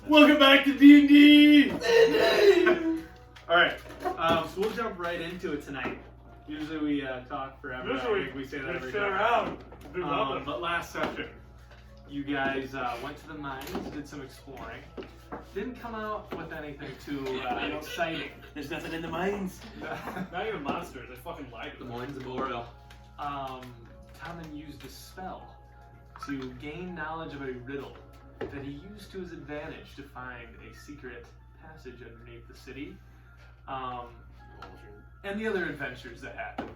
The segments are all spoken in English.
Welcome back to D&D! Alright, so we'll jump right into it tonight. Usually we talk forever. Usually I think we say that every sit time. around, do nothing. But last session, you guys went to the mines, did some exploring. Didn't come out with anything too exciting. There's nothing in the mines. Not even monsters, I fucking lied to The them. mines of Boreal. Tomen used a spell to gain knowledge of a riddle that he used to his advantage to find a secret passage underneath the city. And the other adventures that happened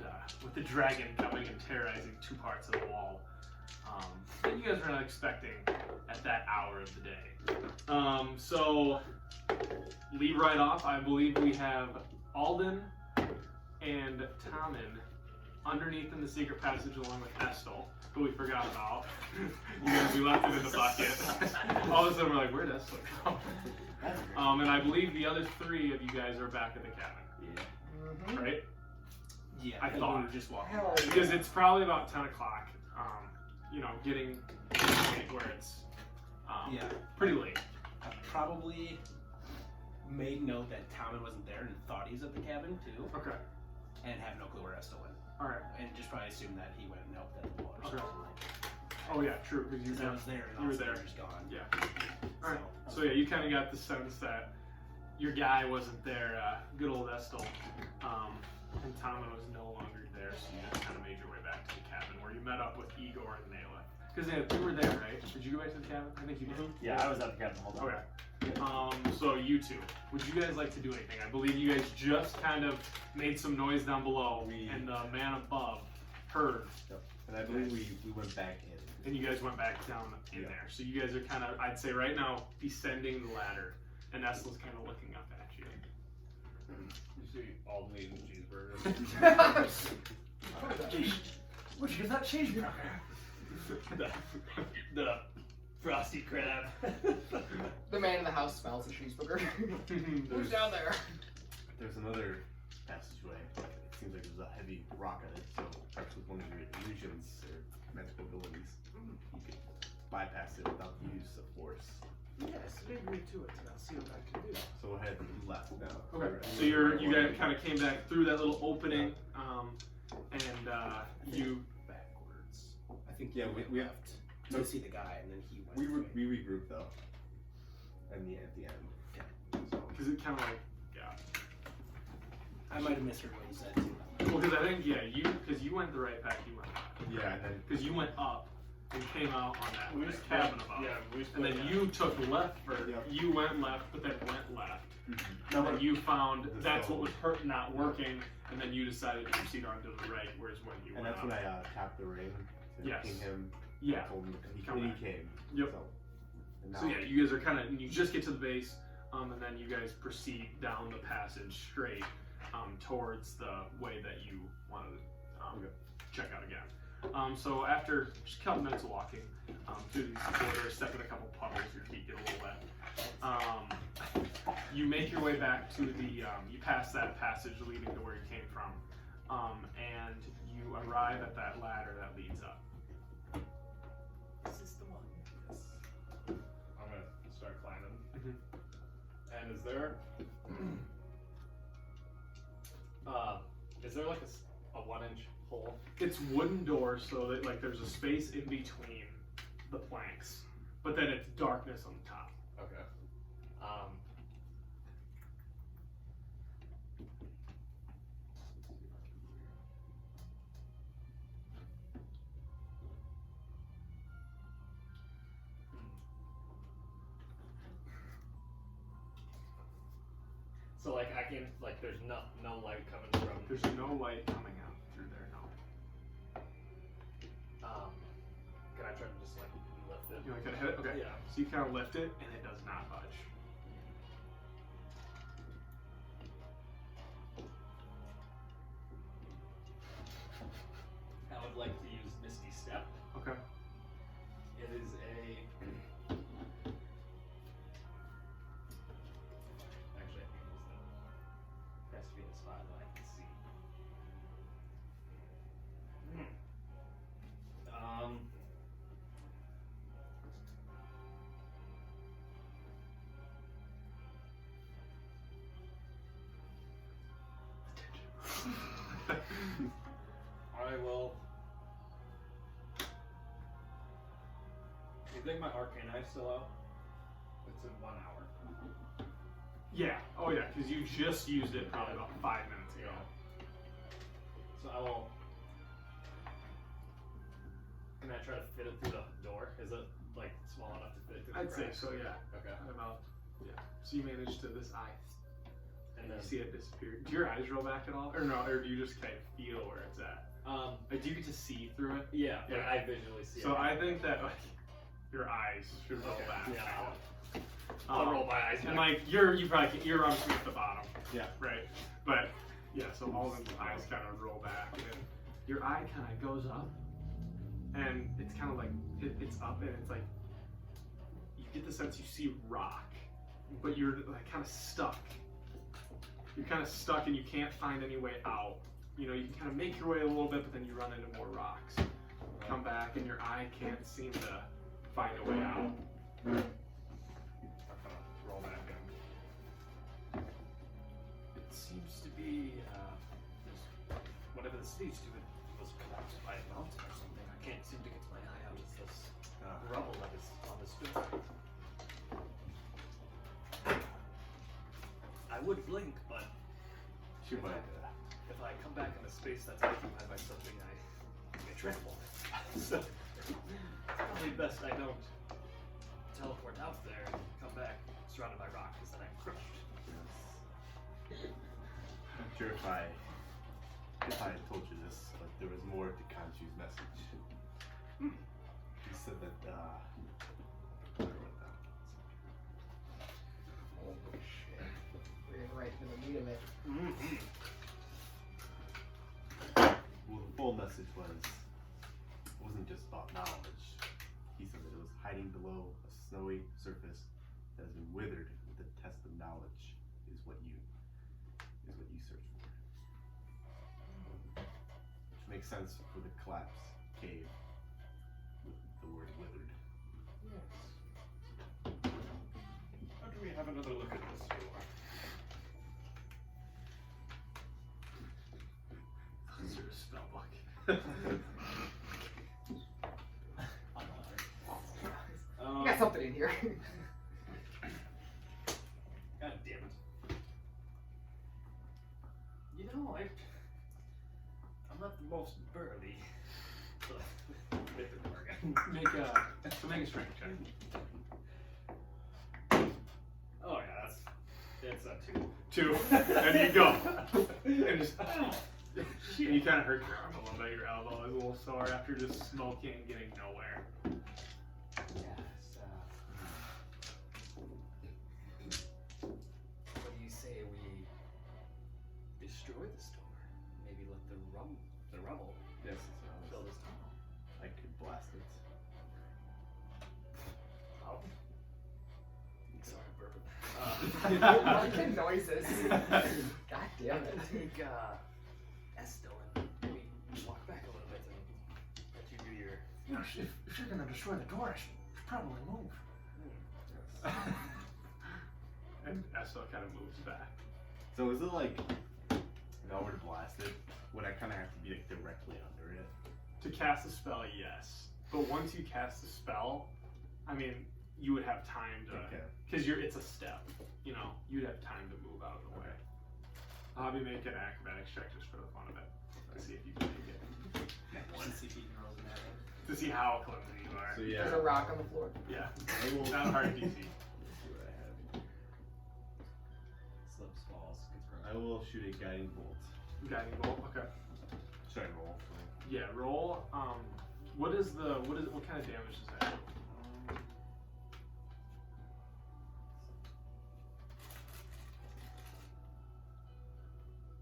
with the dragon coming and terrorizing two parts of the wall that you guys were not expecting at that hour of the day. So, lead right off. I believe we have Alden and Tomen underneath in the secret passage along with Estil, who we forgot about. We left him in the bucket. All of a sudden we're like, where'd Estil go? And I believe the other three of you guys are back at the cabin. Yeah. Mm-hmm. Right? Yeah, I thought. we were just walking. Because it's probably about 10 o'clock. Getting to the point where it's pretty late. I probably made note that Tomen wasn't there and thought he was at the cabin too. Okay. And have no clue where Estil went. Alright. And just probably assume that he went and helped at the wall or Okay. something like that. Oh yeah, true. Because I was there and you were also there. they were just gone. Yeah. Alright. So yeah, you kind of got the sense that your guy wasn't there. Good old Estil. And Tomen was no longer there, so you just kind of made your way back to the cabin where you met up with Igor and Nayla. Because you were there, right? Did you go back to the cabin? I think you did. Yeah, I was at the cabin the whole time. Okay. So you two, would you guys like to do anything? I believe you guys just kind of made some noise down below, and the man above heard. Yep. And I believe we went back in. And you guys went back down in there. So you guys are kind of, I'd say right now, descending the ladder, and Estel's kind of looking up at you. You see Alden eating cheeseburgers. Would you give that cheeseburger? The frosty crab. The man in the house smells a cheeseburger. Who's down there? There's another passageway. It seems like there's a heavy rock on it, so perhaps with one of your illusions or magical abilities, you could bypass it without the use of force. Yes, I agree to it. I'll see what I can do. So go ahead and left now. Okay. So you guys kind of came back through that little opening, and you. Backwards. I think Yeah, we left to see the guy, and then he went. we regrouped though. At the end. Okay. So Because it kind of like, yeah. I might have misheard what he said too. Well, because I think, because you went the right path, you went left. yeah, and then Because you went up and came out on that We that split- cabin above. Yeah, we And split. then you took left first. Yep. You went left, but then went left. No, And you found The that's stone. what was not working, and then you decided to proceed on to the right, whereas when you and went that's up. when I tapped the ring to Yes. ping him. Yeah. Told him, and Come he back. came. Yep. And So yeah, you guys are kind of, you just get to the base, and then you guys proceed down the passage straight towards the way that you wanted to check out again. So after just a couple minutes of walking through these corridors, stepping a couple puddles, your feet get a little wet. You make your way back to the, you pass that passage leading to where you came from, and you arrive at that ladder that leads up. This is the one. Yes. I'm gonna start climbing. Mhm. And is there like a 1-inch hole? It's wooden doors, so that like there's a space in between the planks, but then it's darkness on the top. Okay. So like I can there's no light coming from. There's no light coming out through there, no. Can I try to just like lift it? You like to hit it? Okay. Yeah. So you kind of lift it, and it does not budge. I would like to use Misty Step. Okay. It is a. Actually, I can use that. It has to be in a spot that I can see. you think my arcane eye's still out? It's in 1 hour. Yeah. Oh yeah, because you just used it probably about 5 minutes ago. So I will. Can I try to fit it through the door? Is it like small enough to fit through the I'd say cracks? so. Yeah. Okay. About. Yeah. So you managed to this eye, And and then you see it disappear. Do your eyes roll back at all, or no? Or do you just kind of feel where it's at? Like, do you get to see through it? yeah, like Yeah. I visually see So it. I think that like your eyes should roll back. Yeah. I'll roll my eyes And back. like you're obviously at the bottom. Yeah. Right. But yeah, so Alden's eyes kind of roll back, and then your eye kind of goes up, and it's kind of like it's up, and it's like you get the sense you see rock, but you're like kind of stuck. You're kind of stuck, and you can't find any way out. You know, you can kind of make your way a little bit, but then you run into more rocks. Come back, and your eye can't seem to find a way out. I'll kind of roll back in. It seems to be whatever this leads to. It was collapsed by a mountain or something. I can't seem to get my eye out of this rubble that is on this building. I would blink, but Shoot my if I come back in a space that's occupied by something, I get trampled. So it's probably best I don't teleport out there and come back surrounded by rock, because then I'm crushed. I'm not sure if I had told you this, but there was more to Kanchu's message. He said that I wrote it down. Holy shit. We're getting right to the meat of it. Well, the full message wasn't just about knowledge. He said that it was hiding below a snowy surface that has been withered with the test of knowledge is what you search for. Which makes sense for the collapsed cave with the word withered. Yes. How do we have another look at this door? Is there a spell book? You got something in here. God damn it. You know, I'm not the most burly. Make a strength check. Oh yeah, it's a 2. 2, and you go. And just, and you kind of hurt your arm a little bit. Your elbow is a little sore after just smoking and getting nowhere. Yes. What do you say we Destroy this door. Maybe let the rubble Yes, fill this tunnel. I could blast it. Oh. Sorry, burping. Making noises? God damn it. Take Estil and maybe walk back a little bit and let you do your. You know, if you're gonna destroy the door, I should probably move. And Estil kind of moves back. So is it like, if I were to blast it, would I kind of have to be like directly under it? To cast a spell, yes. But once you cast a spell, I mean, you would have time to, Okay. because it's a step. You know, you'd have time to move out of the way. I'll be making an acrobatics check just for the fun of it to see if you can make it. One CP rolls in that. To see how clumsy you are. So There's yeah, a rock on the floor. Yeah, I will. not a hard DC. Let's see what I have. Slips, falls, confirm. I will shoot a guiding bolt. Guiding bolt. Okay. Should I roll? Yeah. Roll. What kind of damage is that?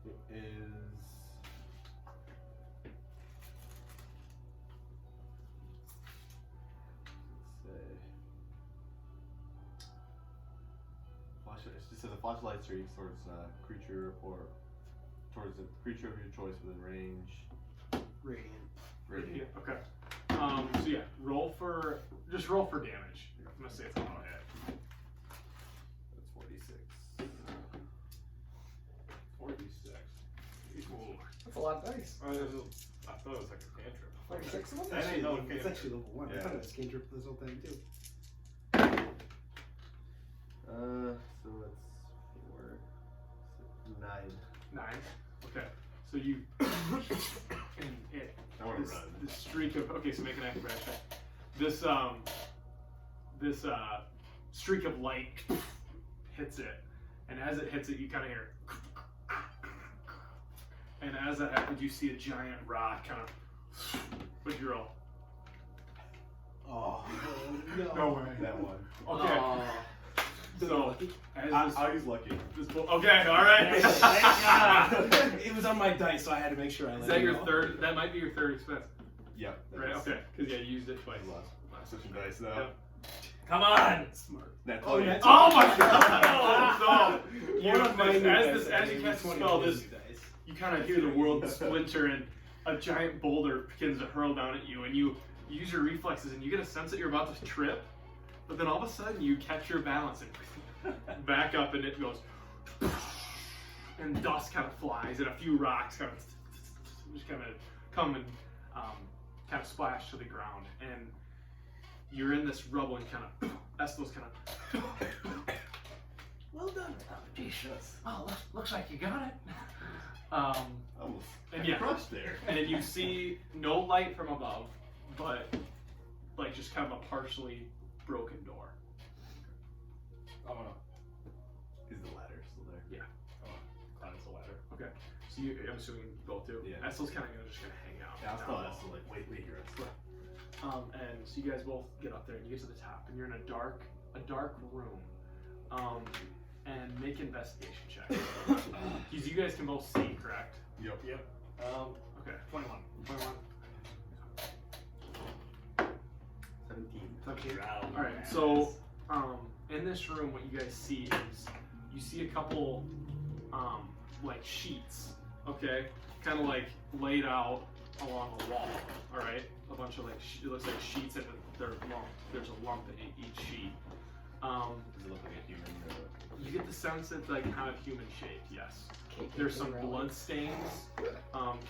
It is. Let's say. It just says a flashlight streaks towards a creature or towards a creature of your choice within range. Radiant. Yeah. Okay. So yeah, roll for damage. I'm gonna say it's a auto hit. That's 46. 46. Ooh. That's a lot of dice. I thought it was like a cantrip. Like 6 of them? It's actually, no, it's actually level 1. I Yeah. thought it was cantrip this whole time too. So it's 4, 6, 9. 9. Okay. So you and it I want this, to run. this streak of so make an acrobatic check. This streak of light hits it, and as it hits it, you kind of hear. And as that happens, you see a giant rock kind of. What'd you roll? Oh, No way. That one. Okay. So as I'll use lucky. okay, all right. It was on my dice, so I had to make sure I let Is that you your know. third? That might be your third expense, Yep. right? Okay, because you used it twice. Switching dice now. Yep. Come on! Smart. That's Oh, funny. that's- Oh my god! So you, One of my new as dice, you cast the 20 spell, new this dice. you kind of hear the world splinter and a giant boulder begins to hurl down at you, and you use your reflexes and you get a sense that you're about to trip, but then all of a sudden you catch your balance and back up, and it goes, and dust kind of flies, and a few rocks kind of just kind of come and kind of splash to the ground, and you're in this rubble, and kind of Estil's kind of. Well done. Oh, looks like you got it. Almost. And I yeah. crushed there. And then you see no light from above, but like just kind of a partially broken door. I'm gonna Is the ladder still there? climb this ladder. Okay. So I'm assuming you both do. Yeah. Estel's kind of just gonna hang out. Yeah, I'll down tell low. Estil, like, wait here, Estil. And so you guys both get up there and you get to the top, and you're in a dark room. And make investigation checks. Because you guys can both see, correct? Yep. Yep. Okay. 21. 21. 17. 17. Drown. All right. So, in this room, what you guys see is you see a couple, like sheets. Okay, kind of like laid out along a wall. All right, a bunch of like it looks like sheets, and they're lump. There's a lump in each sheet. Does it look like a human? You get the sense it's like kind of human shaped. Yes. Cake There's some relic. blood stains,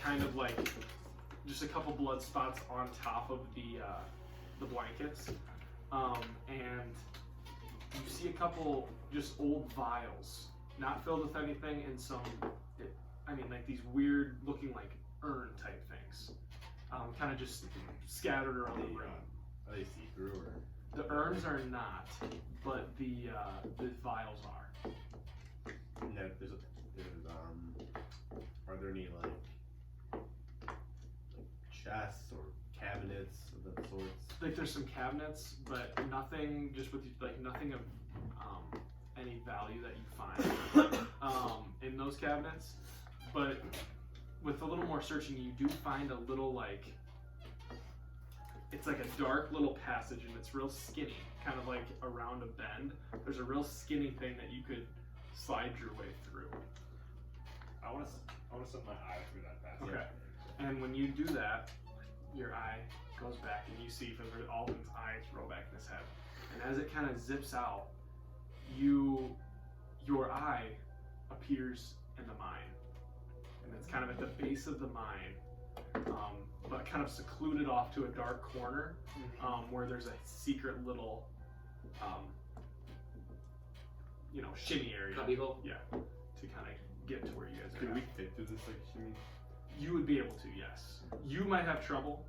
kind of like just a couple blood spots on top of the blankets, and you see a couple just old vials, not filled with anything, and some, like these weird looking like urn type things, kind of just scattered around the room. Are they see-through or? The urns are not, but the vials are. No, are there any like chests or cabinets of that sorts? Like there's some cabinets, but nothing just with like nothing of any value that you find in those cabinets. But with a little more searching, you do find a little like it's like a dark little passage, and it's real skinny, kind of like around a bend. There's a real skinny thing that you could slide your way through. I want to send my eye through that passage. Okay. And when you do that, your eye goes back, and you see from Alden's eyes roll back in his head. And as it kind of zips out, your eye appears in the mine, and it's kind of at the base of the mine, but kind of secluded off to a dark corner, where there's a secret little, shimmy area. Cubbyhole? Yeah, to kind of get to where you guys are. Could at. we fit through this like shimmy? You would be able to, yes. You might have trouble,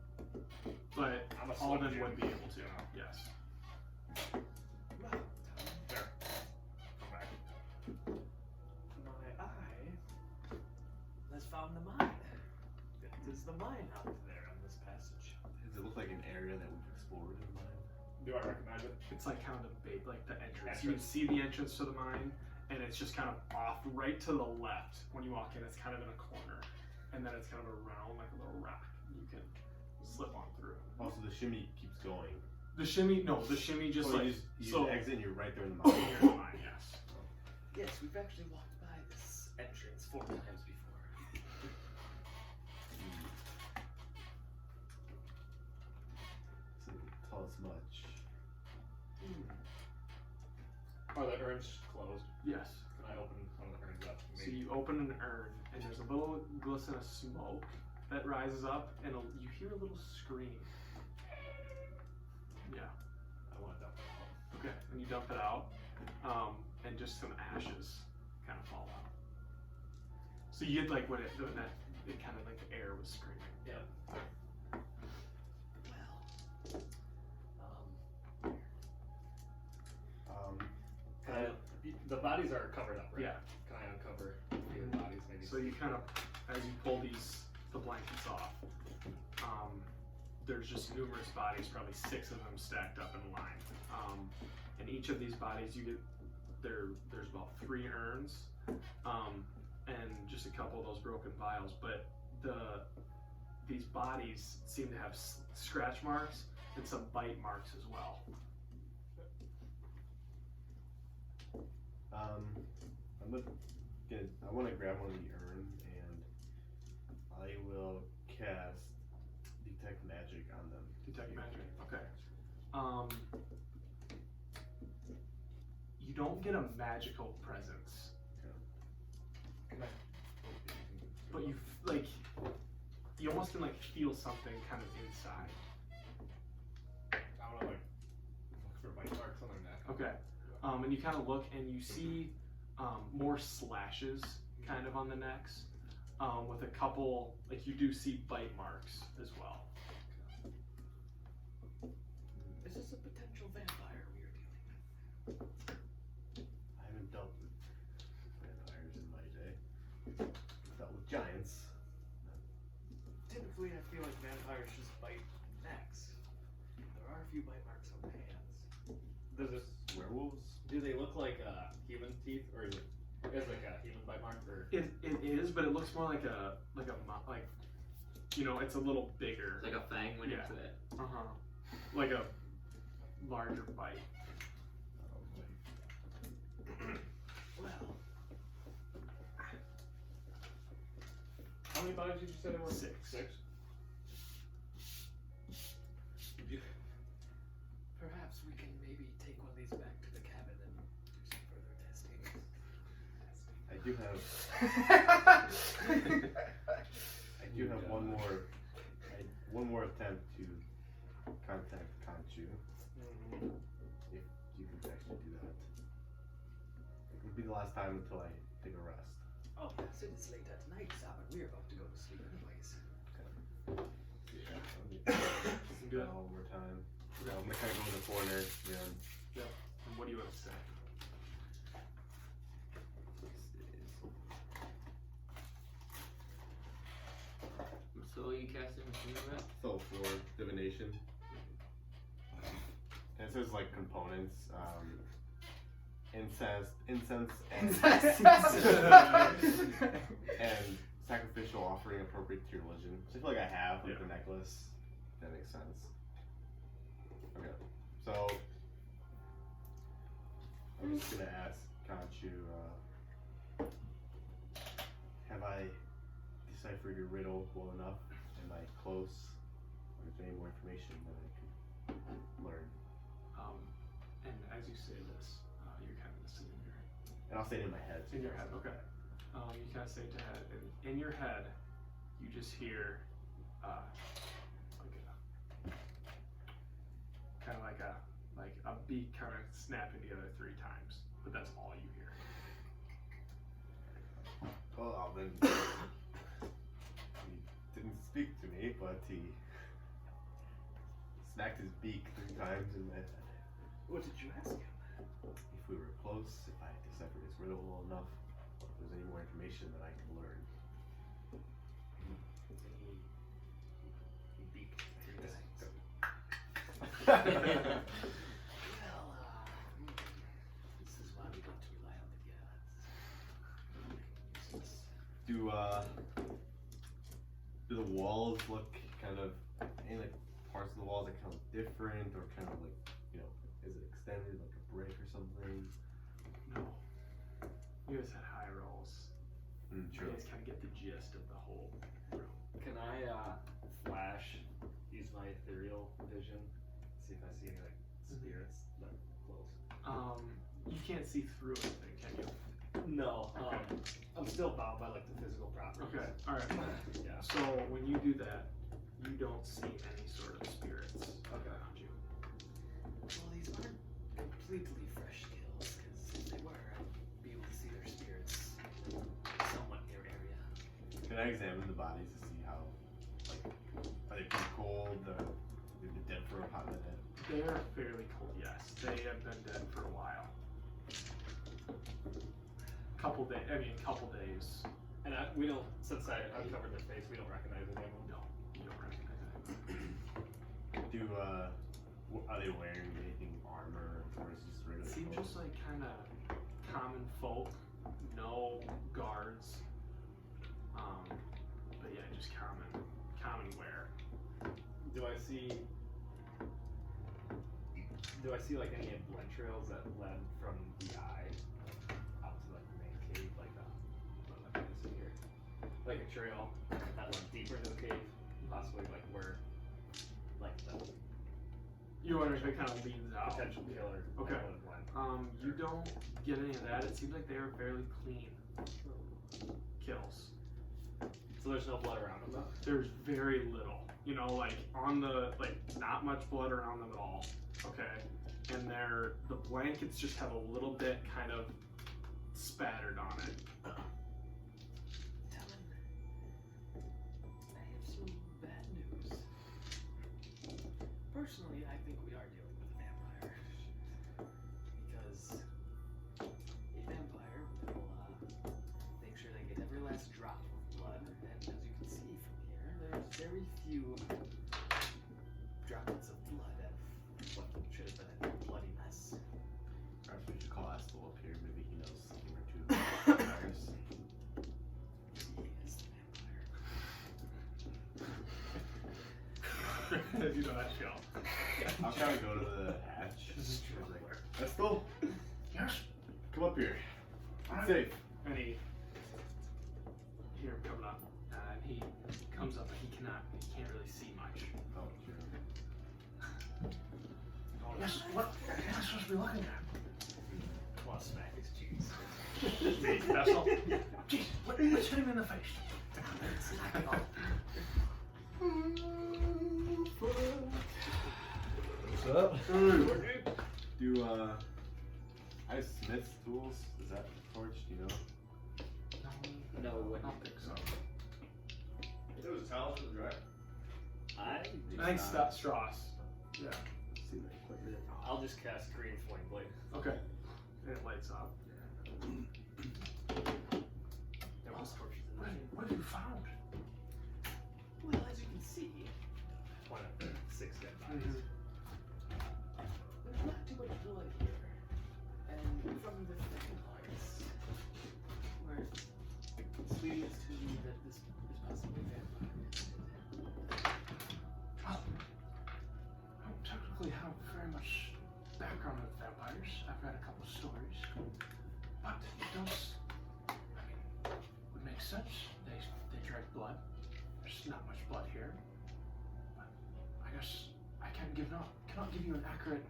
but I'm a slim Alden Jim. would be able to, yes. There. Come back. My eye has found the mine. It is the mine out there on this passage. Does it look like an area that we've explored in the mine? Do I recognize it? It's like kind of like the entrance. You can see the entrance to the mine, and it's just kind of off right to the left. When you walk in, it's kind of in a corner, and then it's kind of around like a little rock. You can slip on through. Also, the shimmy keeps going. The shimmy just So like you so. exit and you're right there in the mine. Here's the mine, yes. Yes, we've actually walked by this entrance 4 times before. So tell us much. Are the urns closed? Yes. Can I open one of the urns up? So you open an urn, and there's a little glisten of smoke that rises up, and you hear a little scream. Yeah. I want to dump it. Okay. And you dump it out, and just some ashes kind of fall out. So you get like when it kind of like the air was screaming. Yep. The bodies are covered up, right? Yeah. Can I uncover the bodies maybe? So you kind of, as you pull the blankets off, there's just numerous bodies, probably 6 of them stacked up in line. And each of these bodies, you get there's about 3 urns, and just a couple of those broken vials. But these bodies seem to have scratch marks and some bite marks as well. I want to grab one of the urns and I will cast detect magic on them. Detect magic. Okay. You don't get a magical presence, but you almost can feel something kind of inside. I want to look for bite marks on their neck. Okay. And you kind of look and you see more slashes kind of on the necks, with a couple, you do see bite marks as well. Is this a potential vampire we are dealing with? I haven't dealt with vampires in my day. I've dealt with giants. Typically, I feel like vampires just bite necks. There are a few bite marks on the hands. Does this? Werewolves? Do they look like human teeth, or is it like a human bite mark? Or It is, but it looks more like it's a little bigger. Like a fang went Yeah. into it. Like a larger bite. well, how many bodies did you say there were? 6. 6. Perhaps we can maybe take one of these back to the cabin and do some further testing. I do have one more attempt to contact Kanchu. If you can actually do that. It would be the last time until I take a rest. Oh, yes, it is late at night, Sam, and we're about to go to sleep anyways. Good. One more time. So I'm gonna kind of go in the corner. Yeah. And what do you want to say? So you casting a So for divination, and it says components, incense, and sacrificial offering appropriate to your religion. Which I feel like I have, the necklace. That makes sense. Okay, so I'm just gonna ask Kanchu, have I deciphered your riddle well enough? Am I close? Or is there any more information that I can learn? And as you say this, you're kind of listening in your head. And I'll say it in my head. In your head, okay. You kind of say it to head, and in your head, you just hear like a beak kind of snapping together 3 times, but that's all you hear. Well, Alden, he didn't speak to me, but he smacked his beak 3 times in my head. What did you ask him? If we were close, if I deciphered his riddle well enough, or if there's any more information that I can learn. He beaked 3 times. Well, this is why we don't rely on the gods. Do the walls look kind of, any parts of the walls that kind of different, or kind of is it extended like a brick or something? No. You guys had high rolls. True. You guys kind of get the gist of the whole room. Can I use my ethereal vision? See if I see any spirits that are close. You can't see through anything, can you? No, I'm still bound by like the physical properties. Okay, alright. Yeah. So when you do that, you don't see any sort of spirits around you. Well, these aren't completely fresh skills, because if they were, I'd be able to see their spirits somewhat near area. Can I examine the bodies to see how, like, are they pretty cold? They've been dead for a hot minute. They are fairly cold, yes. They have been dead for a while. Couple days. And we don't, since I've covered their face, we don't recognize any of them. No, you don't recognize them. Are they wearing anything armor, or is it just regular Seem clothes? just like kind of common folk, no guards. But yeah, just common wear. Do I see like any blood trails that led from the eye out to like the main cave, like what am I trying to see here? Like a trail that led deeper into the cave, possibly like where like the You're wondering if it kind of leads out. potential killer Okay. would have went. You don't get any of that. It seems like they are fairly clean kills. So there's no blood around them though? There's very little. You know, like on the not much blood around them at all. Okay. And the blankets just have a little bit kind of spattered on it. Tomen, I have some bad news. Personally, I think we are dealing with a vampire. Because a vampire will make sure they get every last drop of blood, and as you can see from here, there's very few droplets of blood of what should have been a bloody mess. Perhaps we should call Estil up here. Maybe he knows something or two about vampires. He is the vampire. You know that show. I'll kind of go to the hatch. Like, Estil, Yes. come up here. It's safe. And you hear him coming up, and he comes up, and he can't really see much. Oh, sure. Yes, what am I supposed to be looking at? I want to smack his cheeks. The vessel? Jeez, let's hit him in the face. What's up? Do I have Smith's tools? Is that torch? Do you know? No, I don't think so. There was a towel in the dryer. I think straws. Yeah. See that quicker. I'll just cast Green Flame Blade. Okay. And it lights up. There was torches in there. What have you found? Well, as you can see, one of the 6 dead bodies. There's not too much blood here. And from the second parts, where it's leading us to believe that this is possibly vampire. Well, I don't technically have very much background with vampires. I've read a couple of stories. But it does, would make sense. They drink blood. There's not much blood here. But I guess I cannot give you an accurate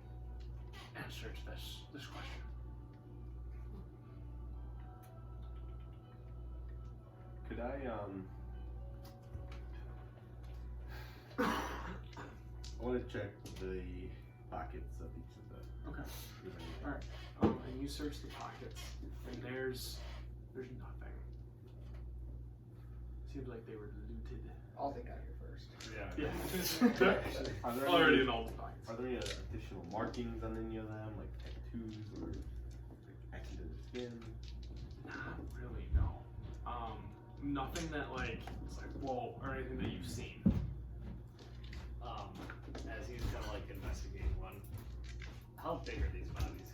answer to this question. Could I I want to check the pockets of each of the. Okay. Alright. And you search the pockets, and there's nothing. Seems like they were looted. I'll take that here first. Yeah. Are there Already any, in all the pockets. are there any additional markings on any of them, like tattoos or like accidental skin? Not really, no. Nothing that is like whoa or anything that you've seen. As he's kind of like investigating one, how big are these bodies?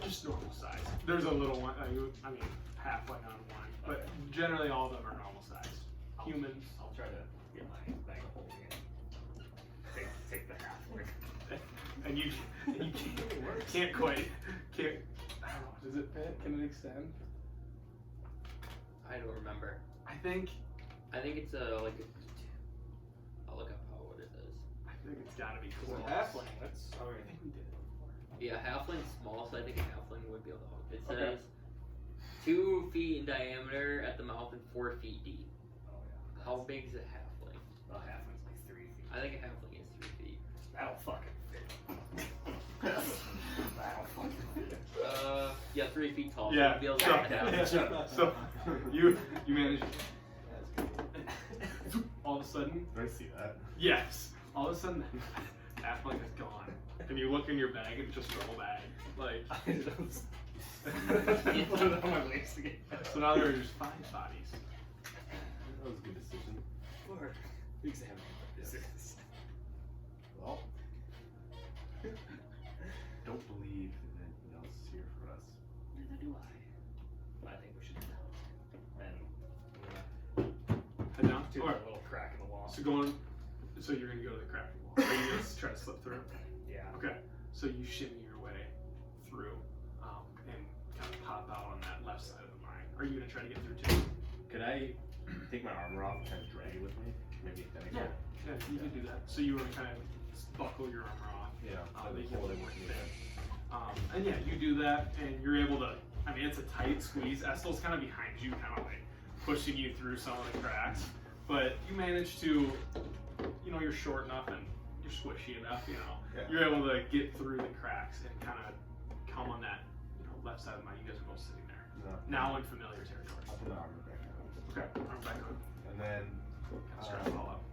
Just normal size. There's a little one. I mean, halfway on one, but generally all of them are normal size. Humans. I'll try to get my bag of holding and take the half one. And you can't quite. I don't know. Does it fit? Can it extend? I don't remember. I think it's I'll look up what it is. it's gotta be It's close. a halfling. That's I think we did it before. Yeah, halfling's small, so I think a halfling would be able to hold. It Okay. says 2 feet in diameter at the mouth and 4 feet deep. Oh yeah. How big is a halfling? A halfling's like 3 feet. I think a halfling is 3 feet. That'll fucking fit. That'll fucking fit. Yeah, 3 feet tall. Yeah. So it feels So, like a halfling. so you manage. All of a sudden, I see that. yes. All of a sudden, halfling is gone, and you look in your bag and it's just a little bag. Like, Put it on my legs again. so now there are just 5 bodies. That was a good decision. For example. Yes. Well, don't believe that anything else is here for us. Neither do I. I think we should head out. And Head down. to Alright. a little crack in the wall. So you're gonna go to the cracking wall. Are you gonna try to slip through? Yeah. Okay. So you shimmy your way through, and kind of pop out on that left side of the mine. Are you gonna try to get through too? Could I take my armor off and kind of drag it with me? Maybe then I Yeah. Yeah, you can do that. So you want to kind of buckle your armor off. Yeah. They hold can it work with me. there. And yeah, you do that, and you're able to. I mean, it's a tight squeeze. Estel's kind of behind you, kind of like pushing you through some of the cracks. But you manage to, you're short enough and you're squishy enough. Yeah. You're able to get through the cracks and kind of come on that, left side of the mine. You guys are both sitting there. No. Now in familiar territory. I'll put the armor back on. Okay, arm back on. And then, Strap it all up.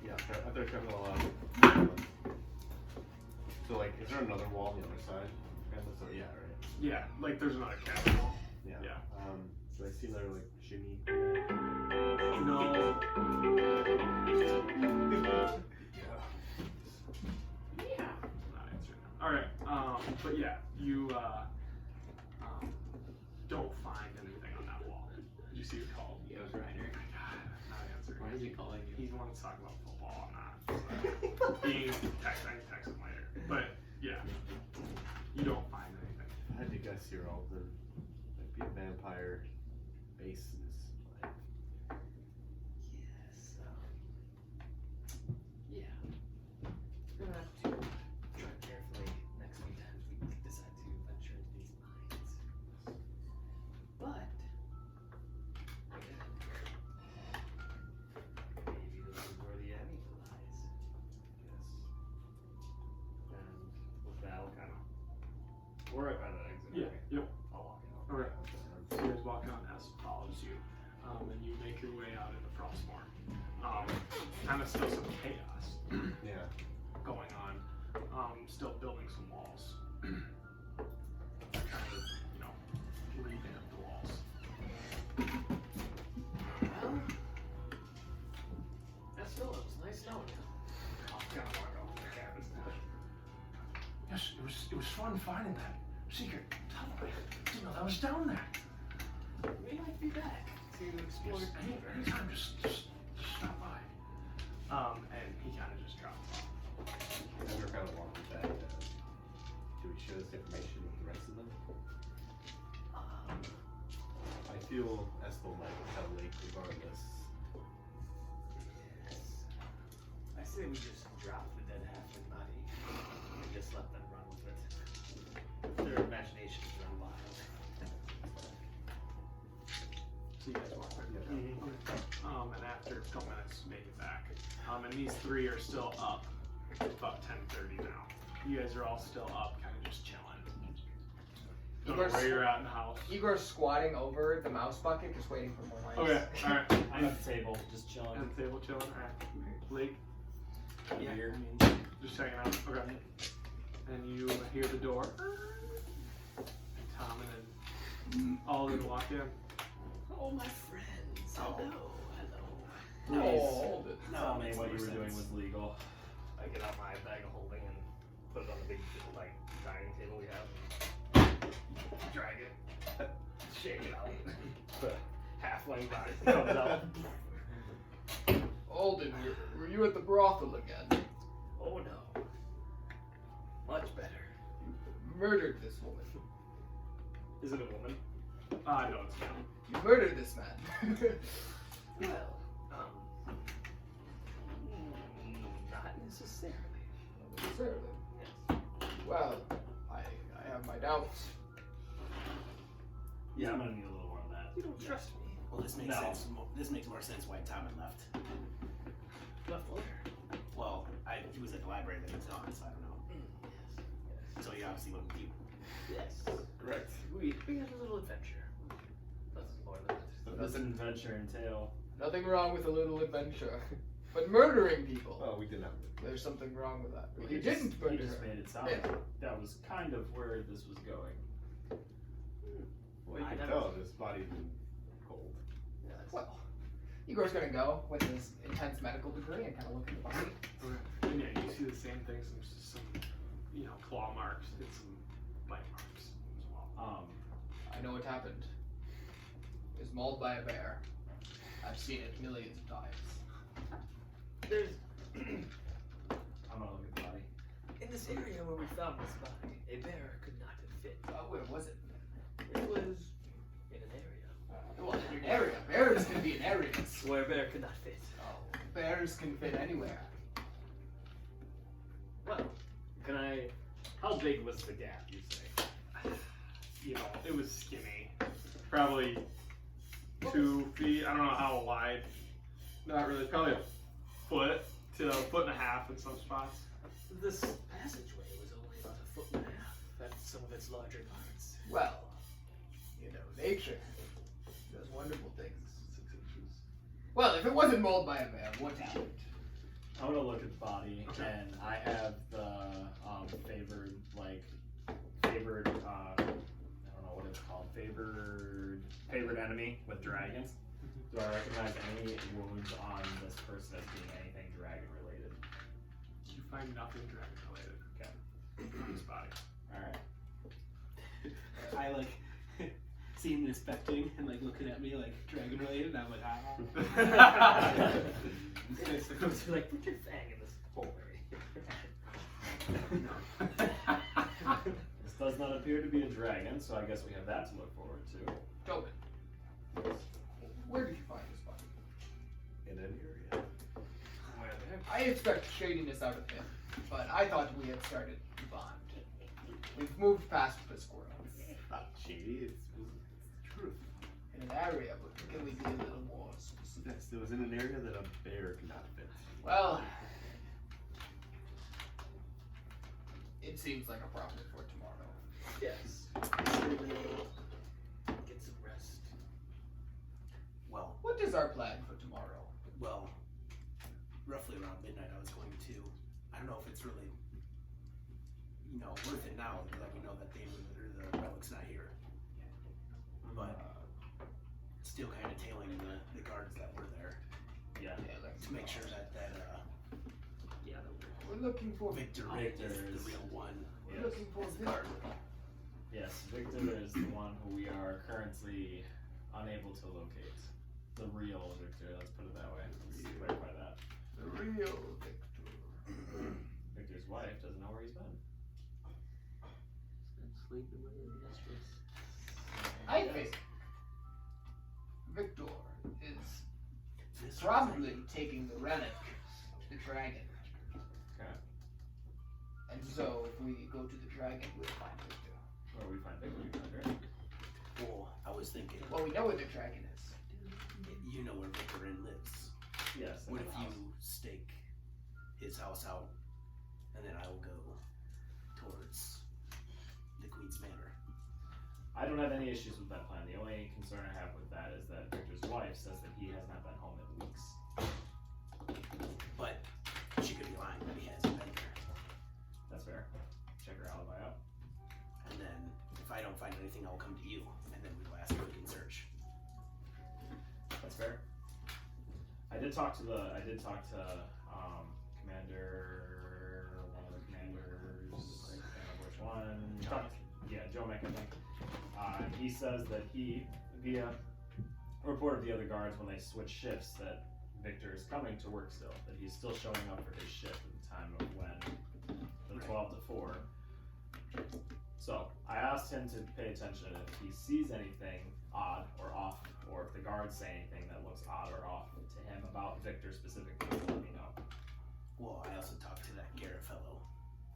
yeah, after I strap it all up. So, like, is there another wall on the other side? So, yeah, right? Yeah, like there's another cabin wall. Yeah. Yeah. So I see another, like, shimmy. No. Yeah. Not answering that. All right. But yeah, you don't find anything on that wall. Did you see who called? Yeah, it was Reiner. God, not answering. Why is he calling you? He's the one that's talking about football, not. Being text, I can text him later. But yeah, you don't find anything. I had to guess here, Alden. Might be a vampire base in this mine. Yes. Yeah. We're gonna have to Tread carefully next few times we decide to venture into these mines. But again, maybe this is where the enemy lies. Yes. And with that, I'll kind of. We're right by the exit. Yeah. right? Yep. I'll walk out. All right. So you guys walk on. S follows you, and you make your way out into Frostmourne. Kind of still some chaos Yeah. going on. Still building some walls. Trying to, revamp the walls. Well, Estil, it was nice knowing you. I'll kind of walk off to the cabin. Yes, it was fun finding that secret tunnel. I didn't know that was down there. We might be back to explore. Anytime, just stop by. And he kind of just dropped off. And we're kind of walking back. Do we share this information with the rest of them? I feel Estil might tell Lake regardless. Yes. I say we just drop the dead halfling body and just let them run with it. Their imaginations run wild. So you guys walk back. Yeah. And after a couple minutes, make it back. And these 3 are still up. About 10:30 now. You guys are all still up, kind of just chilling. Don't know where you're at in the house. Igor's squatting over the mouse bucket, just waiting for more lights. Okay, all right. I'm at the table, just At chilling. the table chilling. All right. Lake, Yeah. just checking out. Okay. And you hear the door. And Tomen and Alden walk in. Oh, my friends. Oh. Hello. Oh, Tell me what you were doing was legal. I get out my bag of holding and put it on the big, dining table we have. And drag it. Shake it out. The halfling body comes out. Alden, were you at the brothel again? Oh, no. Much better. You murdered this woman. Is it a woman? No, it's not. You murdered this man. Well, not necessarily. Certainly. Yes. Well, I have my doubts. Yeah, I'm gonna need a little more You don't Yeah. trust me. Well, this makes No. sense. This makes more sense why Tomen left. Left where? Well, he was at the library that he's on, so I don't know. Yes. So he obviously went with you. Yes. Correct. We had a little adventure. Nothing more than that. So What does an adventure entail? Nothing wrong with a little adventure. But murdering people. Well, we did not. There's something wrong with that. Well, You he just- didn't murder He just her. made it sound Yeah. like that was kind of where this was going. Well, you I can never- tell this body's been cold. Yes. Well, Igor's gonna go with his intense medical degree and kind of look at the body. And yeah, you see the same thing, some claw marks and some bite marks as well. I know what happened. It was mauled by a bear. I've seen it millions of times. There's I'm gonna look at the body. in this area where we found this body, a bear could not have fit. Where was it? It was in an area Well, in an area. Bears can be in areas. where a bear could not fit. Oh, bears can fit anywhere. Well, can I? How big was the gap, you say? It was skinny. Probably 2 feet. I don't know how wide. Not really. Probably a foot to a foot and a half in some spots. This passageway was only about 1.5 feet at some of its larger parts. Well, nature does wonderful things. Well, if it wasn't mauled by a bear, what happened? I'm gonna look at the body, Okay. and I have the favored I don't know what it's called, favored enemy with dragons. Do I recognize any wounds on this person as being anything dragon related? You find nothing dragon related. Okay. On this body. All right. I like see him inspecting and like looking at me like dragon related. And I'm like, ah. It's like, put your fang in this hole. This does not appear to be a dragon, so I guess we have that to look forward to. Tomen, where did you find this body? In an area. Where there? I expect shadiness out of him, but I thought we had started to bond. We've moved past the squirrel. Not shady. It's the truth. In an area, but can we be a little more specific? Yes, it was in an area that a bear could not fit. Well, it seems like a problem for tomorrow. Yes. Get some rest. Well, What is our plan for tomorrow? well, roughly around midnight, I was going to. I don't know if it's really, worth it now that we know that the relic's not here. But still kind of tailing the guards that were there Yeah. to make sure that Yeah, We're looking for Victor Victor is is- the real one. We're looking for As the guard. Yes, Victor is the one who we are currently unable to locate. The real Victor, let's put it that way. Let's clarify that. the real Victor. Victor's wife doesn't know where he's been. sleeping with his mistress. I think Victor is probably taking the relic to the dragon. Okay. And so if we go to the dragon, we'll find Victor. Where we find Victor, we find her. Well, I was thinking, Well, we know where the dragon is. you know where Victor lives. Yes. What in if the house. you stake his house out, and then I will go towards the Queen's Manor? I don't have any issues with that plan. The only concern I have with that is that Victor's wife says that he has not been home in weeks. But she could be lying that he hasn't been there. That's fair. Check her alibi out. And then if I don't find anything, I'll come to you, and then we'll ask for a search. That's fair. I did talk to one of the commanders, I can't remember which one. Yeah, Joe Mack, I think. And he says that he, via a report of the other guards when they switch shifts, that Victor is coming to work still, that he's still showing up for his shift at the time of when, the 12 to 4. So, I asked him to pay attention if he sees anything odd or off, or if the guards say anything that looks odd or off to him about Victor specifically, let me know. Well, I also talked to that Garrett fellow,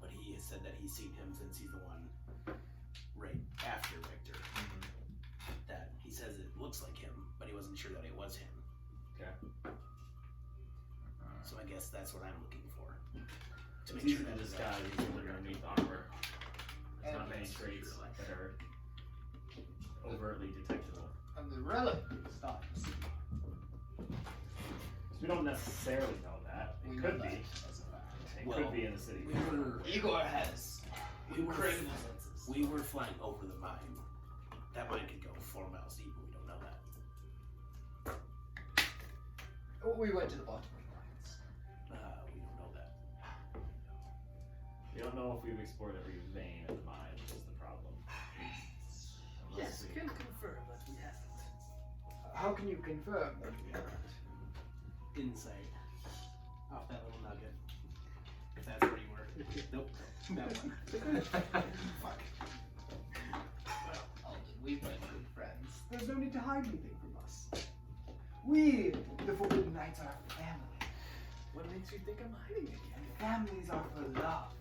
but he has said that he's seen him since he's the one right after Victor. That he says it looks like wasn't sure that it was him. Okay. So I guess that's what I'm looking for. To It's make easy sure to that disguise usually underneath armor. There's not many traits that are overtly detectable. And the relic stops. So we don't necessarily know that. We It know could that be. as a fact. It Well, could be in the city. Igor has incredible senses. we were flying over the mine. That mine could go 4 miles deep, but we don't know that. We went to the bottom of the mines. We don't know that. We don't know if we've explored every vein of the mine, which is the problem. Yes, I can confirm that we haven't. How can you confirm that we haven't? Insight. Off that little nugget. If that's where you were. Nope. That one. Fuck. Well, Alden, we've been good friends. There's no need to hide anything from us. We, the Forbidden Knights, are family. What makes you think I'm hiding again? And families are for love.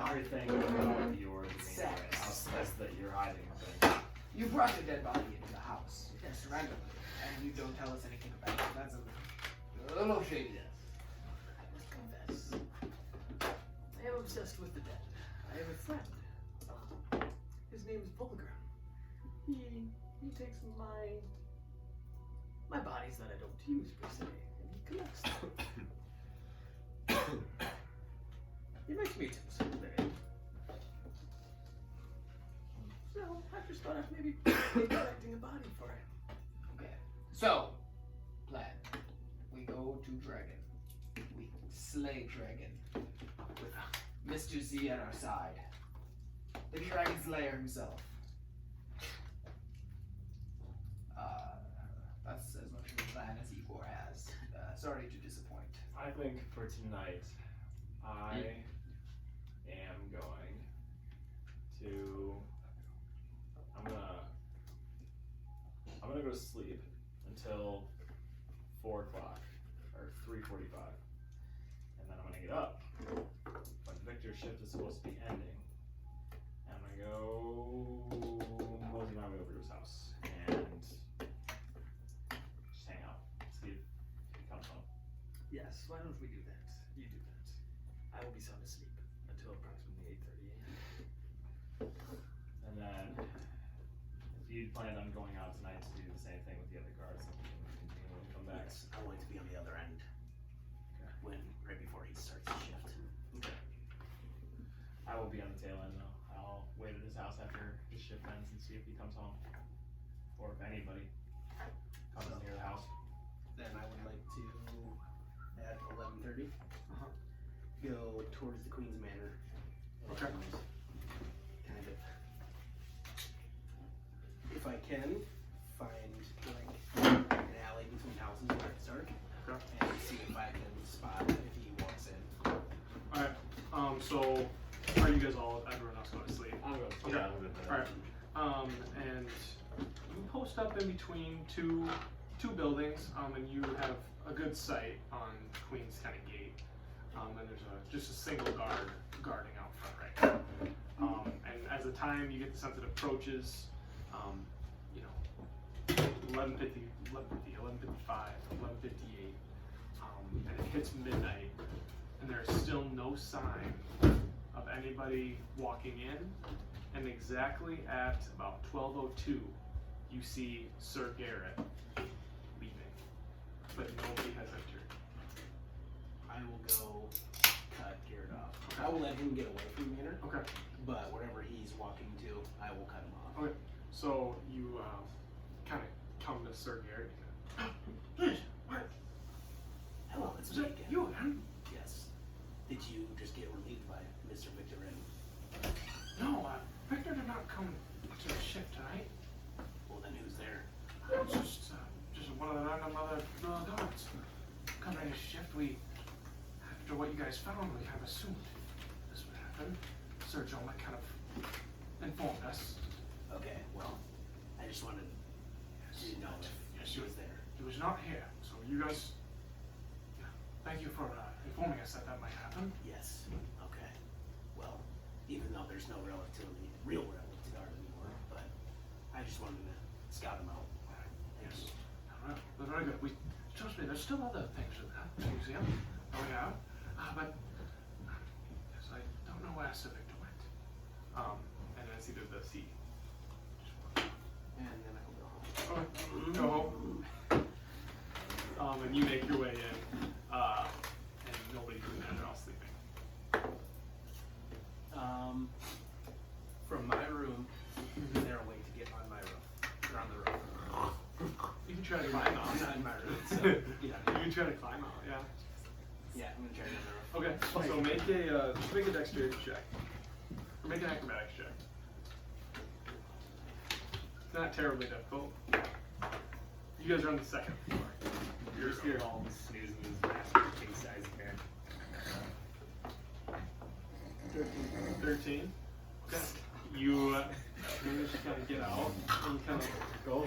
Everything about your demeanor right now says that you're hiding things. You brought a dead body into the house. Yes, randomly. And you don't tell us anything about it. That's a little shady. I must confess. I am obsessed with the dead. I have a friend. His name is Vulgar. He takes my bodies that I don't use per se, and he collects them. He makes me some very. So I just thought I'd maybe collecting a body for him. Okay. So, plan. We go to Dragon. We slay Dragon. With Mr. Z at our side. The Dragon Slayer himself. That's as much of a plan as Igor has. Sorry to disappoint. I think for tonight, I am going to. I'm gonna go to sleep until 4 o'clock or 3:45, and then I'm gonna get up when Victor's shift is supposed to be ending. And I'm gonna go mosey my way over to his house and just hang out, see if he comes home. Yes, why don't we do that? You do that. I will be sound asleep until approximately 8:30 a.m. And then, if you planned on going out tonight to do the same thing with the other guards, then we can continue and come back. Yes, I would like to be on the other end. Okay. Right before he starts his shift. Okay. I will be on the tail end though. I'll wait at his house after his shift ends and see if he comes home. Or if anybody comes near the house. Then I would like to, at 11:30, Uh-huh. go towards the Queen's Manor. Okay. And kind of, if I can, find like an alley between houses where it's dark. Okay. And see if I can spot if he walks in. Alright, so are you guys everyone else going to sleep? I'm going to Okay. Alright, and you post up in between two buildings, and you have a good sight on Queen's kind of gate, and there's just a single guard guarding out front right now. And as the time you get the sense it approaches, 11:50, 11:55, 11:58, and it hits midnight, and there's still no sign of anybody walking in, and exactly at about 12:02, you see Sir Garrett leaving, but nobody has entered. I will go cut Garrett off. I will let him get away from the manor, Okay. but wherever he's walking to, I will cut him off. Okay. So you kind of come to Sir Garrett. Hello, it's Is me it again. you again? Yes. Did you just get relieved by Mr. Victor in? No, Victor did not come to the ship tonight. Well, then who's there? It's just one of the random other guards covering his shift. After what you guys found, we kind of assumed this would happen. Sir Jomek kind of informed us. Okay, well, I just wanted Yes, to know if she was there. He was not here, so you guys. Yeah, thank you for informing us that might happen. Yes. Okay. Well, even though there's no real relic to guard anymore, but I just wanted to scout him out. Yes. very good. Trust me, there's still other things in that museum going out, but yes, I don't know where Sir Victor went. And as he did this, he And then I will go home. okay, go home. And you make your way in, and nobody's in there. They're all sleeping. From my room, is there a way to get on my roof? Or on the roof? You can try to climb out. I'm not in my room, so You can try to climb out. Yeah. yeah, I'm gonna try to get on the roof. Okay, so make a dexterity check. Or make an acrobatics check. It's not terribly difficult. You guys are on the second floor. You're just here all snoozing his massive king size bear. 13. Okay. You manage to kind of get out and kind of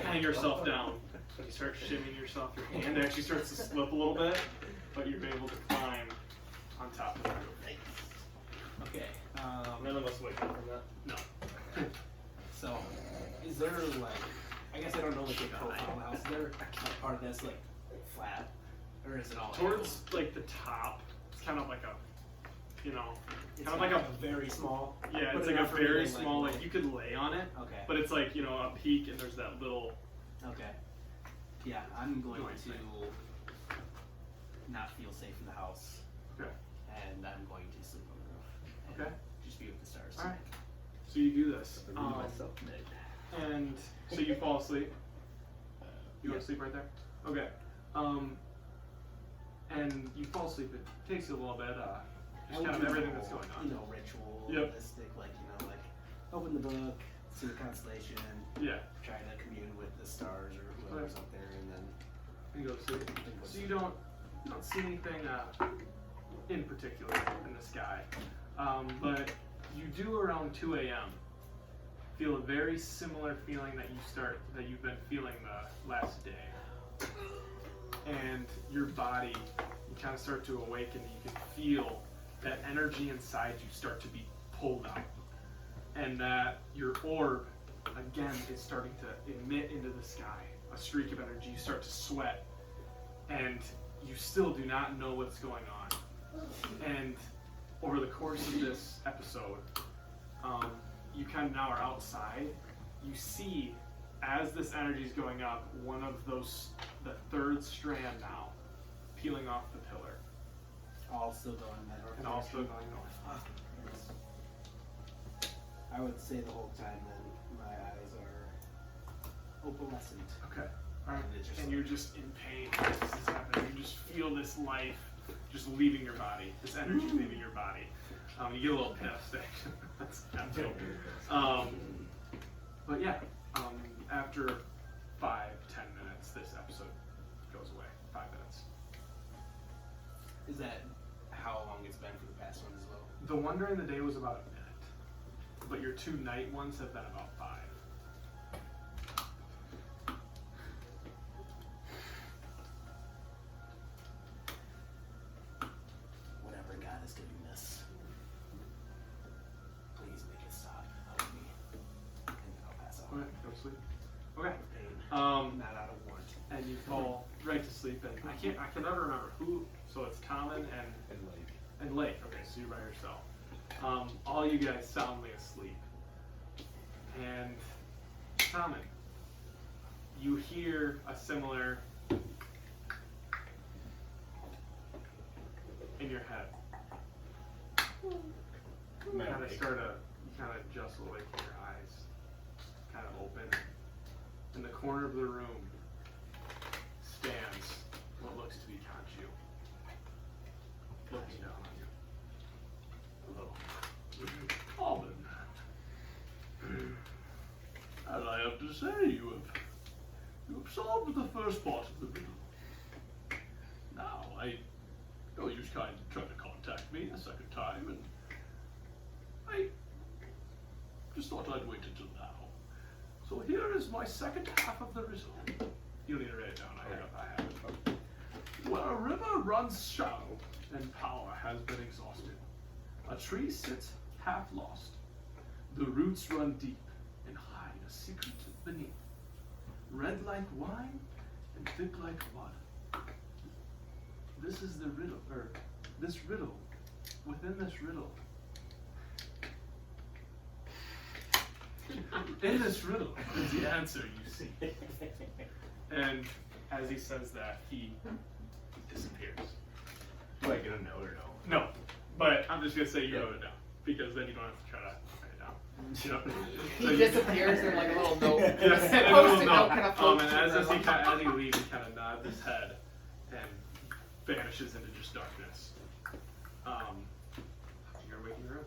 hang yourself down. You start shimmying yourself. Your hand actually starts to slip a little bit, but you're able to climb on top of the roof. Okay. None of us wake up from that. No. So, is there like, I guess I don't know like the profile of the house. Is there a part of this like flat, or is it all Towards like the top, it's kind of like a, you know, It's kind of like a very small. yeah, but it's like a enough for me to, very small. Like lay. you could lay on it, Okay. but it's like, you know, a peak and there's that little. Okay. Yeah, I'm going Noise to thing. not feel safe in the house, Okay. and I'm going to sleep on the roof. And Okay. Just be with the stars. All right. So you do this, The room myself made. and so you fall asleep. You go Yeah. to sleep right there. Okay. And you fall asleep. It takes you a little bit. Just kind of everything that's going on. You know, ritualistic, like, you know, like open the book, see the constellation, Yeah. try to commune with the stars or whoever's up there, and then You go to sleep. So you don't see anything in particular in the sky, but you do around 2 a.m. feel a very similar feeling that you've been feeling the last day, and your body, you kind of start to awaken. You can feel that energy inside you start to be pulled out, and that your orb again is starting to emit into the sky a streak of energy. You start to sweat, and you still do not know what's going on. And over the course of this episode, you kind of now are outside. You see, as this energy is going up, one of those, the third strand now, peeling off the pillar, all still going that and also going north. I would say the whole time then my eyes are opalescent. Okay. Alright. And it's just And you're just in pain. This is happening. You just feel this life just leaving your body. This energy leaving your body. You get a little pissed, actually. That's not good. But yeah, after 5-10 minutes, this episode goes away. 5 minutes. Is that how long it's been for the past one as well? The one during the day was about a minute, but your 2 night ones have been about 5. Whatever God is doing this, please make it stop. Help me. And then I'll pass out. Okay, go to sleep. Okay. Pain. Not Not out of warrant. and you fall right to sleep. And I can never remember who. So it's Tomen and Lake. Okay, so you're by yourself. All you guys soundly asleep. And Tomen, you hear a similar in your head. You kind of just awake with your eyes kind of open. In the corner of the room stands what looks to be Kanchu, looking down on you. Hello. Alden. As I have to say, you have solved the first part of the riddle. Now, I know you kind of tried to contact me a second time, and I just thought I'd wait until now. So here is my second half of the riddle. You don't need to write it down. I have it. Where a river runs shallow and power has been exhausted, a tree sits half lost. The roots run deep and hide a secret beneath. Red like wine and thick like mud. This is the riddle, or this riddle. Within this riddle. In this riddle is the answer you see. And as he says that, he disappears. Do I get a note or no? No, but I'm just gonna say you wrote it down because then you don't have to try to write it down. You know? So He you- disappears in like a little note. Yes, and a Post-it little note note. kind of floats And through as the he room. as he leaves, he kind of nods his head and vanishes into just darkness. You're waking her up.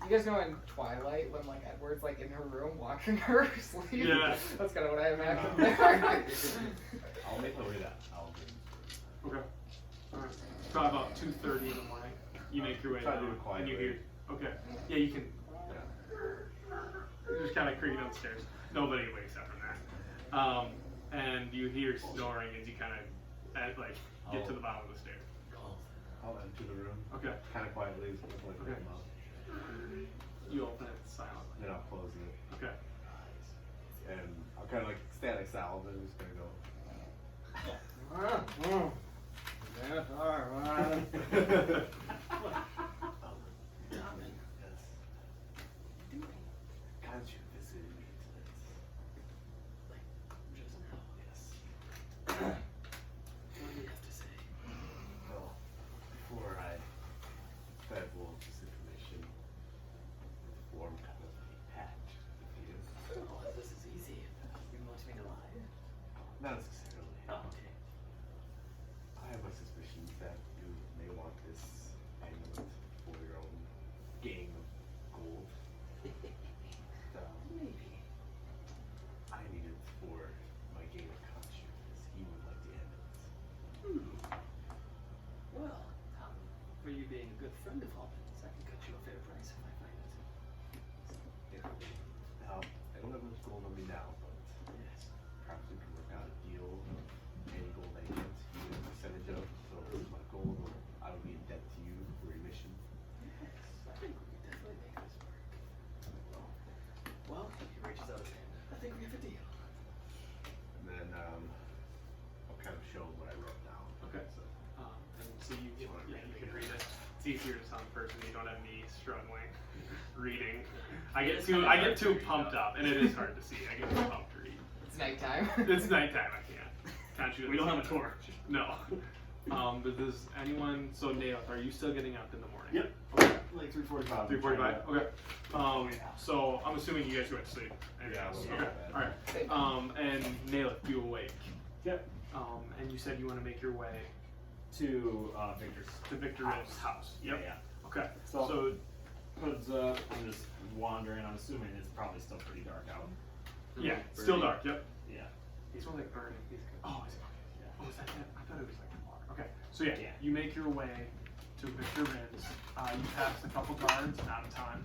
You guys know in Twilight when like Edward's like in her room watching her sleep? Yeah. That's kind of what I imagined No. there. I'll make my way to Alden. Okay. Alright. Probably about 2:30 in the morning. You make your way Try to down, do it quietly. and you hear. Okay. Yeah, you can. You're just kind of creaking downstairs. Nobody wakes up from that. And you hear snoring as you kind of get to the bottom of the stairs. I'll enter the room. Okay. Kind of quietly, like Okay. come up. You open it silently. Then I'll close it. Okay. And I'll kind of like stand like Alden, just gonna go. Tomen. Yes. Can't you visit me tonight? Just now. Yes. What do you have to say? Well, before I divulge this information, the form kind of a patch with you. Oh, this is easy. You want me to lie? Not necessarily. Oh, okay. I have my suspicions that you may want this amulet for your own gain of gold. Maybe. I need it for my gain of conscience. He would like the amulet. Well, for you being a good friend of Alden's, I can cut you a fair price if I find it. Now, I don't have much gold on me now, but Yes. perhaps we can work out a deal of any gold I get, you get a percentage of. So my gold, or I would be in debt to you for your mission. Yes. I think we can definitely make this work. Well, he reaches out his hand. I think we have a deal. And then I'll kind of show what I wrote down. Okay. So, And so you can read it. It's easier to sound person. You don't have me struggling reading. I get too pumped up, and it is hard to see. I get too pumped to read. It's nighttime. It's nighttime. I can't shoot. We don't have a torch. No. But does anyone? So Nail, are you still getting up in the morning? Yep. Okay. Like 3:45. 3:45. Okay. So I'm assuming you guys went to sleep. Yeah, I was Okay. not All right. And Nail, you awake. Yep. And you said you want to make your way To Victor's. to Victor Ribb's house. Yep. Yeah. Okay. So- So Hood's up. I'm just wandering. I'm assuming it's probably still pretty dark out. yeah, still dark. Yep. Yeah. These ones like burning. Oh, is it? Yeah. Oh, is that it? I thought it was like water. Okay. So yeah, Yeah. you make your way to Victor Ribb's. You pass a couple guards, not a ton.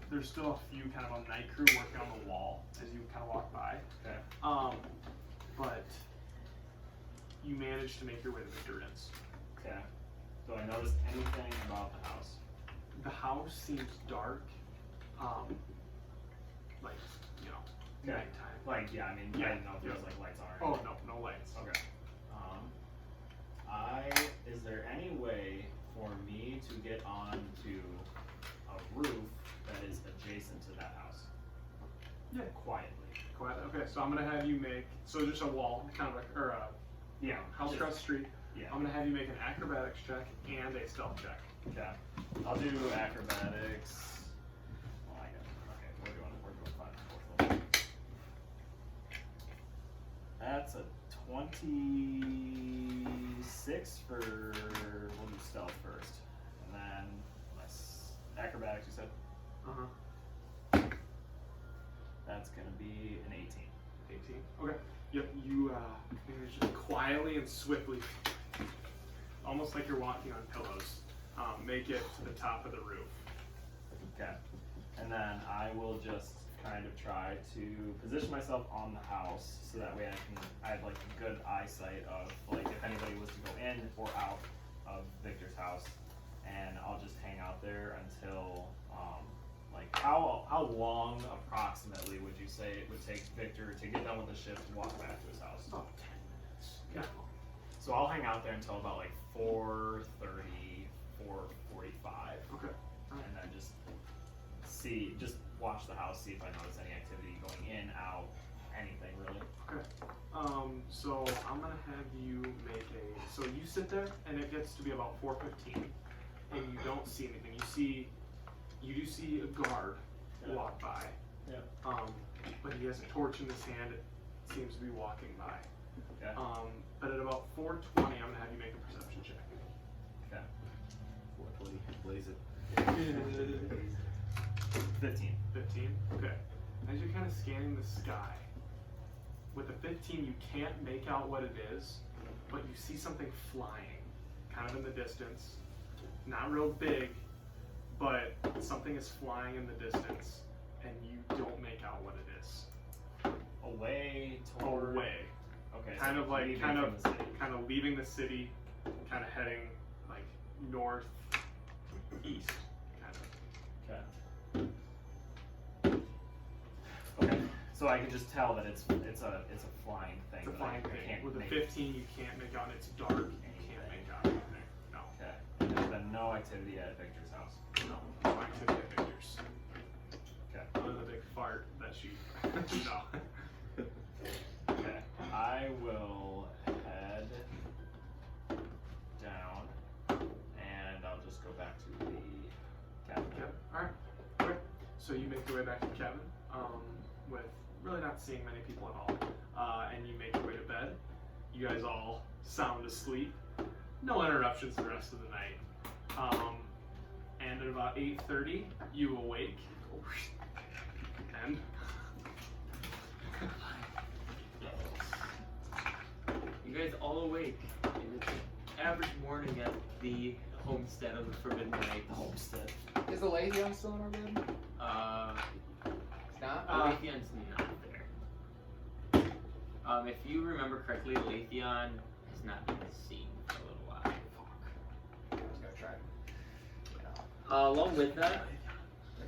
There's still a few kind of on night crew working on the wall as you kind of walk by. Okay. But you manage to make your way to Victor Ribb's. Okay. Do I notice anything about the house? The house seems dark. Like, you know, Okay. nighttime. Like, yeah. I mean, Yeah. I didn't know if there was like lights on. Or Oh anything. no, no lights. Okay. Is there any way for me to get onto a roof that is adjacent to that house? Yeah. Quietly. Quiet. Okay, so I'm gonna have you make just a wall, kind of like or a Yeah. house across the street. Yeah. I'm gonna have you make an acrobatics check and a stealth check. Okay. I'll do acrobatics. Oh, I got it. Okay, we're doing 5 That's a 26 for, we'll do stealth first. And then, acrobatics you said? Uh-huh. That's gonna be an 18. 18. Okay. Yep. You manage to quietly and swiftly, almost like you're walking on pillows, make it to the top of the roof. Okay. And then I will just kind of try to position myself on the house so that way I have like a good eyesight of like if anybody was to go in or out of Victor's house, and I'll just hang out there until Like, how long approximately would you say it would take Victor to get done with the shift and walk back to his house? About 10 minutes. Yeah. So I'll hang out there until about like 4:30, 4:45. Okay. And then just watch the house, see if I notice any activity going in, out, anything really. Okay. So I'm gonna have you make a. So you sit there, and it gets to be about 4:15, and you don't see anything. You do see a guard walk by. Yeah. But he has a torch in his hand. It seems to be walking by. Okay. But at about 4:20, I'm gonna have you make a perception check. Okay. 420, blaze it. 15. 15. Okay. As you're kind of scanning the sky, with the 15, you can't make out what it is, but you see something flying, kind of in the distance. Not real big, but something is flying in the distance, and you don't make out what it is. Away toward. Away. Okay. Kind so of like, leaving kind from of, the city. kind of leaving the city, kind of heading like north, east, kind of. Okay. Okay. So I can just tell that it's a flying thing. It's a that flying I thing. can't With the make- 15, you can't make out. It's dark. You can't make out anything. No. Okay. And there's been no activity at Victor's house. No. No activity at Victor's. Okay. Other than a big fart that she. No. Okay. I will head down, and I'll just go back to the cabin. Yep. All right. Okay. So you make your way back to the cabin, with really not seeing many people at all, and you make your way to bed. You guys all sound asleep. No interruptions the rest of the night. And at about 8:30, you awake. And You guys all awake. It's average morning at the homestead of the Forbidden Knight. Homestead. Is the Leithion still in our bed? It's not? Leithion's not there. If you remember correctly, Leithion has not been seen for a little while. I was gonna try to, Along with that,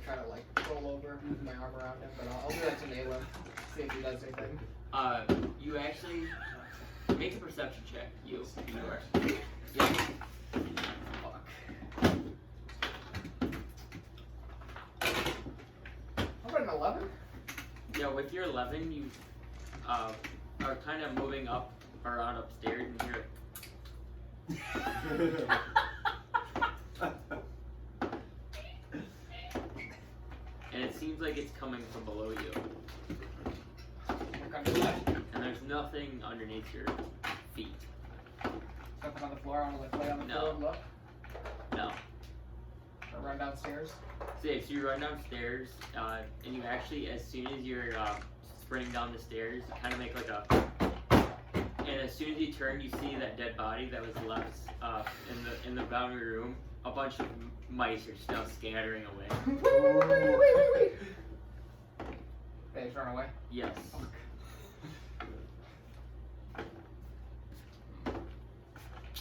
try to like roll over with my arm around him, but I'll do that to nail him. See if he does anything. you actually make a perception check. You are. Yeah. Fuck. How about an 11? Yeah, with your 11, you are kind of moving up around upstairs, and you're. And it seems like it's coming from below you. What kind of that? And there's nothing underneath your feet. Something on the floor. I want to like lay on the No. floor and look. No. Or run downstairs. So you run downstairs, and you actually, as soon as you're sprinting down the stairs, you kind of make like a. And as soon as you turn, you see that dead body that was left in the boundary room. A bunch of mice are just now scattering away. Wait. They just run away. Yes.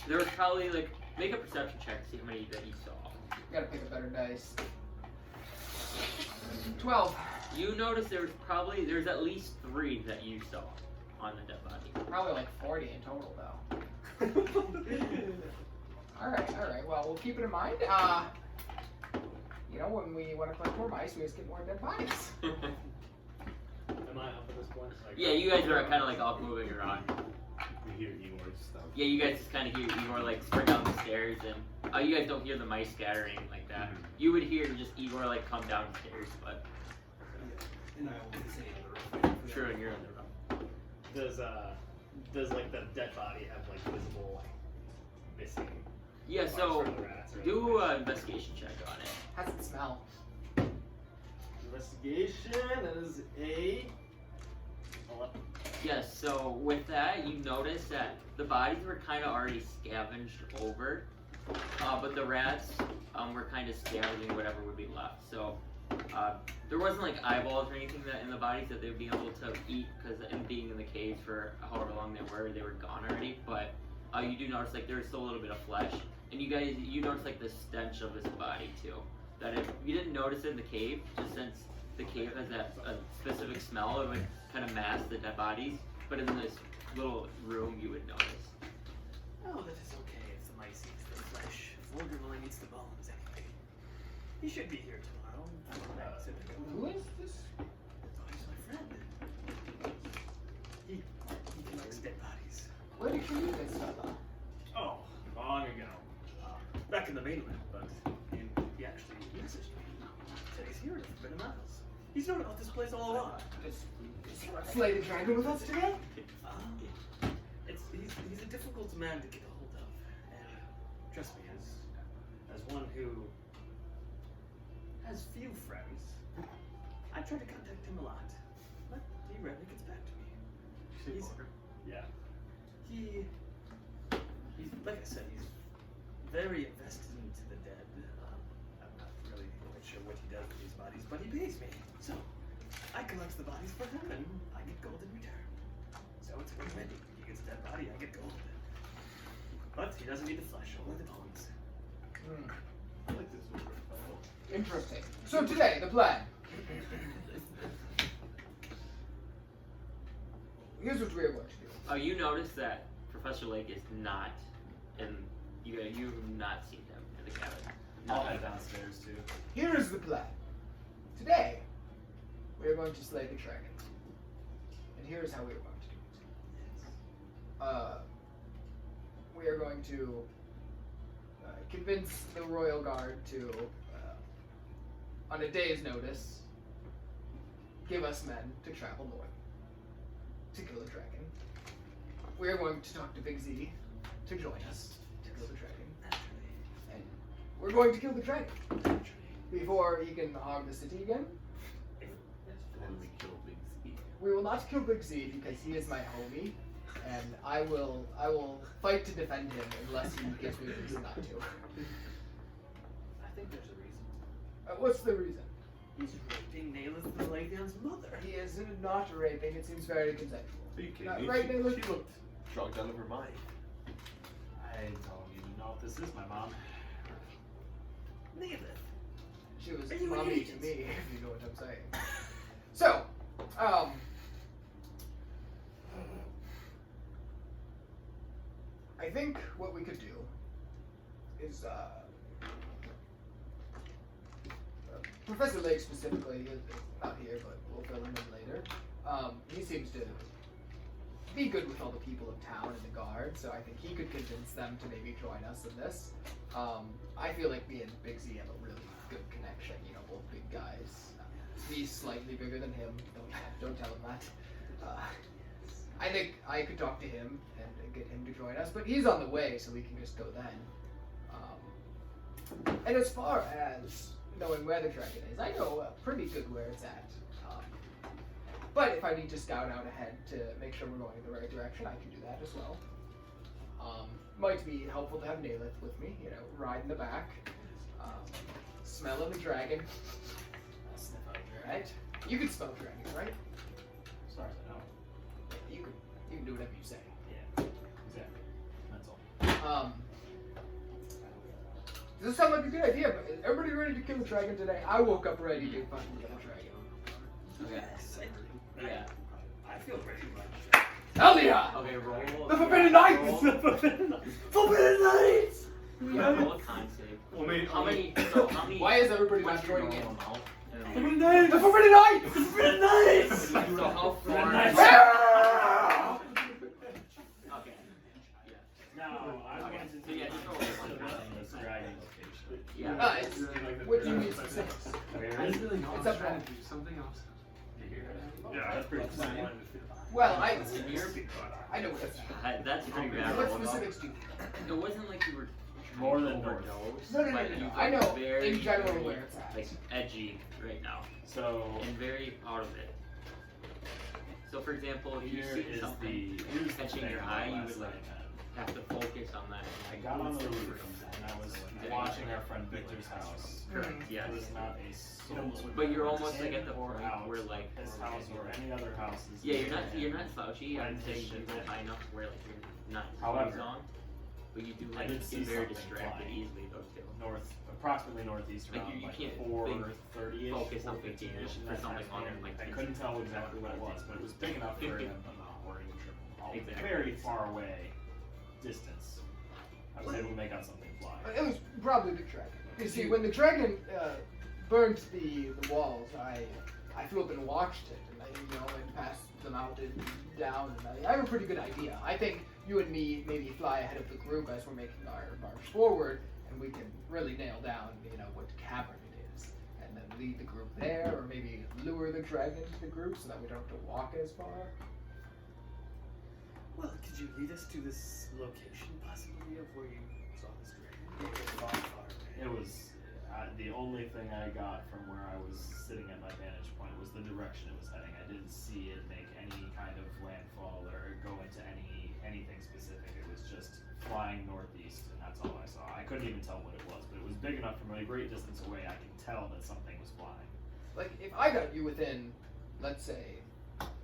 There was probably like make a perception check to see how many that you saw. Gotta pick a better dice. 12. You notice there's at least 3 that you saw on the dead body. Probably like 40 in total though. Alright. Well, we'll keep it in mind. You know, when we want to collect more mice, we just get more dead bodies. Am I up at this point? Like, Yeah, you guys are kind of like all moving around. You hear Igor's stuff. Yeah, you guys just kind of hear Igor like sprint down the stairs, and you guys don't hear the mice scattering like that. You would hear just Igor like come downstairs, but And I won't say in the room. true, and you're in the room. Does like the dead body have like visible like missing Yeah, parts so from the rats or do the an investigation check on it. How's it smell? investigation is a 11. Yes, so with that, you notice that the bodies were kind of already scavenged over, but the rats were kind of scavenging whatever would be left. So there wasn't like eyeballs or anything that in the bodies that they would be able to eat, because in being in the caves for however long they were gone already. But you do notice like there's still a little bit of flesh, and you notice like the stench of this body too. that if you didn't notice it in the cave, just since the cave has that a specific smell, it would kind of mask the dead bodies. But in this little room, you would notice. Oh, that is okay if the mice eats the flesh. Vulgar only eats the bones anyway. He should be here tomorrow. Who is this? Oh, he's my friend. He collects dead bodies. Where did you meet this fella? Oh, long ago. Back in the mainland, but he actually messaged me. Said he's here at the Forbidden Isles. He's known about this place all along. Is he want to slay the dragon with us today? He's a difficult man to get a hold of. And trust me, as one who has few friends, I try to contact him a lot. But he rarely gets back to me. He's like I said, he's very invested into the dead. I'm not really quite sure what he does with these bodies, but he pays me. So I collect the bodies for him, and I get gold in return. So it's win-win. He gets a dead body, I get gold. But he doesn't need the flesh, only the bones. I like this one. Interesting. So today, the plan. Here's what we are going to do. Oh, you notice that Professor Lake is not in. You've not seen him in the cabin. I'll head downstairs too. Here is the plan. Today, we are going to slay the dragon. And here is how we are going to do it. We are going to convince the royal guard to, on a day's notice, give us men to travel north to kill the dragon. We are going to talk to Big Z to join us to kill the dragon. And we're going to kill the dragon before he can harm the city again. And we kill Big Z. We will not kill Big Z because he is my homie, and I will fight to defend him unless he gives me a reason not to. I think there's a reason. What's the reason? He's raping Naelith the Lathian's mother. He is not raping. It seems very consensual. Are you kidding me? Right, She Naylor? looked drugged out of her mind. I don't even know if this is my mom. Naelith. She was Are you an mommy to agent? me, if you know what I'm saying. So, I think what we could do is, Professor Lake specifically is not here, but we'll fill him in later. He seems to be good with all the people of town and the guard, so I think he could convince them to maybe join us in this. I feel like me and Big Z have a really good connection, you know, both big guys. He's slightly bigger than him, don't tell him that. I think I could talk to him and get him to join us, but he's on the way, so we can just go then. And as far as knowing where the dragon is, I know pretty good where it's at. But if I need to scout out ahead to make sure we're going in the right direction, I can do that as well. Might be helpful to have Naelith with me, you know, ride in the back, smelling the dragon. Sniff out a Right? You can smell dragons, right? As far as I know. You can do whatever you say. Yeah. Exactly. That's all. Does this sound like a good idea? But is everybody ready to kill the dragon today? I woke up ready to fucking kill the dragon. Okay. Yeah. I feel ready. Hell yeah! Okay, roll. The Forbidden Knights! Roll, Forbidden Knights! yeah, roll a con save. Well, maybe, How many? Why is everybody what's not your joining in? normal amount? And then Forbidden Knights! The Forbidden Knights! The Forbidden Knights! So how far? Yeah! Okay. Now, I Okay. went So into yeah, just roll this one dragon location. Yeah. It's, what do you mean specifics? Where I is didn't it? really know I It's was up trying there. to do something else. Yeah, that's pretty cool. Well, I And you're, know what it's that's pretty bad. What specifics do you It wasn't like you were More trying than to north. overdose, No, but you I know got very, in general very, where it's at. like edgy right now So and very out of it. So for example, if you here see is something here's the catching thing your about eye, you last would like night, man. have to focus on that. I got on the roof and I was watching our friend Victor's house. Correct. Yes. It was not a soul. But you're almost like in at the or point out where like his house or any other houses. yeah, you're not slouchy. I'm saying you go high enough where like you're not However, on. But you do I like did get see very something distracted flying. easily though too. Approximately northeast Like, around you like can't 4:30ish, focus on 4:15ish, for something longer than like I 10 couldn't tell exactly what it was, but it was big enough for an Exactly. very far away distance. I was able to make out something fly. It was probably the dragon. You see, when the dragon burned the walls, I flew up and watched it, and and passed them out and down, and I have a pretty good idea. I think you and me maybe fly ahead of the group as we're making our march forward, and we can really nail down, what cavern it is, and then lead the group there, or maybe lure the dragon to the group so that we don't have to walk as far. Well, could you lead us to this location, possibly, of where you saw this dragon? It was the only thing I got from where I was sitting at my vantage point was the direction it was heading. I didn't see it make any kind of landfall or go into anything specific. It was just flying northeast, and that's all I saw. I couldn't even tell what it was, but it was big enough from a great distance away. I could tell that something was flying. Like, if I got you within, let's say,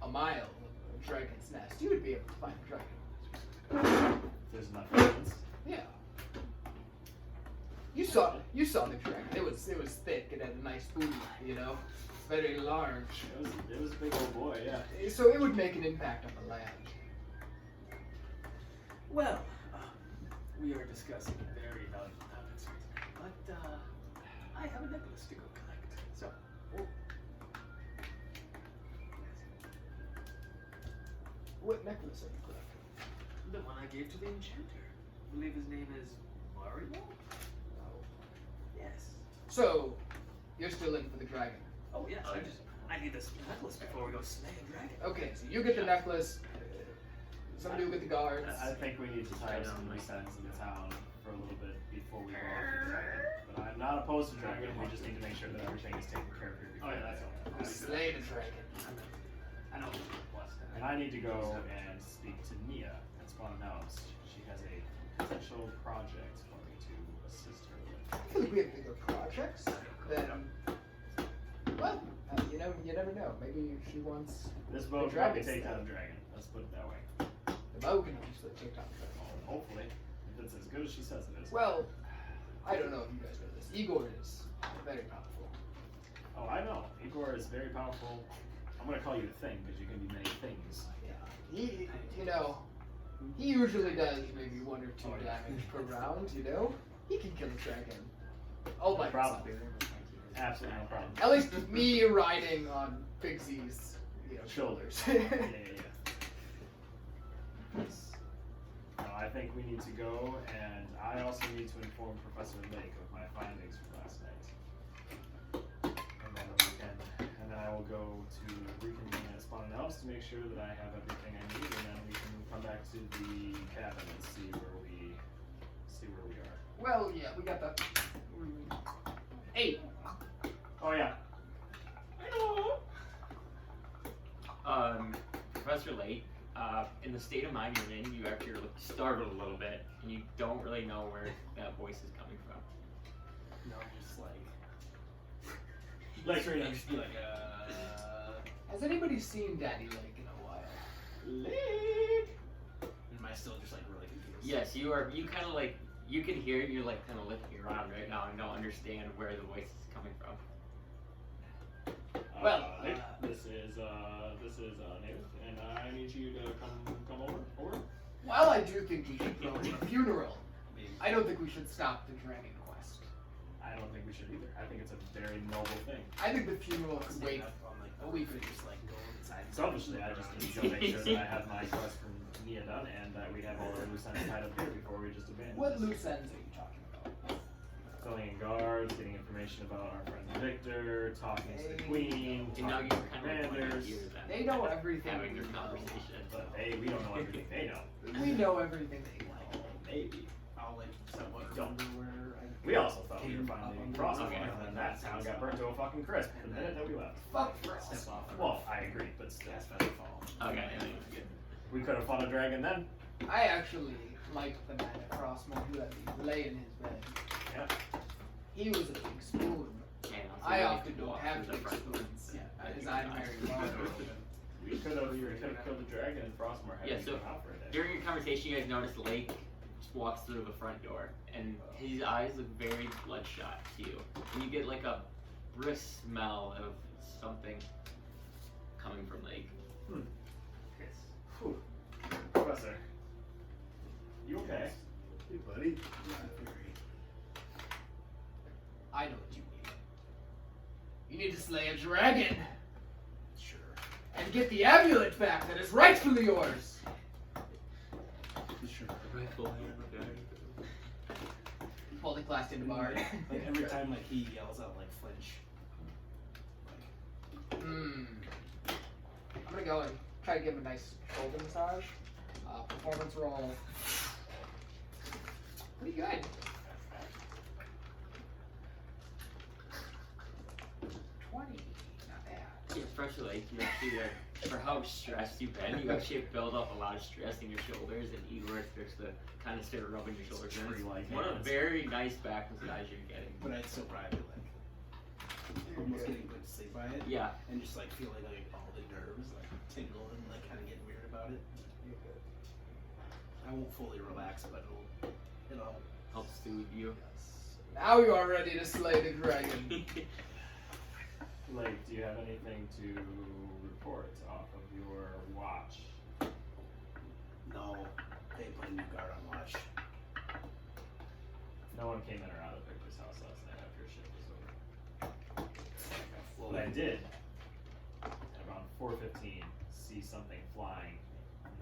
a mile of a dragon's nest, you would be able to find a dragon. There's enough distance. Yeah. You saw the dragon. It was thick. It had a nice booty, very large. It was a big old boy, yeah. So it would make an impact on the land. Well, we are discussing very valuable topics, but I have a necklace to go collect. So, What necklace are you collecting? the one I gave to the enchanter. I believe his name is Mario. Yes. So, you're still in for the dragon. Oh yes. I need this necklace before we go slay a dragon. Okay, so you get the necklace. Somebody will get the guards. I think we need to tie up some loose ends in the town for a little bit before we go after the dragon. But I'm not opposed to dragon. We just need to make sure that everything is taken care of here before. Oh yeah, that's all. Slay the dragon. I know. And I need to go and speak to Nia at Spawn House. She has a potential project for me to assist her with. I feel like we have bigger projects than. Well, you never know. Maybe she wants This boat The can dragon's take there. down a dragon. Let's put it that way. the bow can actually take down the dragon. Hopefully, if it's as good as she says it is. Well, I don't know if you guys know this. Igor is very powerful. Oh, I know. Igor is very powerful. I'm gonna call you a thing because you can be many things. Yeah. He usually does maybe 1 or 2 damage per round. He can kill a dragon. Oh my problem. god. Absolutely no problem. At least me riding on Bigsy's shoulders. Yes. No, I think we need to go, and I also need to inform Professor Lake of my findings from last night. And then I will go to reconvene at Spawn Elves to make sure that I have everything I need, and then we can come back to the cabin and see where we are. Well, yeah, we got the 8. Oh yeah. Professor Lake, in the state of mind you're in, you actually look startled a little bit, and you don't really know where that voice is coming from. No, just Like straight up, just be like, Has anybody seen Daddy Lake in a while? Am I still just really confused? Yes, you are. You kind of like you can hear it. You're like kind of looking around right now and don't understand where the voice is coming from. This is native, and I need you to come over. Well, I do think we should throw in a funeral. I don't think we should stop the dragon quest. I don't think we should either. I think it's a very noble thing. I think the funeral could wait. We could just go inside. Selfishly, I just need to go make sure that I have my quest from Nia done and that we have all our loose ends tied up here before we just abandon What this. loose ends are you talking about? Filling in guards, getting information about our friend Victor, talking to the queen, And now talking you're to kind of like commanders. They know everything. having we this know. conversation. But we don't know everything they know. We know everything they know. Maybe. I'll somewhat remember where I. We also thought we were finding Okay. Crossfire, Okay. and then that town got burnt to a fucking crisp the minute that we left. Fuck Frost. Step off. Well, I agree, but still. Okay. We could have fought a dragon then. I actually liked the man at Crossmore who let me lay in his bed. Yeah. He was a big spoon. I often don't have big spoons. Because I'm very large. We could have killed the dragon in Frostmore had Yeah, we so been out for a day. During your conversation, you guys noticed Lake just walks through the front door, and his eyes look very bloodshot to you. And you get like a brisk smell of something coming from Lake. Whew. Professor, you okay? Hey, buddy. Not very. I know what you need. You need to slay a dragon Sure. and get the amulet back that is rightfully yours. Sure. Multi-classed into bard. Like every time like he yells out like flinch. I'm gonna go and try to give him a nice shoulder massage. Performance roll. Pretty good. 20. Not bad. Yeah, especially like you actually for how stressed you've been, you actually build up a lot of stress in your shoulders, and Igor starts to kind of start rubbing your shoulders. And it's one of the very nice back massage you're getting. But I'd still probably like almost getting put to sleep by it. Yeah. And just like feeling like all the nerves like tingle and like kind of getting weird about it. I won't fully relax, but it'll Help soothe you. Now you are ready to slay the dragon. Like, do you have anything to report off of your watch? No, they put a new guard on watch. No one came in or out of Victor's house last night after your shift was over. Well, But I did, at around 4:15, see something flying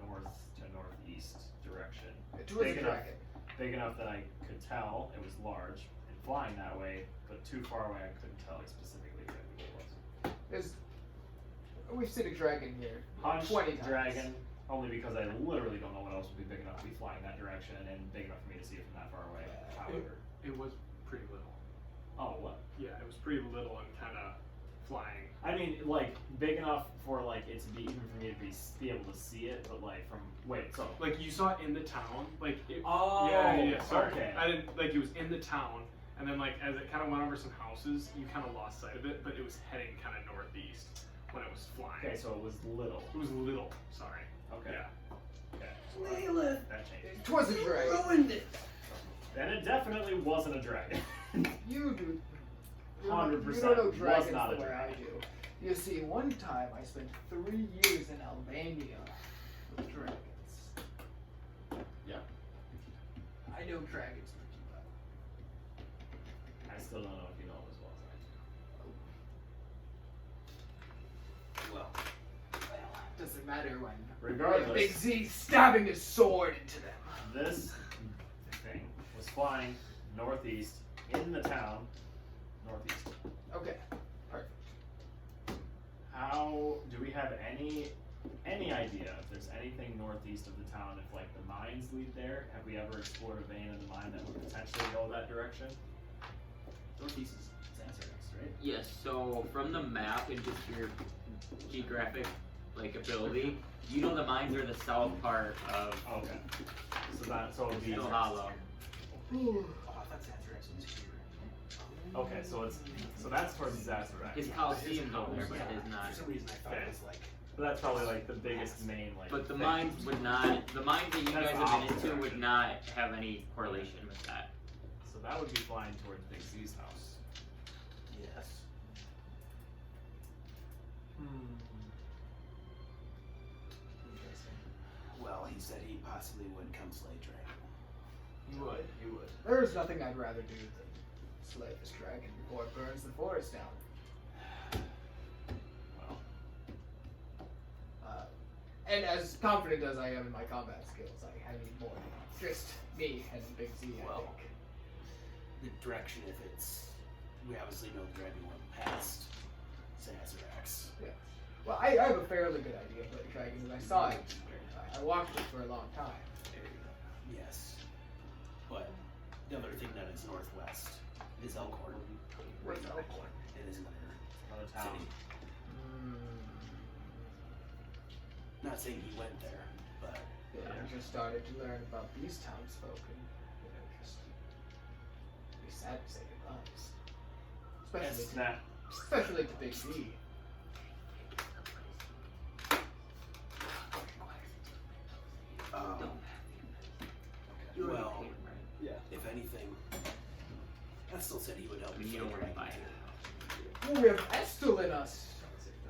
north to northeast direction. It was a dragon. Big enough that I could tell it was large and flying that way, but too far away I couldn't tell specifically exactly what it was. We've seen a dragon here. Hunch 20 times. dragon, only because I literally don't know what else would be big enough to be flying that direction and big enough for me to see it from that far away. However, It was pretty little. oh what? Yeah, it was pretty little and kind of flying. I mean, like big enough for like it to be even for me to be able to see it, but like from so Like you saw it in the town, like it, oh yeah. Sorry, okay. I didn't like it was in the town, and then like as it kind of went over some houses, you kind of lost sight of it, but it was heading kind of northeast when it was flying. Okay, so it was little. It was little. Sorry. Okay. Yeah. Okay. Layla, That changed. It was a dragon. ruined it. Then it definitely wasn't a dragon. You do. 100% You don't know was dragons not a the way I dragon. do. You see, one time I spent 3 years in Albania with dragons. Yeah. I know dragons pretty well. I still don't know if you know it as well as I do. Well, Doesn't matter when Regardless. Big Z stabbing his sword into them. This thing was flying northeast in the town, northeast. Okay, perfect. How do we have any idea if there's anything northeast of the town? If like the mines lead there, have we ever explored a vein in the mine that would potentially go that direction? northeast is Zanzarax, right? Yes, so from the map and just your geographic like ability, you know the mines are the south part of Okay. So it would be. Still Hollow. Oh, I thought Zanzarax was here. Okay, so that's towards Zazarak. His Coliseum's over there, but it is not. For some reason, I thought it was like. But that's probably like the biggest main like. But the thing. mines would not, the mines that you That's guys the have been opposite into would direction. not have any correlation with that. So that would be flying towards Big Z's house. Yes. Interesting. Well, he said he possibly would come slay dragon. You would. You would. There's nothing I'd rather do than slay this dragon before it burns the forest down. Well, And as confident as I am in my combat skills, I need more than just me and Big Z, I Well, think. the direction, if it's. We obviously know the dragon went past Zanzarax. Well, I have a fairly good idea of what the dragon is. I saw it. I walked it for a long time. Yes. But the other thing that is northwest is Elkhorn. Where's Elkhorn? It is another another town. city. Not saying he went there, but Yeah, I just started to learn about these townsfolk and just be sad to say goodbyes. Especially to Big Z. well, Estil said he would help I me mean, you fight don't the want to dragon buy too. it. Well, we have Estil in us.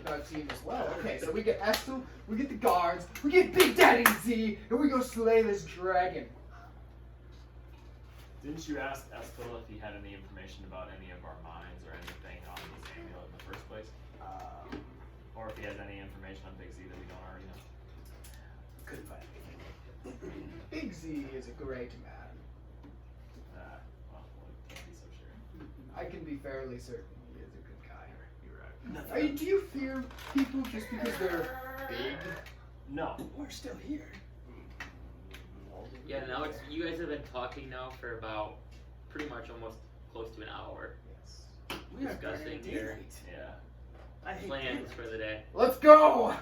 In our team as well. Okay, so we get Estil, we get the guards, we get Big Daddy Z, and we go slay this dragon. Didn't you ask Estil if he had any information about any of our mines or anything on this amulet in the first place? Or if he has any information on Big Z that we don't already know? Couldn't find anything. Big Z is a great man. Well, can't be so sure. I can be fairly certain he is a good guy. You're right. Nothing. Do you fear people just because they're big? No. We're still here. Yeah, now it's you guys have been talking now for about pretty much almost close to an hour. Yes. We are Discussing burning your daylight. Yeah. I hate Plans daylight. for the day. Let's go!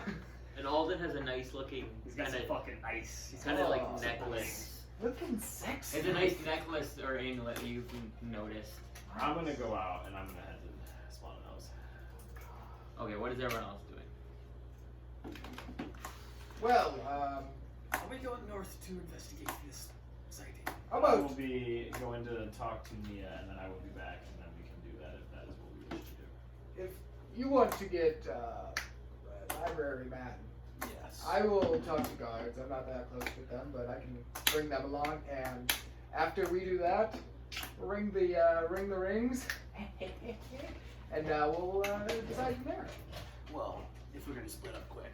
And Alden has a nice looking He's got kind some of fucking ice. He's kind of like Oh, necklace. Looking sexy. It's a nice necklace or amulet you've noticed. I'm gonna go out and I'm gonna head to Spawn Nose. Okay, what is everyone else doing? Well, Are we going north to investigate this sighting? how I will about be going to talk to Mia and then I will be back and then we can do that if that is what we wish to do. if you want to get library man, Yes. I will talk to guards. I'm not that close with them, but I can bring them along. And after we do that, ring the rings, and we'll decide from there. Well, if we're gonna split up quick,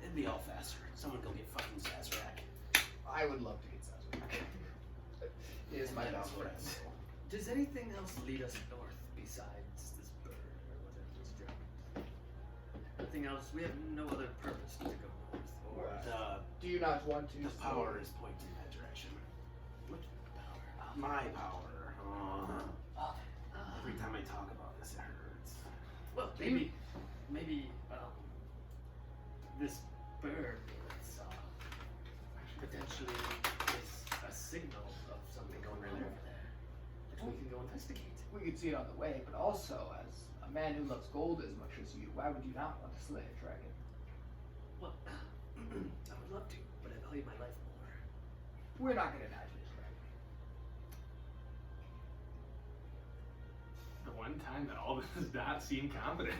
it'd be all faster. Someone go get fucking Sazerac. I would love to get Sazerac. He is my best friend. Does anything else lead us north besides this bird or whatever this dragon? Nothing else. We have no other purpose to go north. Or Do you not want to? The power is pointing in that direction. what power? My power. Every time I talk about this, it hurts. Well, maybe this bird is potentially is a signal of something going on over there that we can go investigate. We could see it on the way, but also as a man who loves gold as much as you, why would you not want to slay a dragon? Well, I would love to, but I value my life more. We're not gonna imagine a dragon. The one time that Alden does not seem confident.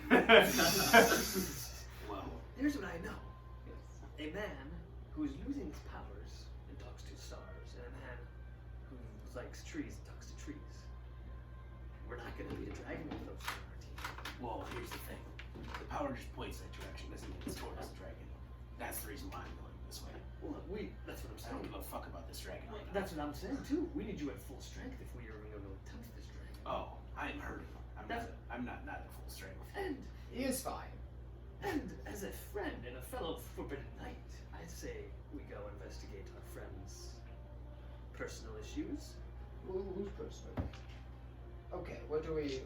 Well, Here's what I know. A man who is losing his powers and talks to stars, and a man who likes trees and talks to trees. We're not going to beat a dragon with those two on our team. well, here's the thing. The power just points that direction, doesn't mean it's towards the dragon. That's the reason why I'm going this way. Well, that's what I'm I don't saying. give a fuck about this dragon. right now. That's what I'm saying too. We need you at full strength if we are going to attempt this dragon. Oh, I'm hurting. I'm not at full strength. And He is fine. as a friend and a fellow forbidden knight, I'd say we go investigate our friend's personal issues. Who's personal? Okay, what do we?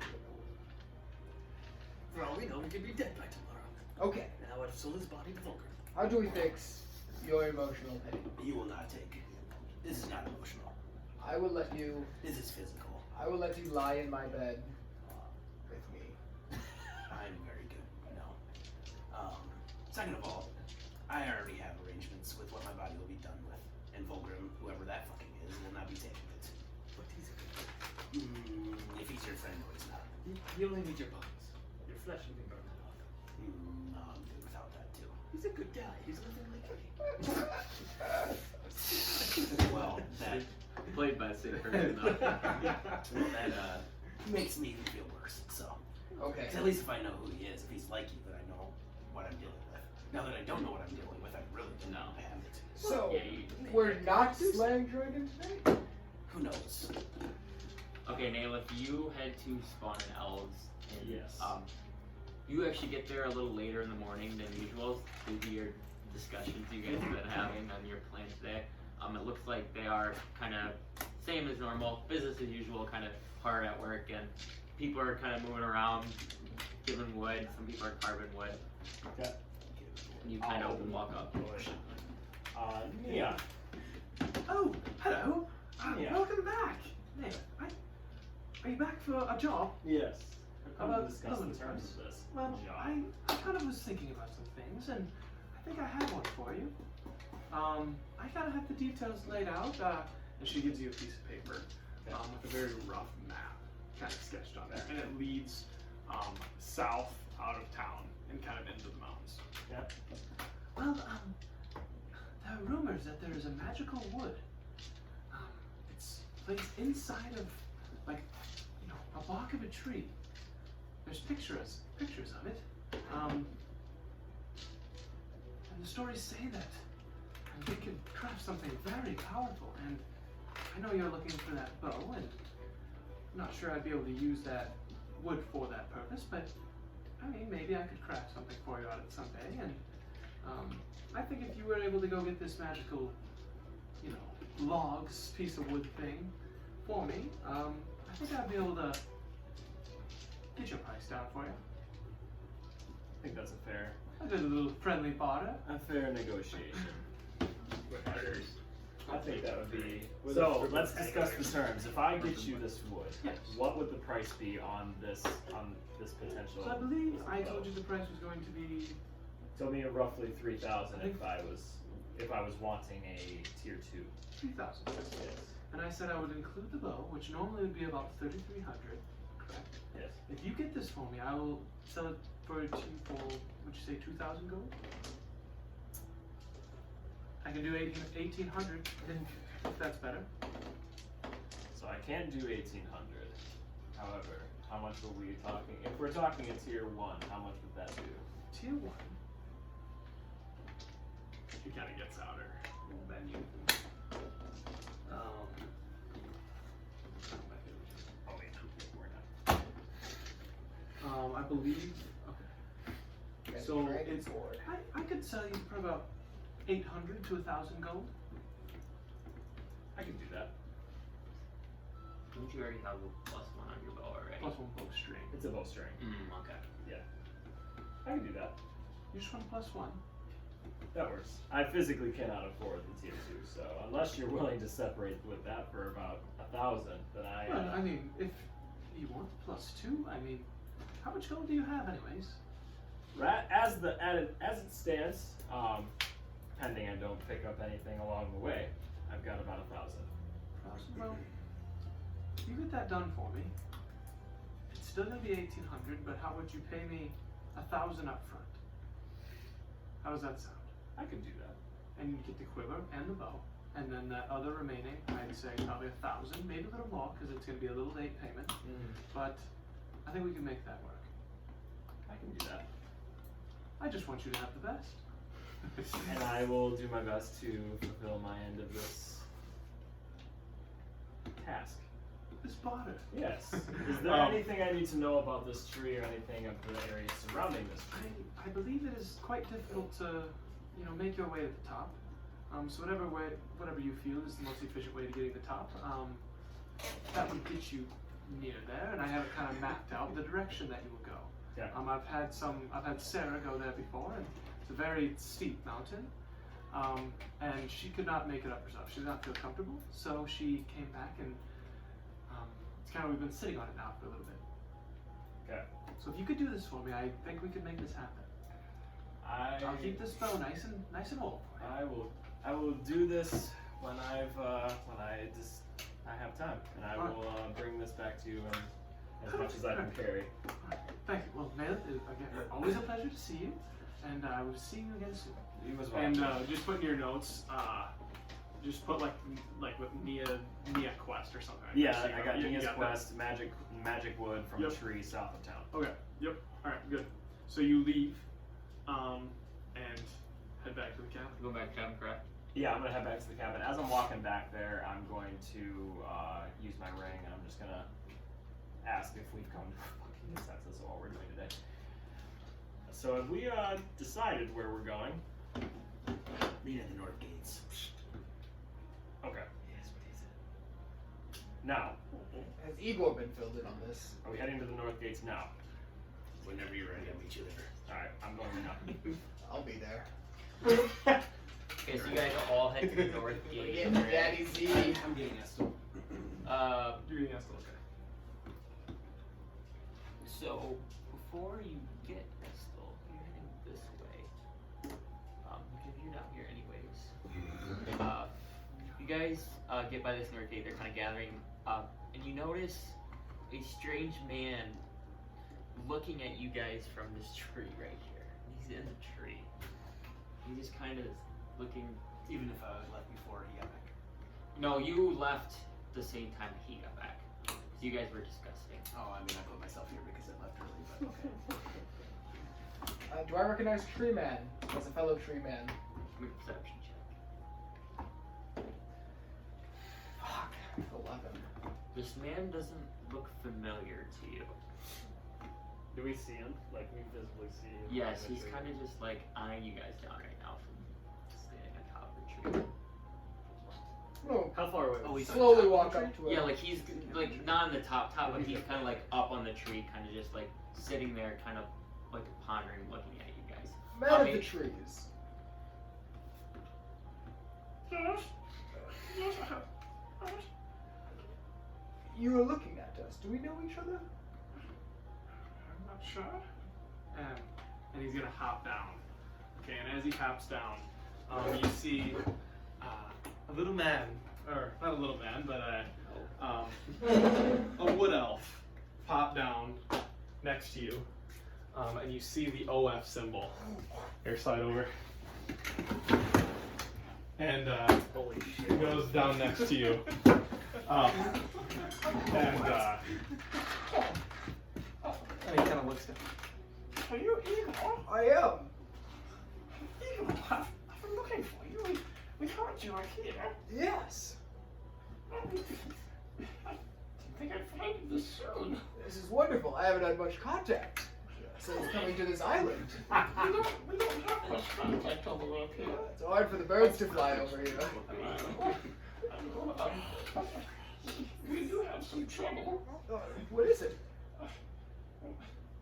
For all we know, we could be dead by tomorrow. Okay, And I would have sold his body to Volker. how do we fix your emotional pain? You will not take. This is not emotional. I will let you. This is physical. I will let you lie in my bed with me. I'm very good. No. Second of all, I already have arrangements with what my body will be done with, and Volgrim, whoever that fucking is, will not be taking it. But he's a good guy. If he's your friend, no, he's not. You only need your bones. Your flesh, you can burn that off. No, I'm good without that too. He's a good guy. He's nothing like me. Well, that Played by Sid enough. makes me feel worse. So, Okay. 'cause at least if I know who he is, if he's like you, then I know what I'm dealing with. Now that I don't know what I'm dealing with, I really don't know I have it. So Yeah, you- we're not slaying dragon today. Who knows? Okay, Nail, if you head to spawn in elves, and, Yes. you actually get there a little later in the morning than usual due to your discussions you guys have been having on your plan today. It looks like they are kind of same as normal, business as usual, kind of hard at work, and people are kind of moving around, giving wood. Some people are carving wood. Okay. And you kind of walk up. Mia. Oh, hello. Yeah. Welcome back. Hey, are you back for a job? Yes. I've come About to discuss the other terms terms? of this Well, job. I kind of was thinking about some things, and I think I have one for you. I kind of have the details laid out, and she gives you a piece of paper with a very rough map. kind of sketched on there, and it leads south out of town and kind of into the mountains. Yeah. Well, there are rumors that there is a magical wood. It's placed inside of, like, you know, a bark of a tree. There's pictures of it. And the stories say that we can craft something very powerful. And I know you're looking for that bow, and I'm not sure I'd be able to use that wood for that purpose, but I mean, maybe I could craft something for you out it someday. And I think if you were able to go get this magical, you know, logs, piece of wood thing for me, I think I'd be able to get your price down for you. I think that's I did a little friendly barter. a fair negotiation. I think that would be. With So a- let's discuss the terms. If I get you this wood, Yes. what would the price be on this potential? So I believe I told you the price was going to be. Told me roughly 3,000 if I was wanting a tier 2. 3,000. Yes. And I said I would include the bow, which normally would be about 3,300. Correct. Yes. If you get this for me, I will sell it for would you say 2,000 gold? I can do 1,800 if that's better. So I can't do 1,800. However, how much are we talking? If we're talking a tier 1, how much would that do? Tier 1. She kind of gets out her menu. I believe. Okay. So Dragon it's. sword. I could sell you for about 800 to 1,000 gold. I can do that. Didn't you already have a +1 on your bow already? Plus 1 bowstring. It's a bowstring. Okay. I can do that. You just want +1. That works. I physically cannot afford the tier 2, so unless you're willing to separate with that for about 1,000, then I. Well, I mean, if you want +2, I mean, how much gold do you have, anyways? As it stands, pending I don't pick up anything along the way, I've got about 1,000. Well, you get that done for me. It's still gonna be 1,800, but how would you pay me 1,000 up front? How does that sound? I could do that. And you get the quiver and the bow, and then that other remaining, I'd say probably 1,000, maybe a little more, because it's gonna be a little late payment. But I think we can make that work. I can do that. I just want you to have the best. And I will do my best to fulfill my end of this task. This barter. Yes. Is there anything I need to know about this tree or anything of the area surrounding this tree? I believe it is quite difficult to, you know, make your way to the top. So whatever you feel is the most efficient way to getting to the top, that would get you near there, and I have it kind of mapped out the direction that you will go. Yeah. I've had Sarah go there before, and it's a very steep mountain, and she could not make it up herself. She did not feel comfortable, so she came back, and it's kind of, we've been sitting on it now for a little bit. Okay. So if you could do this for me, I think we could make this happen. I'll keep this bow nice and whole for you. I will do this when I have time, and I will bring this back to you as much as I can carry. Alright, thank you. Well, Mail, again, always a pleasure to see you, and I will see you again soon. You as well. And just put in your notes, just put like with Nia Quest or something. Yeah, So you I got you Nia's that. Quest, magic wood from a tree south of town. Okay. Yep. All right. Good. So you leave, and head back to the cabin. Go back to cabin, correct? Yeah, I'm gonna head back to the cabin. As I'm walking back there, I'm going to use my ring, and I'm just gonna ask if we've come to a fucking consensus of what we're doing today. So have we decided where we're going? Lead at the north gates. Okay. Yes, what is it? Now, Has Igor been filled in on this? are we heading to the north gates now? Whenever you're ready, I'll meet you there. Alright, I'm going now. I'll be there. Okay, so you guys all head to the north We're gate. getting Daddy Z. I'm getting Estil. You're getting Estil, okay. So before you get Estil, you're heading this way. Because you're down here anyways. You guys get by this north gate. They're kind of gathering, and you notice a strange man looking at you guys from this tree right here. He's in the tree. He just kind of is looking. Even if I left before he got back. No, you left the same time he got back. So you guys were discussing. Oh, I mean, I put myself here because I left early, but okay. Do I recognize Tree Man as a fellow Tree Man? Make a perception check. Fuck. 11. This man doesn't look familiar to you. Do we see him? Like, we visibly see him? Yes, he's kind of just like eyeing you guys down right now from standing on top of the tree. No. How far away? Oh, he's Slowly on walk top of up to him. Yeah, like he's like not on the top, but he's kind of like up on the tree, kind of just like sitting there, kind of like pondering, looking at you guys. Man of the trees. Yes. Yes. You are looking at us. Do we know each other? I'm not sure. And he's gonna hop down. Okay, and as he hops down, you see a little man, or not a little man, but a wood elf pop down next to you, and you see the OF symbol. Here, slide over. And Holy he shit. goes down next to you. And he kind of looks down. Are you Igor? I am. Igor, I've been looking for you. We heard you were here. Yes. I didn't think I'd find you this soon. This is wonderful. I haven't had much contact since coming to this island. We don't have much contact over here. It's hard for the birds to fly over here. We do have some trouble. What is it? I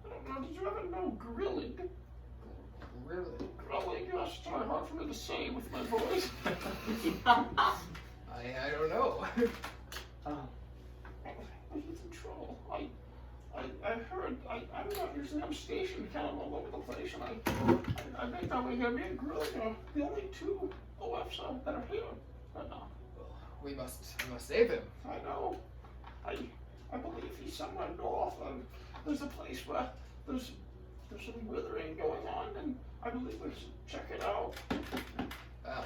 don't know, did you ever know grilling? Really? Grilling, gosh, it's hard for me to say with my voice. I don't know. He's in trouble. I heard, I'm not usually, I'm stationed kind of all over the place, and I think that we have been grilling the only two OFs that are here right now. We must save him. I know. I believe he's somewhere north, and there's a place where there's some withering going on, and I believe we should check it out. Well,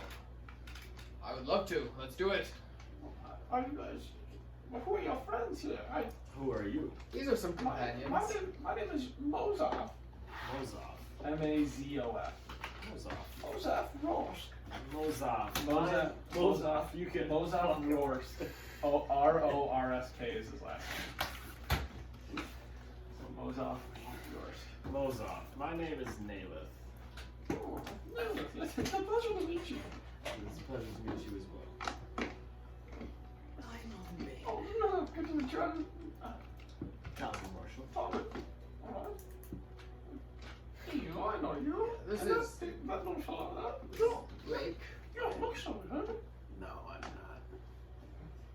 I would love to. Let's do it. Are you guys? Who are your friends here? Who are you? These are some companions. My name is Mozaf. Mozaf. M-A-Z-O-F. Mozaf. Mozaf Rosk. Mozaf. Mozaf. You can. Mozaf Rosk. R-O-R-S-K is his last name. So Mozaf Rosk. Mozaf. My name is Nalith. Oh, it's a pleasure to meet you. It's a pleasure to meet you as well. Oh, no, good to meet you. Calvin Marshall. Tomen. You, I know you. This And is- that little fellow. No, Blake. you don't look so good. No, I'm not.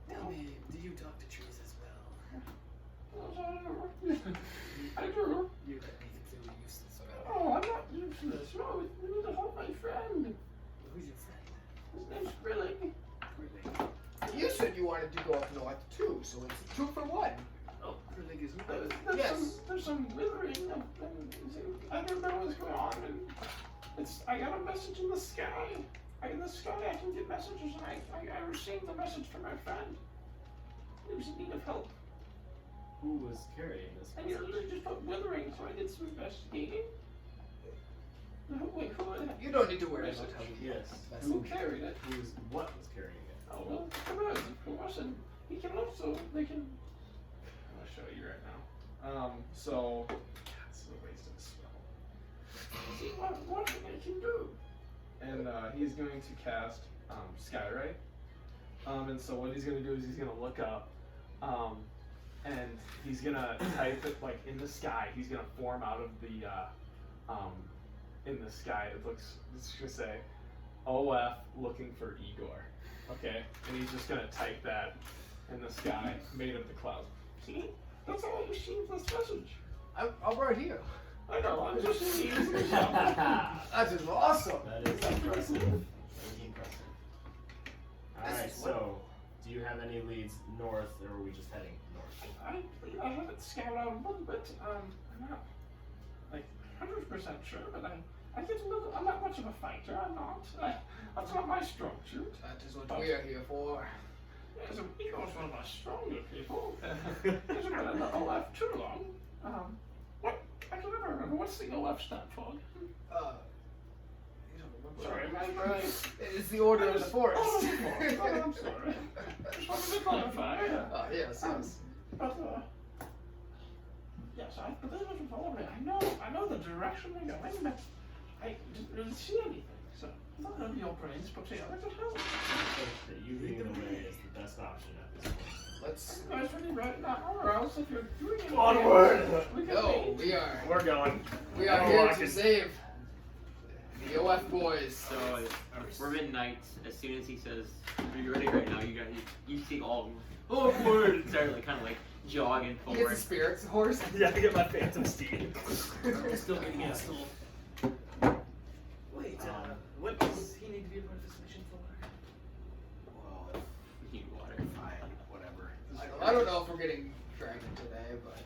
Tell me, do you talk to trees as well? I do. You're completely useless. Oh, I'm not useless. No, we need to help my friend. Who's your friend? His name's Grilling. Grilling. You said you wanted to go up north too, so it's 2 for 1. Oh, Grilling is There's some withering, and I don't know what's going on, and I got a message in the sky. In the sky I can get messages, and I received a message from my friend. He was in need of help. Who was carrying this And you message? just put withering, so I did some investigating. Wait, who? You don't need to worry about how we Yes. Who carried it? What was carrying it? Oh, well, come on, of course, and he can also, they can... I'll show you right now. So... This is a waste of a spell. See what they can do. And, he's going to cast, Skyrite. And so what he's gonna do is he's gonna look up, and he's gonna type it, like, in the sky. He's gonna form out of the, in the sky. It's gonna say, OF looking for Igor. Okay? And he's just gonna type that in the sky, made of the clouds. See? That's how I received this message. I'm right here. I know, I'm just using this. That is awesome. That is impressive. That is impressive. Alright, This is so do you have any leads north, or are we just heading north? I have it scouted out a little bit. I'm not like 100% sure, but I'm not much of a fighter. I'm not. That's not my strong suit. That is what we are here for. Yes, Igor's one of our stronger people. Hasn't been in the OF too long. What? I can never remember. What's the OF stand for? You don't Sorry, remember? my brain. It's the Order of the Forest. Oh, I'm sorry. Just wanted to clarify. Yes, yes. But, yes, I believe it was all right. I know the direction we're going, but I didn't really see anything, so I thought maybe your brains put together could help. That you being away is the best option at this point. Let's You guys ready right now, or else if you're doing it, Onward! we can go. wait. We are We're going. here walking. to save the OF boys. So we're midnight. As soon as he says, "Are you ready right now?" You see all of them. Oh, word! And start like kind of like jogging He forward. gets a spirits horse. Yeah, I get my phantom steed. Still getting Estil. Wait, what does he need to be a part of this mission for? Well, You need water. fine, whatever. I don't know if we're getting dragon today, but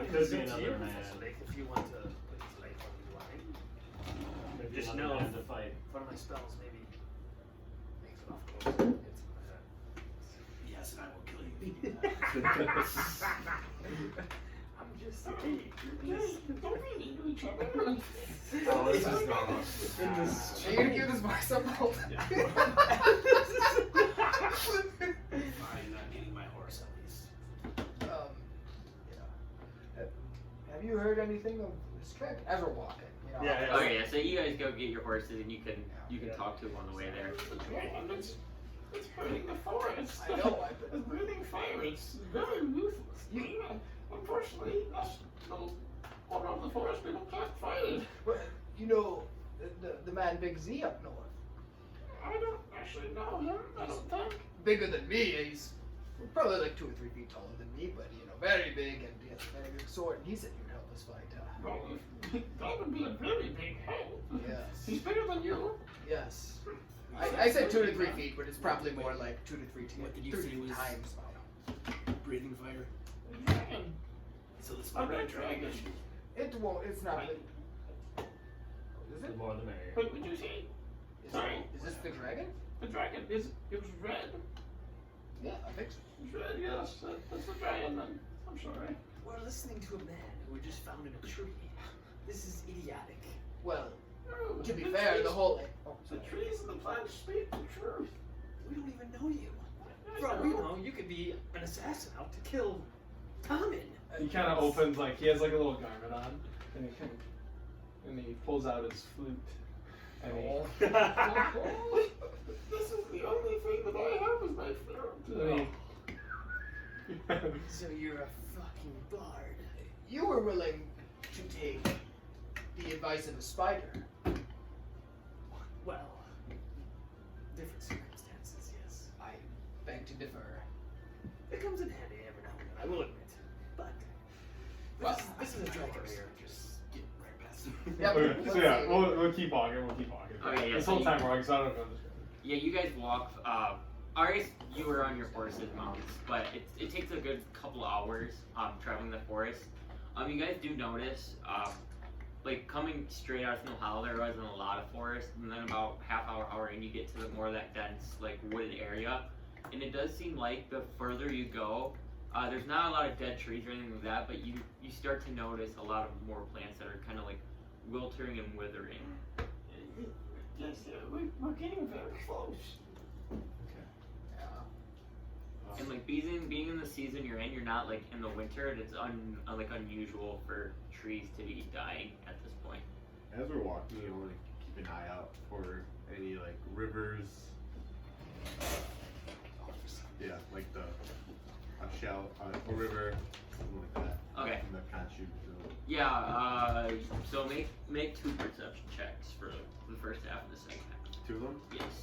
It could be another man. If you want to put his life on the line. Maybe Just another know man to fight. one of my spells maybe makes it off closer. It's Yes, and I will kill you if you do that. I'm just saying. Don't be mean to each other. Oh, this is normal. are you gonna give this boy some help? Fine, I'm getting my horse at least. Have you heard anything of this dragon? As we're walking, you know. Yeah, yeah. Okay, yeah. So you guys go get your horses, and you can talk to him on the way there. It's burning the forest. I know. It's breathing fire. It's very ruthless. Unfortunately, us little owner of the forest people can't fight it. But you know, the man Big Z up north, I don't actually know him. I don't think. bigger than me. He's probably like 2 or 3 feet taller than me, but you know, very big, and he has a very big sword. And he said he'd help us fight. Well, that would be a very big help. Yes. He's bigger than you. Yes. I said 2 to 3 feet, but it's probably more like 2 to 3 What did you 3 say was- times. Breathing fire. Dragon. So this A red dragon. It won't. It's not. Is The it? more the merrier. What would you say? Is this the dragon? The dragon is. It was red. Yeah, I think so. It was red. Yes, that's the dragon. Then I'm sorry. We're listening to a man who we just found in a tree. This is idiotic. Well, No, to be the fair, trees- the whole. Oh, The trees and the plants speak the truth. We don't even know you. I For all we know. know, you could be an assassin out to kill Tomen. He kind of opens, like, he has like a little garment on, and he pulls out his flute, and he. This is the only thing that I have is my flute. And he, So you're a fucking bard. you were willing to take the advice of a spider. Well, different circumstances, yes. I beg to differ. It comes in handy every now and then, I will admit. But Well, this is a dragon here. Just get right past it. Yeah, okay, let's so yeah, see. we'll keep walking. Okay, yeah, This so whole you- time we're walking, so I don't know. Yeah, you guys walk. Aris, you were on your horse's mounts, but it takes a good couple hours traveling the forest. You guys do notice, like coming straight out of Snow Hollow, there wasn't a lot of forest, and then about hour in, you get to the more of that dense, like wooded area, and it does seem like the further you go, there's not a lot of dead trees or anything like that, but you start to notice a lot of more plants that are kind of like wilting and withering. Yes, we're getting very close. And like being in the season you're in, you're not like in the winter. And it's unusual for trees to be dying at this point. As we're walking, I want to keep an eye out for any like rivers. Yeah, like a river, something like that. Okay. Something that can't shoot. So. Yeah. So make 2 perception checks for the first half and the second half. 2 of them? Yes.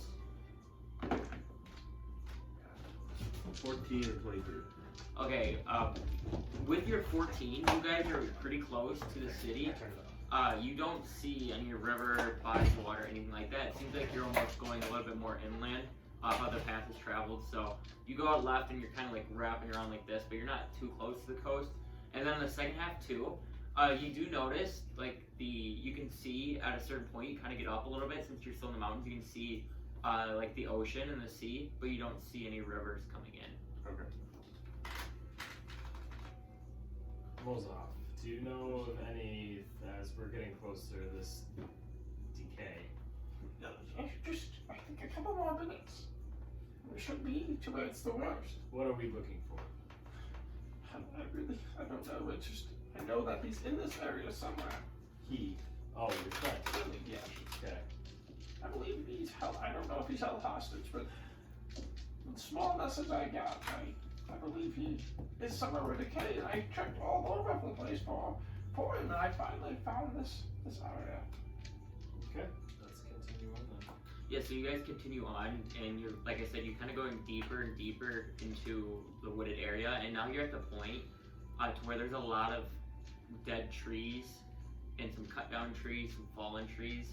14 and 23. Okay. With your 14, you guys are pretty close to the city. You don't see any river, bodies of water, anything like that. It seems like you're almost going a little bit more inland. how the path is traveled. So you go out left and you're kind of like wrapping around like this, but you're not too close to the coast. And then the second half too, you do notice like you can see at a certain point, you kind of get up a little bit since you're still in the mountains. You can see like the ocean and the sea, but you don't see any rivers coming in. Okay. Mozaf, do you know of any, as we're getting closer to this decay? Just, I think a couple more minutes. We should be to where it's the worst. What are we looking for? I don't know. It's just, I know that he's in this area somewhere. Oh, your friend. Really, yeah. Okay. I believe he's held, I don't know if he's held hostage, but the small message I got, I believe he is somewhere with decay, and I checked all over the place for him, and I finally found this area. Okay. Let's continue on then. Yeah, so you guys continue on, and you're, like I said, you're kind of going deeper and deeper into the wooded area, and now you're at the point to where there's a lot of dead trees, and some cut down trees, some fallen trees,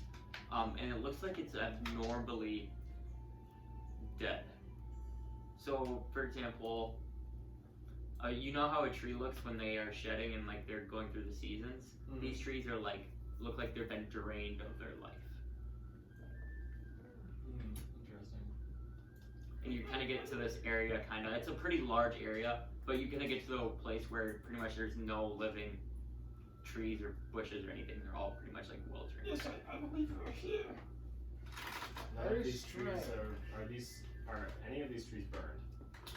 and it looks like it's abnormally dead. So, for example, you know how a tree looks when they are shedding and like they're going through the seasons? Mhm. These trees are like, look like they've been drained of their life. Interesting. And you kind of get to this area, it's a pretty large area, but you kind of get to the place where pretty much there's no living trees or bushes or anything. They're all pretty much like wilderness. Yes, I believe we're here. None of these trees are any of these trees burned?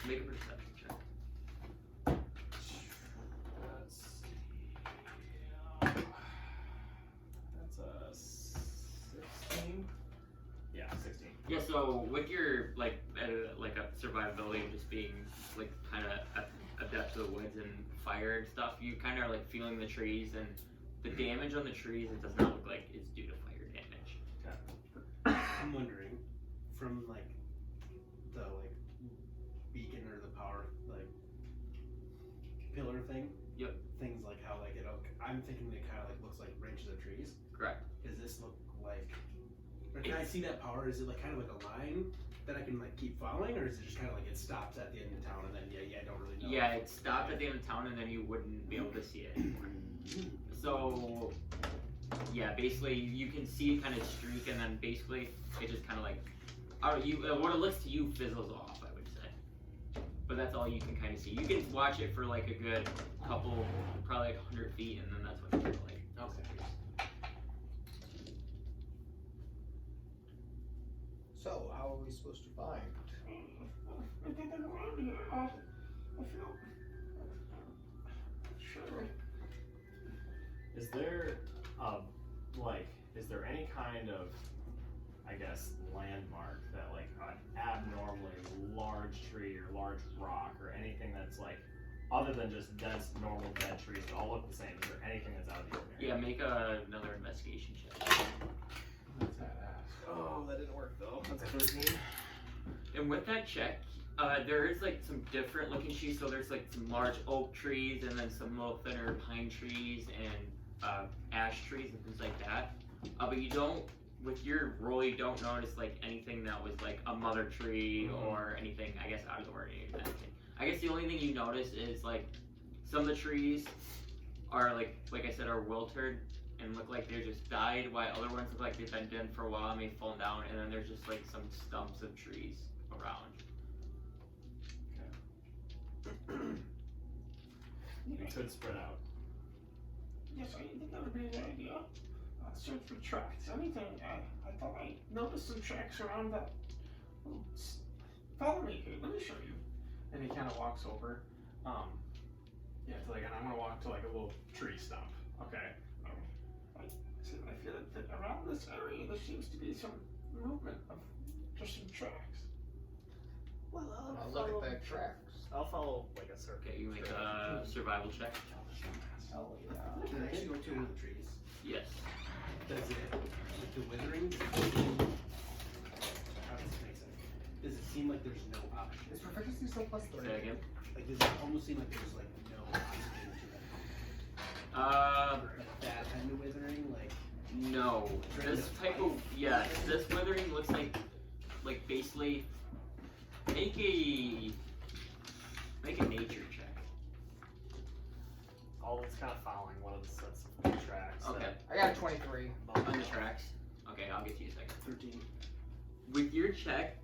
Make a perception check. Let's see. That's a 16. Yeah, 16. Yeah, so with your like a survivability of just being like kind of adept to the woods and fire and stuff, you kind of are like feeling the trees, and the damage on the trees, it does not look like it's due to fire damage. I'm wondering, from like the beacon or the power pillar thing. Yep. Things like how I'm thinking it kind of looks like branches of trees. Correct. Does this look like? Or can I see that power? Is it kind of like a line that I can keep following, or is it just kind of it stops at the end of town and then I don't really know? Yeah, it stopped at the end of town, and then you wouldn't be able to see it anymore. So, yeah, basically you can see kind of streak, and then basically it just kind of what it looks to you fizzles off, I would say. But that's all you can kind of see. You can watch it for like a good couple, probably 100 feet, and then that's what it's like. Okay. So, how are we supposed to find? I think I'm around here. I feel. Sure. Is there, is there any kind of, I guess, landmark that an abnormally large tree or large rock or anything that's other than just dense, normal dead trees that all look the same? Is there anything that's out of the ordinary? Yeah, make another investigation check. That's badass. Oh, that didn't work though. That's a 13. And with that check, there is some different looking trees. So there's some large oak trees, and then some little thinner pine trees and ash trees and things like that. But you don't, with your roll, you don't notice anything that was a mother tree or anything, I guess, out of the ordinary. I guess the only thing you notice is some of the trees are like I said, are wilted and look like they just died, while other ones look like they've been dead for a while and may fallen down, and then there's just some stumps of trees around. We could spread out. Yes, I think that would be a good idea. Search for tracks. Anything. I thought I noticed some tracks around that. Follow me here. Let me show you. And he kind of walks over. Yeah, to and I'm gonna walk to a little tree stump. Okay. I feel that around this area there seems to be some movement of just some tracks. Well, I'll look at the tracks. I'll follow a circle. Okay, you make a survival check. Oh yeah. Can I actually go to one of the trees? Yes. Does it, the withering, how does it make sense? Does it seem like there's no option? Is proficiency still plus 3? Say that again. Does it almost seem like there's no oxygen to it? That kind of withering, No. This type of, this withering looks like basically Make a nature check. Alden's kind of following one of the sets of tracks. Okay. I got a 23. On the tracks. Okay, I'll get to you a second. 13. With your check,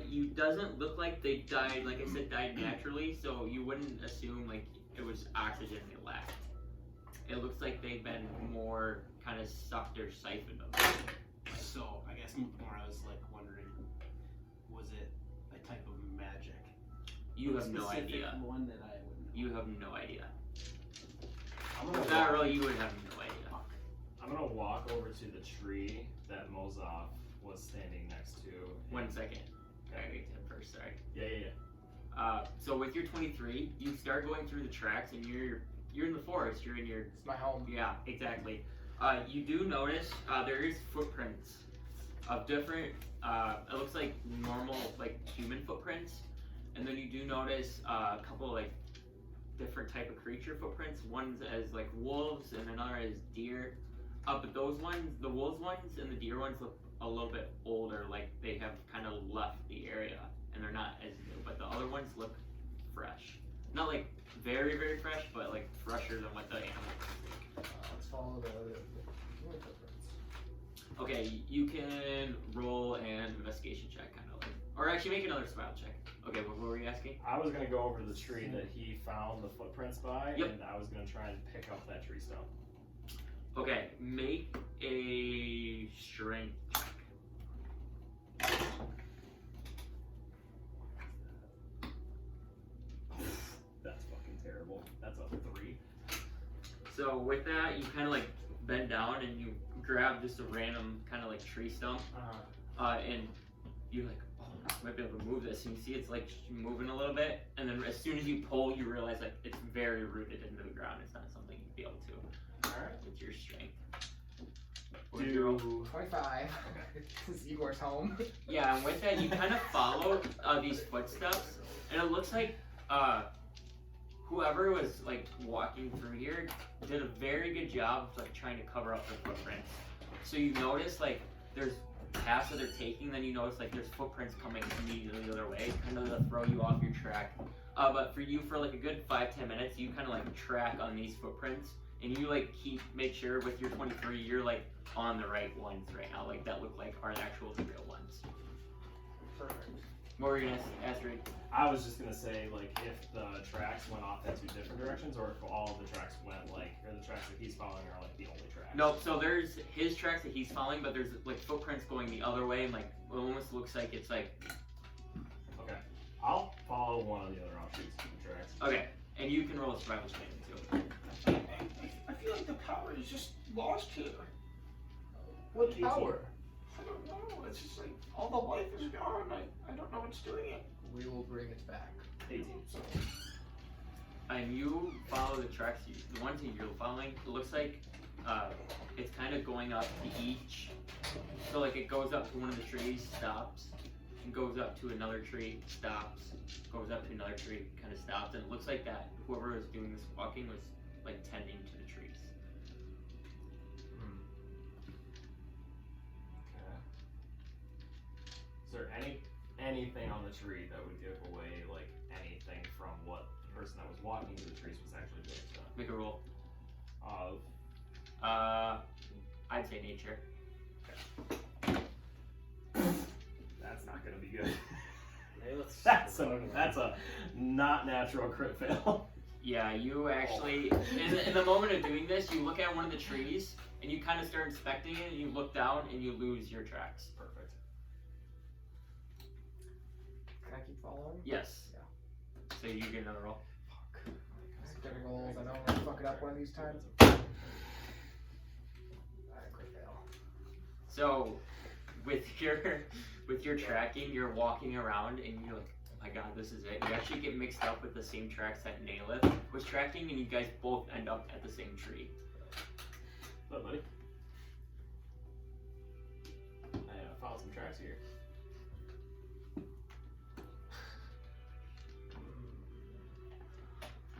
you doesn't look like they died, like I said, died naturally, so you wouldn't assume like it was oxygen they left. It looks like they've been more kind of sucked or siphoned of. So, I guess more I was like wondering, was it a type of magic? You have no Specific idea. One that I wouldn't know. You have no idea. I'm gonna Not walk, really, you would have no idea. I'm gonna walk over to the tree that Mozaf was standing next to. 1 second. Gotta get to him first, sorry. Yeah. So with your 23, you start going through the tracks and you're in the forest, you're in your, It's my home. yeah, exactly. You do notice there is footprints of different, it looks like normal, like human footprints, and then you do notice a couple like different type of creature footprints. One's as like wolves and another as deer. But those ones, the wolves ones and the deer ones look a little bit older, like they have kind of left the area and they're not as new, but the other ones look fresh. Not like very, very fresh, but like fresher than what the animals. Let's follow the human footprints. Okay, you can roll an investigation check, kind of like, or actually make another survival check. Okay, what were you asking? I was gonna go over to the tree that he found the footprints by, Yep. and I was gonna try and pick up that tree stump. Okay, make a strength check. That's fucking terrible. That's a 3. So with that, you kind of like bend down and you grab just a random kind of like tree stump, and you're like, oh, I might be able to move this. And you see it's like moving a little bit, and then as soon as you pull, you realize like it's very rooted into the ground. It's not something you'd be able to. Alright. With your strength. Do 25. This is Igor's home. Yeah, and with that, you kind of follow these footsteps, and it looks like whoever was like walking through here did a very good job of like trying to cover up their footprints. So you notice like there's paths that they're taking, then you notice like there's footprints coming immediately the other way, kind of to throw you off your track. But for you, for like a good 5-10 minutes, you kind of like track on these footprints, and you like make sure with your 23, you're like on the right ones right now, like that look like are actual real ones. Perfect. What were you gonna ask, Reed? I was just gonna say, like, if the tracks went off in 2 different directions, or if all of the tracks went, like, or the tracks that he's following are, like, the only tracks. Nope, so there's his tracks that he's following, but there's, like, footprints going the other way, and, like, it almost looks like it's, like... Okay. I'll follow one of the other offshoots of the tracks. Okay, and you can roll a survival check, too. I feel like the power is just lost here. What power? I don't know. It's just like all the life is gone. I don't know what's doing it. We will bring it back. 18. And you follow the tracks, the ones that you're following, it looks like it's kind of going up to each. So, like, it goes up to one of the trees, stops, and goes up to another tree, stops, goes up to another tree, kind of stops, and it looks like that whoever was doing this walking was, like, tending to the trees. Okay. Is there anything on the tree that would give away, like, anything from what the person that was walking to the trees was actually doing? So, Make a roll. I'd say nature. That's not gonna be good. Hey, let's That's a not natural crit fail. Yeah, you actually, in the moment of doing this, you look at one of the trees, and you kind of start inspecting it, and you look down, and you lose your tracks. Perfect. Can I keep following? Yes. Yeah. So you get another roll. Different rolls. I know I'm gonna fuck it up one of these times. Crit fail. So, with your tracking, you're walking around, and you're like, oh my god, this is it. You actually get mixed up with the same tracks that Nailith was tracking, and you guys both end up at the same tree. What, buddy? I found some tracks here.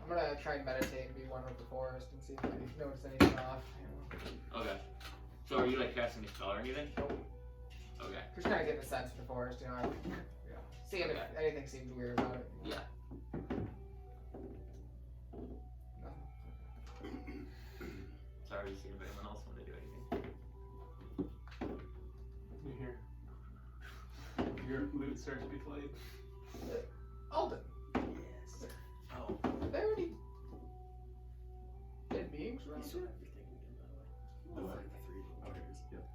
I'm gonna try and meditate and be one with the forest and see if I notice anything off. Okay. So are you like casting a spell or anything? Nope. Okay. Just kind of getting a sense of the forest, you know. Yeah. See if anything seems weird about it. Yeah. No. Sorry to see if anyone else wanted to do anything. You hear your lute starts to be played. Alden, Yes. Oh, are there any dead beings You around saw here? everything again, by the way. Okay. The three pictures. Yep.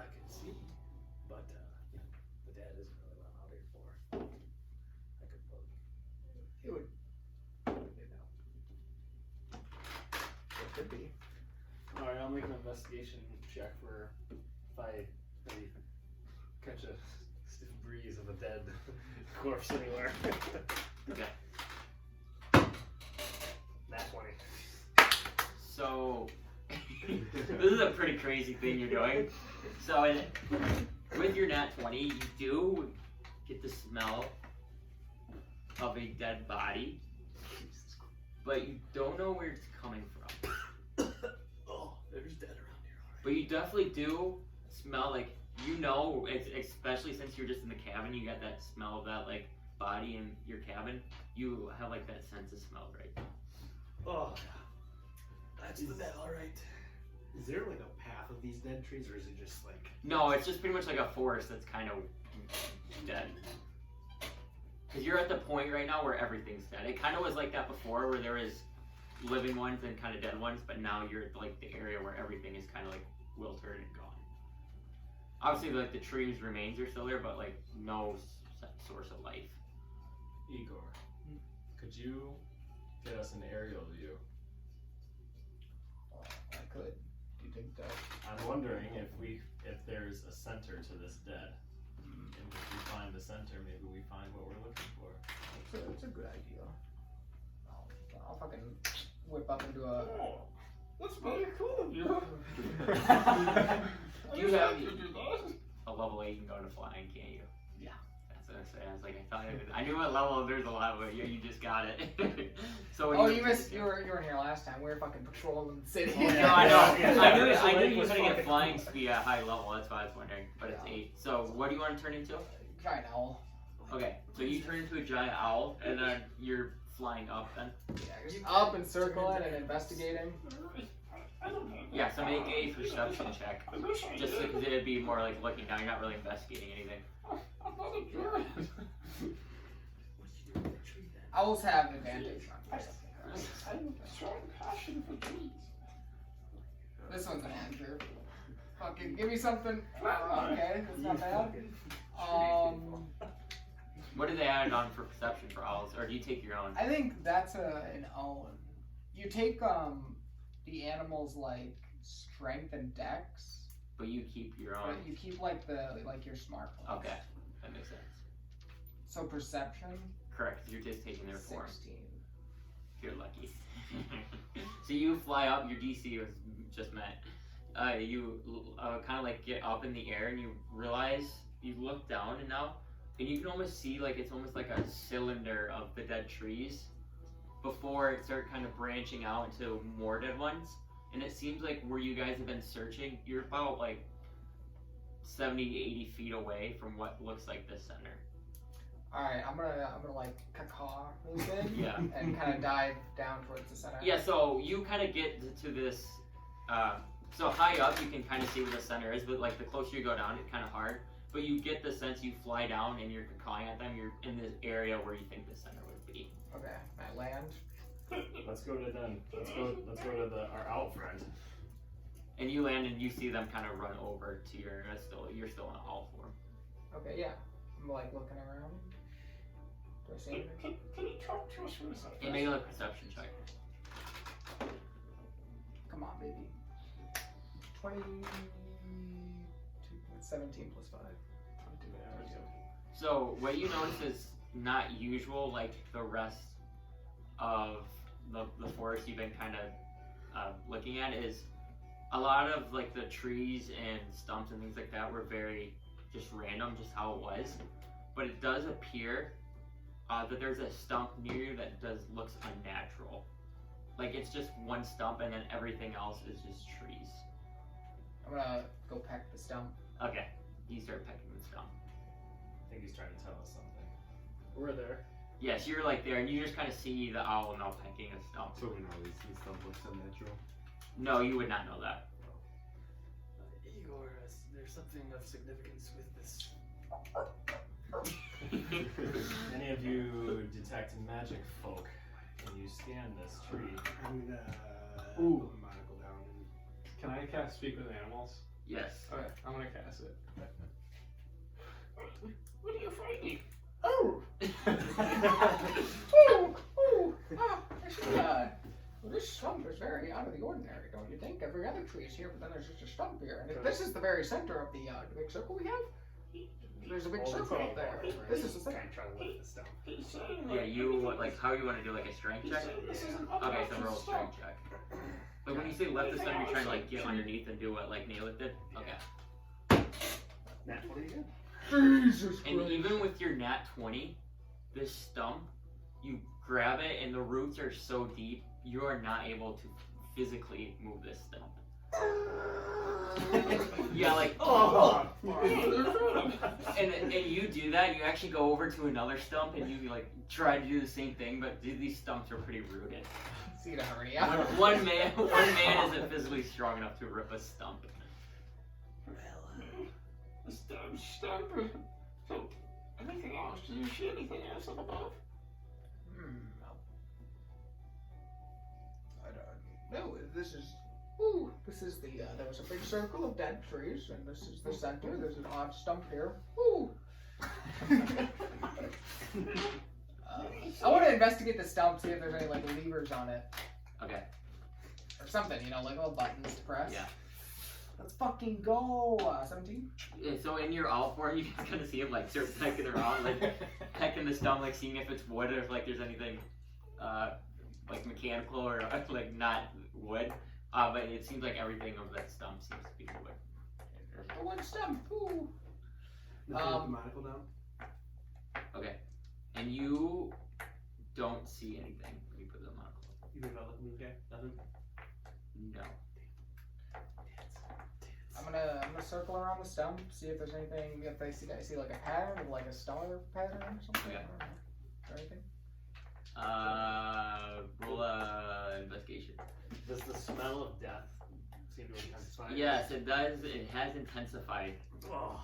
I can see, but the dad isn't really what I'm out here for. I could look. It would. You know. It could be. Alright, I'll make an investigation check for if I maybe catch a stiff breeze of a dead corpse anywhere. Okay. Nat 20. So, this is a pretty crazy thing you're doing. So, with your nat 20, you do get the smell of a dead body, but you don't know where it's coming from. Oh, there's dead around here already. But you definitely do smell like, you know, especially since you're just in the cabin, you got that smell of that like body in your cabin. You have like that sense of smell, right? Oh, that's the dead, alright. is there like a path of these dead trees, or is it just like? No, it's just pretty much like a forest that's kind of dead. Because you're at the point right now where everything's dead. It kind of was like that before, where there was living ones and kind of dead ones, but now you're at like the area where everything is kind of like wilted and gone. Obviously, like the trees remains are still there, but like no source of life. Igor, could you get us an aerial view? I could. Do you think that? I'm wondering if there's a center to this dead. And if we find the center, maybe we find what we're looking for. It's a good idea. I'll fucking whip up into a. That's very cool of you. Do you have a level 8 you can go to flying, can't you? Yeah. That's what I said. I was like, I knew what level there's a lot, but yeah, you just got it. So when Oh, you missed. You were in here last time. We were fucking patrolling the city. No, I know. Yeah. I knew Yeah. you Was couldn't get fucking- flying speed at high level. That's why I was wondering. But it's 8. So what do you want to turn into? Giant owl. Okay, so you turn into a giant owl, and then you're flying up. Then Yeah, just up and circling and investigating. yeah. So make a perception check, just because it'd be more like looking down. You're not really investigating anything. Owls have advantage on perception. I'm showing passion for trees. This one's an amateur. Fucking give me something. Okay, that's not bad. What do they add on for perception for owls, or do you take your own? I think that's an own. You take the animal's like strength and dex, But you keep your own. but you keep like your smart ones. Okay, that makes sense. So perception. Correct. You're just taking their form. 16. If you're lucky. So you fly up. Your DC was just met. You kind of like get up in the air, and you realize you look down, and you can almost see like it's almost like a cylinder of the dead trees before it start kind of branching out into more dead ones. And it seems like where you guys have been searching, you're about like 70 to 80 feet away from what looks like the center. All right, I'm gonna like cacaw really big. Yeah. And kind of dive down towards the center. Yeah, so you kind of get to this, so high up you can kind of see where the center is, but like the closer you go down, it's kind of hard. But you get the sense you fly down and you're cawing at them, you're in this area where you think the center would be. Okay, I land. Let's go to our out friend. And you land and you see them kind of run over to you're still in owl form. Okay, yeah. I'm like looking around. Do I see anything? Can you talk to us for a second? And make a perception check. Come on, baby. 17 plus 5. So what you notice is not usual like the rest of the forest you've been kind of looking at is a lot of like the trees and stumps and things like that were very just random, just how it was. But it does appear that there's a stump near you that looks unnatural. Like it's just one stump and then everything else is just trees. I'm gonna go peck the stump. Okay, you start pecking the stump. think he's trying to tell us something. We're there. Yes, you're like there, and you just kind of see the owl now pecking a stump. So we know these stuff looks unnatural. No, you would not know that. Igor, there's something of significance with this. Any of you detect magic folk? Can you scan this tree? I'm gonna Ooh. put my monocle down and Can I cast Speak with Animals? Yes. Okay, I'm gonna cast it. What are you finding? Oh! Well, this stump is very out of the ordinary, don't you think? Every other tree is here, but then there's just a stump here. And this is the very center of the big circle we have. There's a big circle up there. This is the center. Trying to lift this down. Yeah, you like how you want to do like a strength check? Okay, so roll a strength check. But when you say left the stump, you're trying to like get underneath and do what like Nailith did? Okay. Nat 20 again? Jesus And even with your nat 20, this stump, you grab it and the roots are so deep, you are not able to physically move this stump. Yeah, like and you do that, you actually go over to another stump and you like try to do the same thing, but these stumps are pretty rooted. See it already. Yeah. One man isn't physically strong enough to rip a stump. The stump. So, anything else? Do you see anything else up above? I don't know. This is. Ooh, this is the. There was a big circle of dead trees, and this is the center. There's an odd stump here. Ooh. I want to investigate the stump, see if there's any like levers on it Okay. or something. You know, like little buttons to press. Yeah. Let's fucking go. 17. Yeah, so in your owl form, you can kind of see him like start pecking around, like pecking the stump, like seeing if it's wood or if like there's anything like mechanical or like not wood. But it seems like everything of that stump seems to be wood. There's the one stump. Ooh. put the monocle down. Okay. And you don't see anything when you put the monocle. You develop me, okay? Nothing. No. I'm gonna circle around the stump, see if there's anything. If I see like a pattern of like a star pattern or something. Okay. Or anything. Roll a investigation. Does the smell of death seem to intensify? Yes, it does. It has intensified Oh.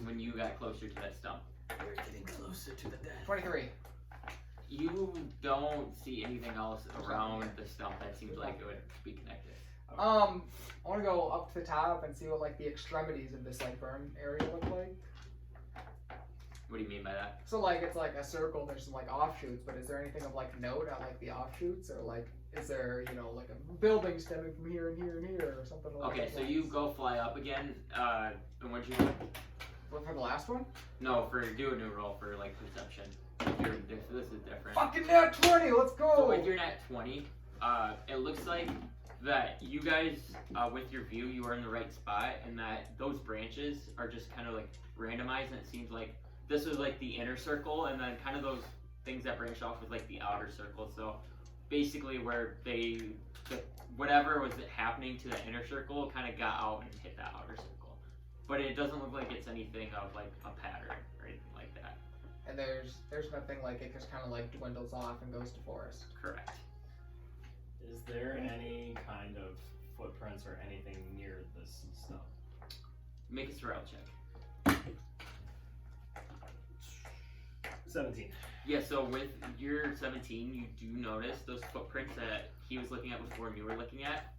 when you got closer to that stump. We're getting closer to the death. 23. You don't see anything else around the stump that seems like it would be connected. I want to go up to the top and see what like the extremities of this like burn area look like. What do you mean by that? So like it's like a circle. And there's some like offshoots, but is there anything of like note at like the offshoots, or like is there like a building stemming from here and here and here or something like that? Okay, so you go fly up again. And what'd you do? What, for the last one? No, do a new roll for like perception. This is different. Fucking nat 20. Let's go. So with your nat 20, it looks like that you guys, with your view, you are in the right spot, and that those branches are just kind of like randomized, and it seems like this was like the inner circle, and then kind of those things that branched off was like the outer circle. So basically, where whatever was happening to the inner circle kind of got out and hit that outer circle, but it doesn't look like it's anything of like a pattern or anything like that. And there's nothing like it just kind of like dwindles off and goes to forest. Correct. Is there any kind of footprints or anything near this stump? Make a survival check. 17. Yeah, so with your 17, you do notice those footprints that he was looking at before and you were looking at.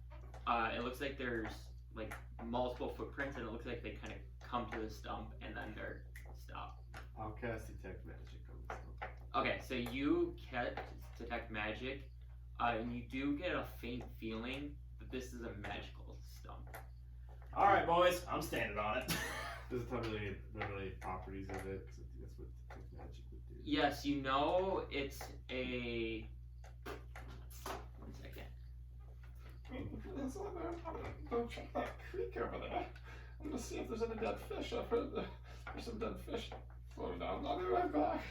It looks like there's like multiple footprints, and it looks like they kind of come to the stump and then they're stopped. I'll cast detect magic on this one. Okay, so you detect magic, and you do get a faint feeling that this is a magical stump. Alright, boys, I'm standing on it. Does it tell me the properties of it? So that's what detect magic would do. Yes, you know it's a. 1 second. Go check that creek over there. I'm gonna see if there's any dead fish. I've heard there's some dead fish floating down. I'll be right back.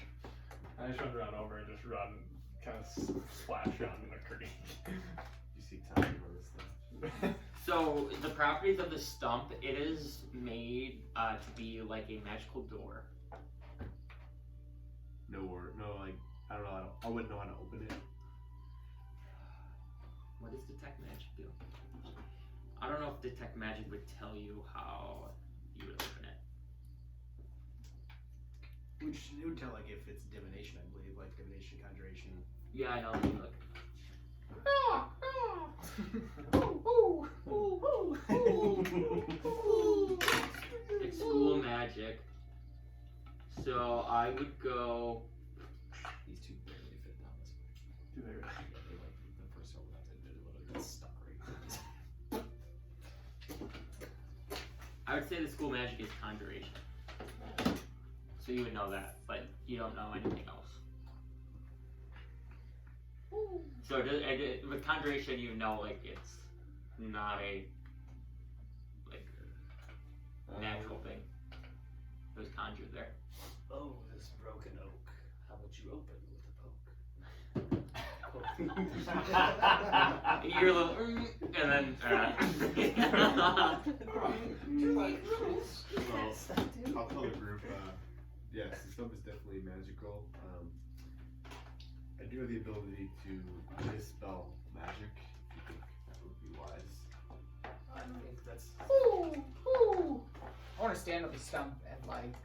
I just run over and just run, kind of splash around in the creek. You see time on this stuff. So the properties of the stump, it is made to be like a magical door. I don't know. I wouldn't know how to open it. What does detect magic do? I don't know if detect magic would tell you how you would open it. It would tell like if it's divination, I believe, like divination, conjuration. Yeah, I know. Let me look. It's school magic. So I would go. These two barely fit down this way. Do they really? Yeah, they like the first row without it literally got stuck right. I would say the school magic is conjuration. So you would know that, but you don't know anything else. So with conjuration, you know, like it's not a natural thing. It was conjured there. Oh, this broken oak. How about you open with a poke? You're a little, and then. I'll tell the group. Yes, the stump is definitely magical. I do have the ability to dispel magic. If you think that would be wise. I think that's. I want to stand on the stump and like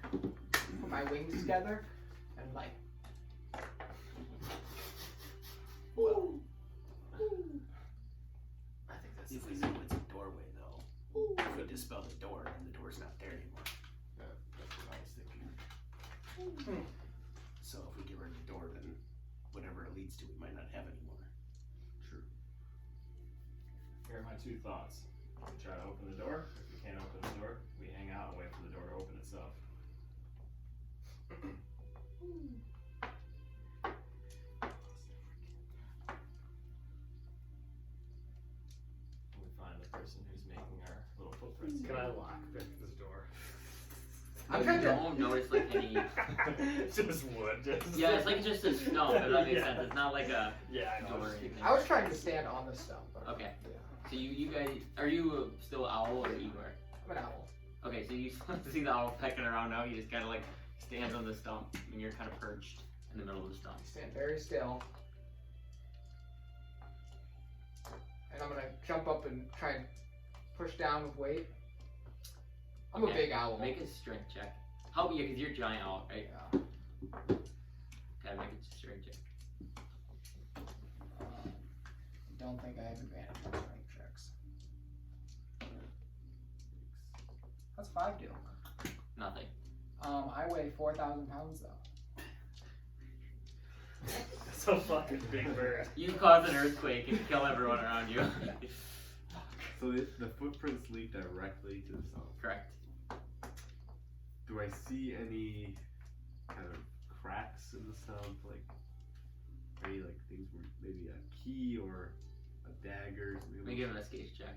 put my wings together and like. I think that's. If we know it's a doorway, though, we could dispel the door, and the door's not there anymore. That's what I was thinking. So if we get rid of the door, then whatever it leads to, we might not have anymore. True. Here are my two thoughts. We try to open the door. If we can't open the door, we hang out and wait for the door to open itself. We find the person who's making our little footprints. Can I lock this door? I'm trying You to. don't notice like any. Just wood. Just Yeah, it's like just a stump. If that makes sense. It's not like a Yeah, I know. door or anything. I was trying to stand on the stump. But Okay. Yeah. So you guys, are you still Owl or Igor? I'm an owl. Okay, so you see the owl pecking around now. He just kind of like stands on the stump, and you're kind of perched in the middle of the stump. Stand very still. And I'm gonna jump up and try and push down with weight. I'm a Okay, big owl. Make a strength check. How? Yeah, because you're a giant owl, right? Yeah. Okay, make a strength check. Don't think I have advantage on strength checks. What's 5 do? Nothing. I weigh 4,000 pounds though. That's a fucking big bird. You cause an earthquake and kill everyone around you. So the footprints lead directly to the stump. Correct. Do I see any kind of cracks in the stump? Like any like things where maybe a key or a dagger? Let me give an investigation check.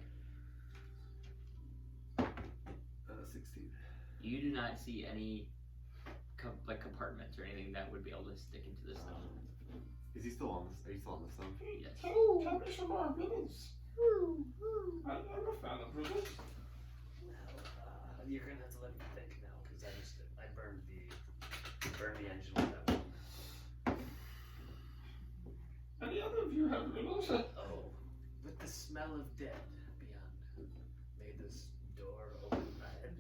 16. You do not see any compartments or anything that would be able to stick into the stump. Is he still on this? Are you still on the stump? Yes. Tell me some more riddles. I'm a fan of riddles. Well, you're gonna have to let me think now, because I burned the engine with that one. Any other of you have riddles? Oh, with the smell of dead beyond, may this door open ahead?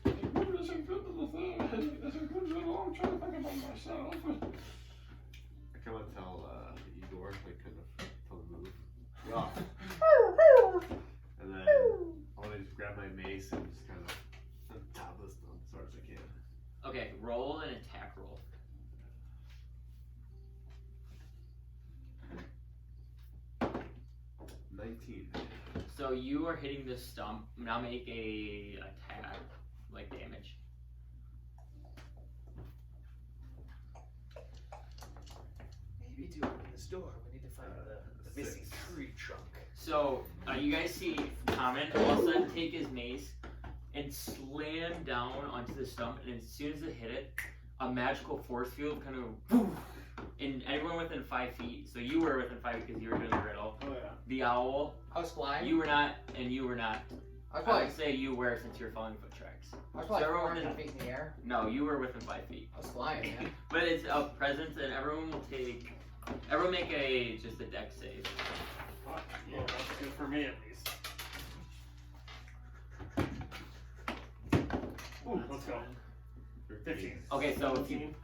It isn't good to the thing. It's a good riddle. I'm trying to think about myself. I kind of tell Igor, like kind of tell him to move. Yeah. And then I want to just grab my mace and just kind of on top of the stump as hard as I can. Okay, roll an attack roll. So you are hitting the stump. Now make a attack, like damage. Maybe to open this door, we need to find the missing tree trunk. So you guys see Tomen all of a sudden take his mace and slam down onto the stump, and as soon as it hit it, a magical force field kind of poof, and everyone within 5 feet. So you were within 5 feet because you were doing the riddle. Oh yeah. The owl, I was flying. you were not, and you were not. I was I probably, would say you were since you're following foot tracks. I was probably So everyone 400 in- feet in the air. No, you were within 5 feet. I was flying, man. But it's a presence, and everyone will take. Everyone make just a dex save. Fuck, yeah, that's good for me at least. Ooh, let's go. 15. Okay, so if you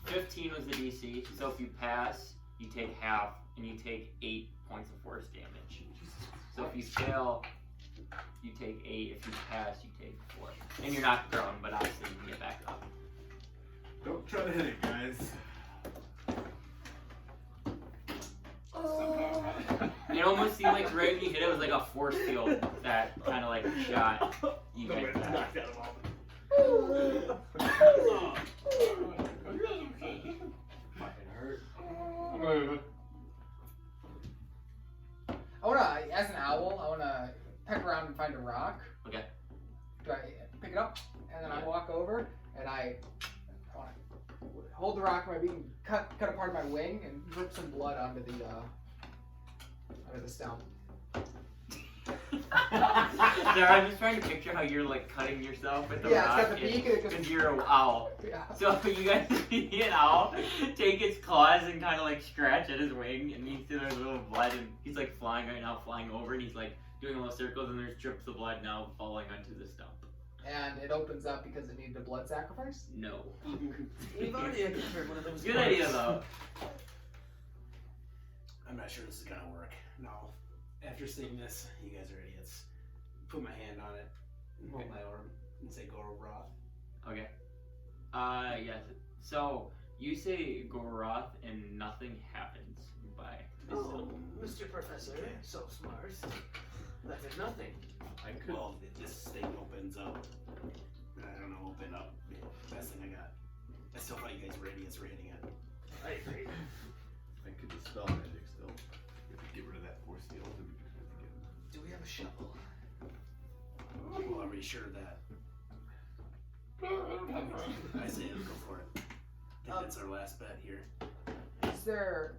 15 was the DC, so if you pass, you take half, and you take 8 points of force damage. So if you fail, you take 8. If you pass, you take 4. And you're not thrown, but obviously you can get back up. Don't try to hit it, guys. It almost seemed like right when you hit it, was like a force field that kind of like shot you The guys wind back. knocked out of all Fucking hurt. I wanna, as an owl, I wanna peck around and find a rock. Okay. Do I pick it up? And then I Yeah. walk over and I wanna hold the rock by being cut apart my wing and drip some blood onto the stump. Sarah, I'm just trying to picture how you're like cutting yourself with the Yeah, rock it's got the beak and it goes. because you're an owl. Yeah. So you guys see an owl take its claws and kind of like scratch at his wing, and you see there's a little blood, and he's like flying right now, flying over, and he's like doing little circles, and there's drips of blood now falling onto the stump. And it opens up because it needed a blood sacrifice. No. We've already uncovered one of those. Good idea though. I'm not sure this is gonna work. No. After seeing this, you guys are idiots. Put my hand on it, and hold my arm, and say Goroth. Okay. Yes. So you say Goroth, and nothing happens by Oh, Mr. Professor, so smart. That did nothing. I could. Well, this thing opens up. I don't know, open up. Best thing I got. I still thought you guys were idiots for hitting it. I agree. I could dispel magic still. We could get rid of that force field and we could try to get him. Do we have a shovel? Well, are we sure of that? I say go for it. I think that's our last bet here. Is there?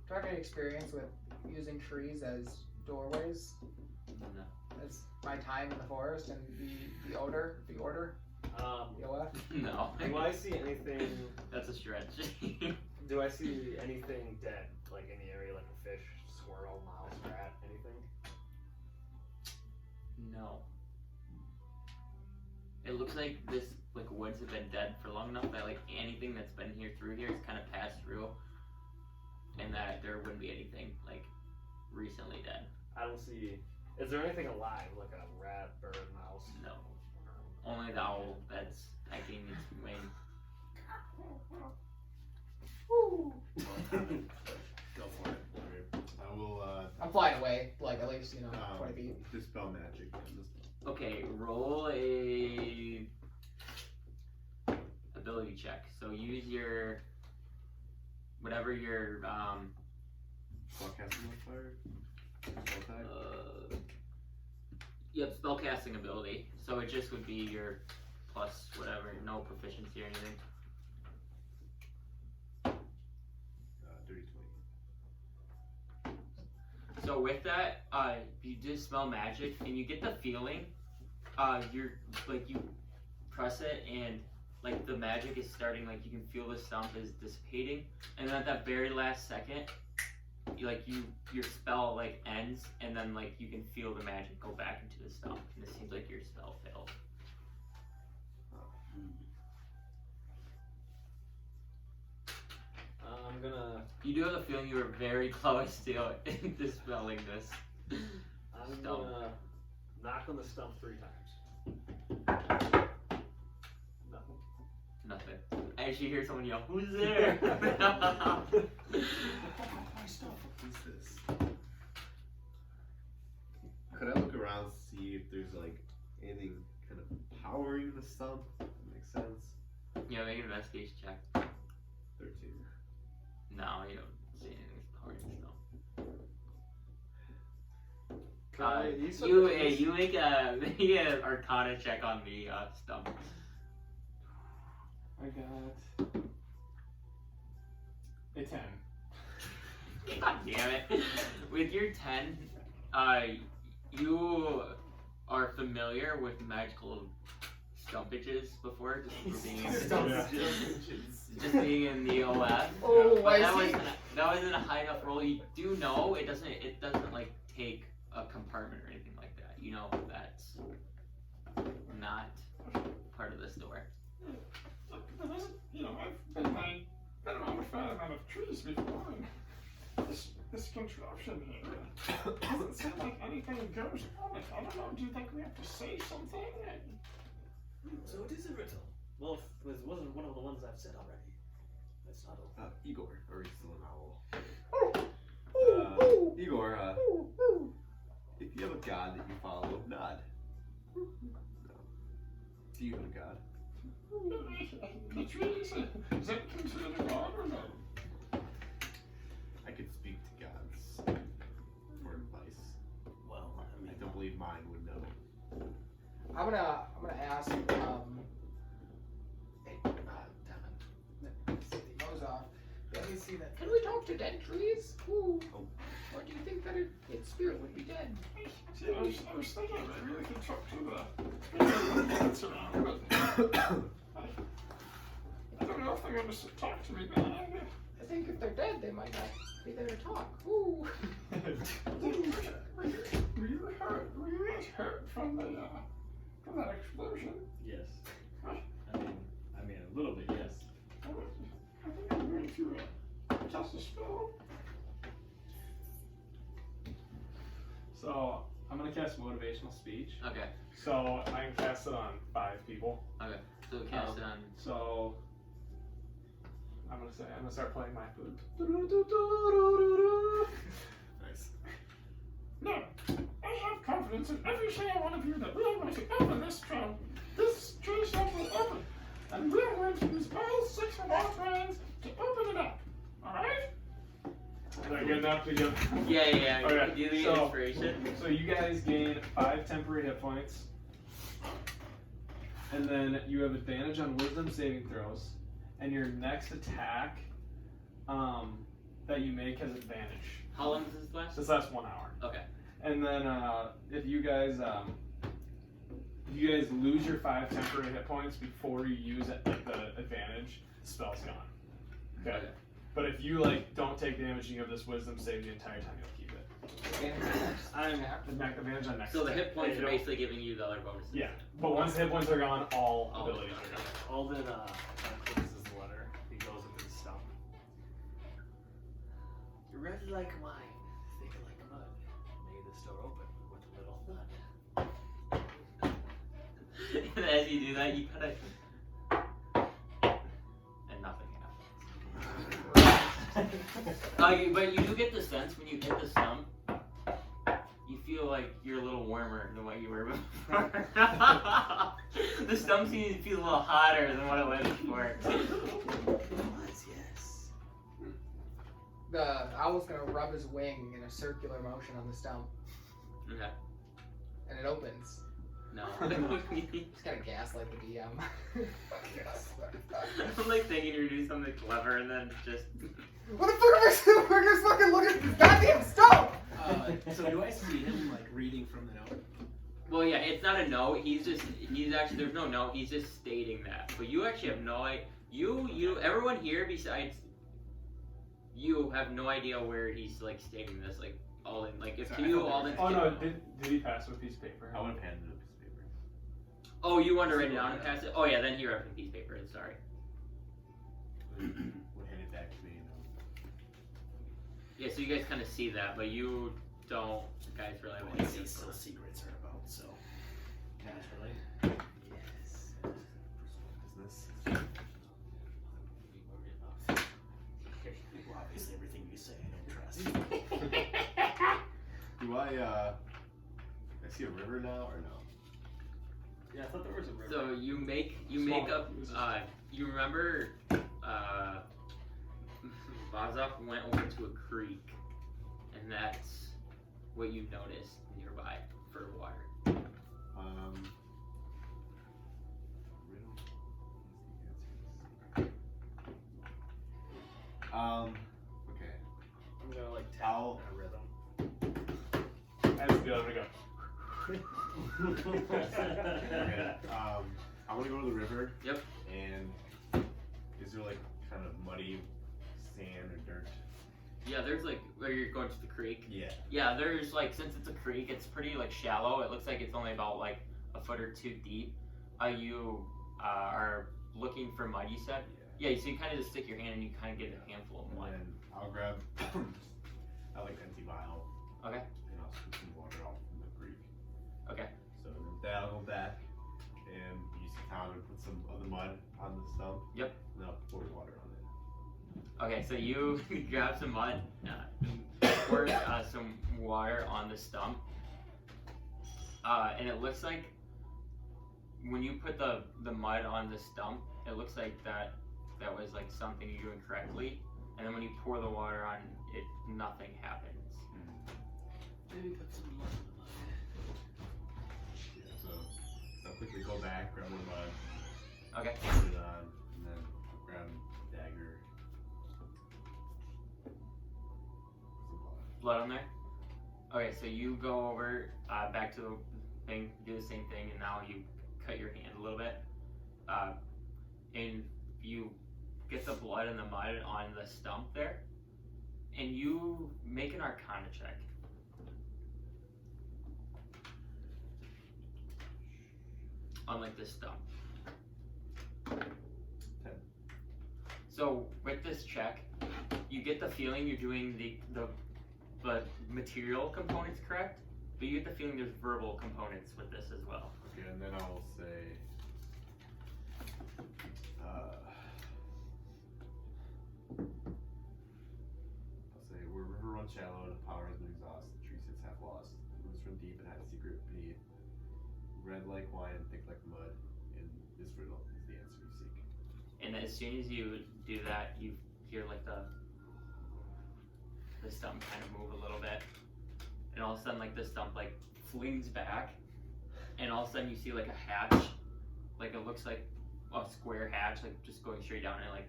Do I have any experience with using trees as doorways? No. As my time in the forest and the order, the OF? No. Do I see anything? That's a stretch. Do I see anything dead, like in the area, like a fish, squirrel, mouse, rat, anything? No. It looks like this like woods have been dead for long enough that like anything that's been here through here has kind of passed through, and that there wouldn't be anything like recently dead. I don't see. Is there anything alive, like a rat, bird, mouse? No. Only the owl that's pecking its wing. Go for it. Alright. I will I'm flying away, like at least 20 feet. dispel magic on this. Okay, roll a ability check. So use your whatever your Spellcasting modifier? Spell tag? yep, spellcasting ability. So it just would be your plus whatever, no proficiency or anything. Dirty 20. So with that, you dispel magic, and you get the feeling, you're like you press it, and like the magic is starting, like you can feel the stump is dissipating, and then at that very last second, your spell like ends, and then like you can feel the magic go back into the stump, and it seems like your spell failed. I'm gonna. You do have a feeling you were very close to dispelling this. I'm Stump. gonna knock on the stump 3 times. Nothing. Nothing. I actually hear someone yell, "Who's there?" My stuff. What's this? Could I look around and see if there's like anything kind of powering the stump? That makes sense. Yeah, make an investigation check. 13. No, you don't see anything powering the stump. You said You that this- you make an Arcana check on the stump. I got a 10. God damn it! With your 10, You are familiar with magical stumpages before, just being just being in the OF. Oh, But I see. that wasn't a high enough roll. You do know it doesn't like take a compartment or anything like that. You know that's not part of the store. But isn't, you know, I've been around a fair amount of trees before, and this contraption here doesn't seem like anything goes on it. I don't know, do you think we have to say something? So it is a riddle. Well, if it wasn't one of the ones I've said already. That's not all. Igor, or he's still an owl. Oh, Igor, if you have a god that you follow, nod. No. Do you have a god? the trees, is that considered a god or no? I could speak to gods for advice. Well, I mean, I don't believe mine would know. I'm gonna ask hey, Tomen, Mozaf, let me see that. Can we talk to dead trees? Ooh. Oh. Or do you think that its spirit would be dead? See, I was thinking maybe we could talk to the that's around, but I don't know if they're going to talk to me now. I think if they're dead, they might not be there to talk. Ooh. Were you hurt from that explosion? Yes. I mean, a little bit, yes. I think I'm going to cast a spell. So I'm gonna cast motivational speech. Okay. So I can cast it on 5 people. Okay. So cast it on. So I'm gonna start playing my food. Nice. Now, I have confidence in every single one of you that we are going to open this tree. This tree shelf will open, and we are going to use all 6 of our brains to open it up. Alright? Is that good enough to get? Yeah. Okay, Do the so- inspiration. So you guys gain 5 temporary hit points, and then you have advantage on Wisdom saving throws, and your next attack that you make has advantage. How long does this last? This lasts 1 hour. Okay. And then if you guys lose your 5 temporary hit points before you use it, like the advantage, the spell's gone. Okay. Okay. But if you don't take damage, you have this Wisdom save the entire time. You'll keep it. I'm Advantage on next. So the attack. hit points You are don't- basically giving you the other bonuses. Yeah, but once hit points are gone, all All abilities are gone. Alden closes the letter. He goes into the stump. Red like wine, thick like mud. May this door open with a little thud. And as you do that, you kind of. And nothing happens. But you do get the sense when you hit the stump, you feel like you're a little warmer than what you were before. The stump seems to feel a little hotter than what it was before. Was, yes. The owl's gonna rub his wing in a circular motion on the stump, Okay. and it opens. No. Just gotta gaslight the DM. I'm like thinking you're doing something clever and then just. What the fuck am I doing? We're just fucking looking at this goddamn stump! So do I see him like reading from the note? Well, yeah, it's not a note. He's actually, there's no note. He's just stating that. But you actually have no idea. Everyone here besides you have no idea where he's like stating this. Like Alden, like if Sorry, to I you, thought they Alden. Oh no, did he pass with a piece of paper? I would have handed him a piece of paper. Oh, you want to write it down and pass it? Oh yeah, then he wrote it on a piece of paper. Sorry. Would hand it back to me. Yeah, so you guys kind of see that, but you don't guys really have What any these idea. little secrets are about, so. Naturally. Yes. Business. Well, obviously everything you say I don't trust. Do I see a river now or no? Yeah, I thought there was a river. So you make Small. up. You remember, Mozaf went over to a creek, and that's what you noticed nearby for water. Riddle. Okay. I'm gonna like tap Owl. in a rhythm. That's good. I'm gonna go. Okay, I want to go to the river. Yep. And is there like kind of muddy sand or dirt? Yeah, there's like where you're going to the creek. Yeah. Yeah, there's like, since it's a creek, it's pretty like shallow. It looks like it's only about like a foot or two deep. You are looking for mud, you said? Yeah, so you kind of just stick your hand and you kind of get a handful of mud. And then I'll grab I like empty vial. Okay. And I'll scoop some water out from the creek. Okay. So with that, I'll go back and use the towel and put some of the mud on the stump. Yep. And I'll pour water on it. Okay, so you grab some mud, pour some water on the stump, and it looks like when you put the mud on the stump, it looks like that was like something you do incorrectly, and then when you pour the water on it, nothing happens. Maybe put some mud in the Yeah, so I'll quickly go back, grab more mud, Okay. put it on, and then I'll grab a dagger. Some blood. Blood on there? Okay, so you go over back to the thing, do the same thing, and now you cut your hand a little bit. And you get the blood and the mud on the stump there, and you make an Arcana check. On like this stump. 10. So with this check, you get the feeling you're doing the material components correct, but you get the feeling there's verbal components with this as well. Okay, and then I'll say, where river runs shallow and the power has been exhausted, the tree sits half lost, the roots run deep and hide a secret beneath. Red like wine and thick like mud, and this riddle is the answer you seek. And as soon as you do that, you hear like the stump kind of move a little bit, and all of a sudden like the stump like flings back, and all of a sudden you see like a hatch, like it looks like a square hatch, like just going straight down, and like.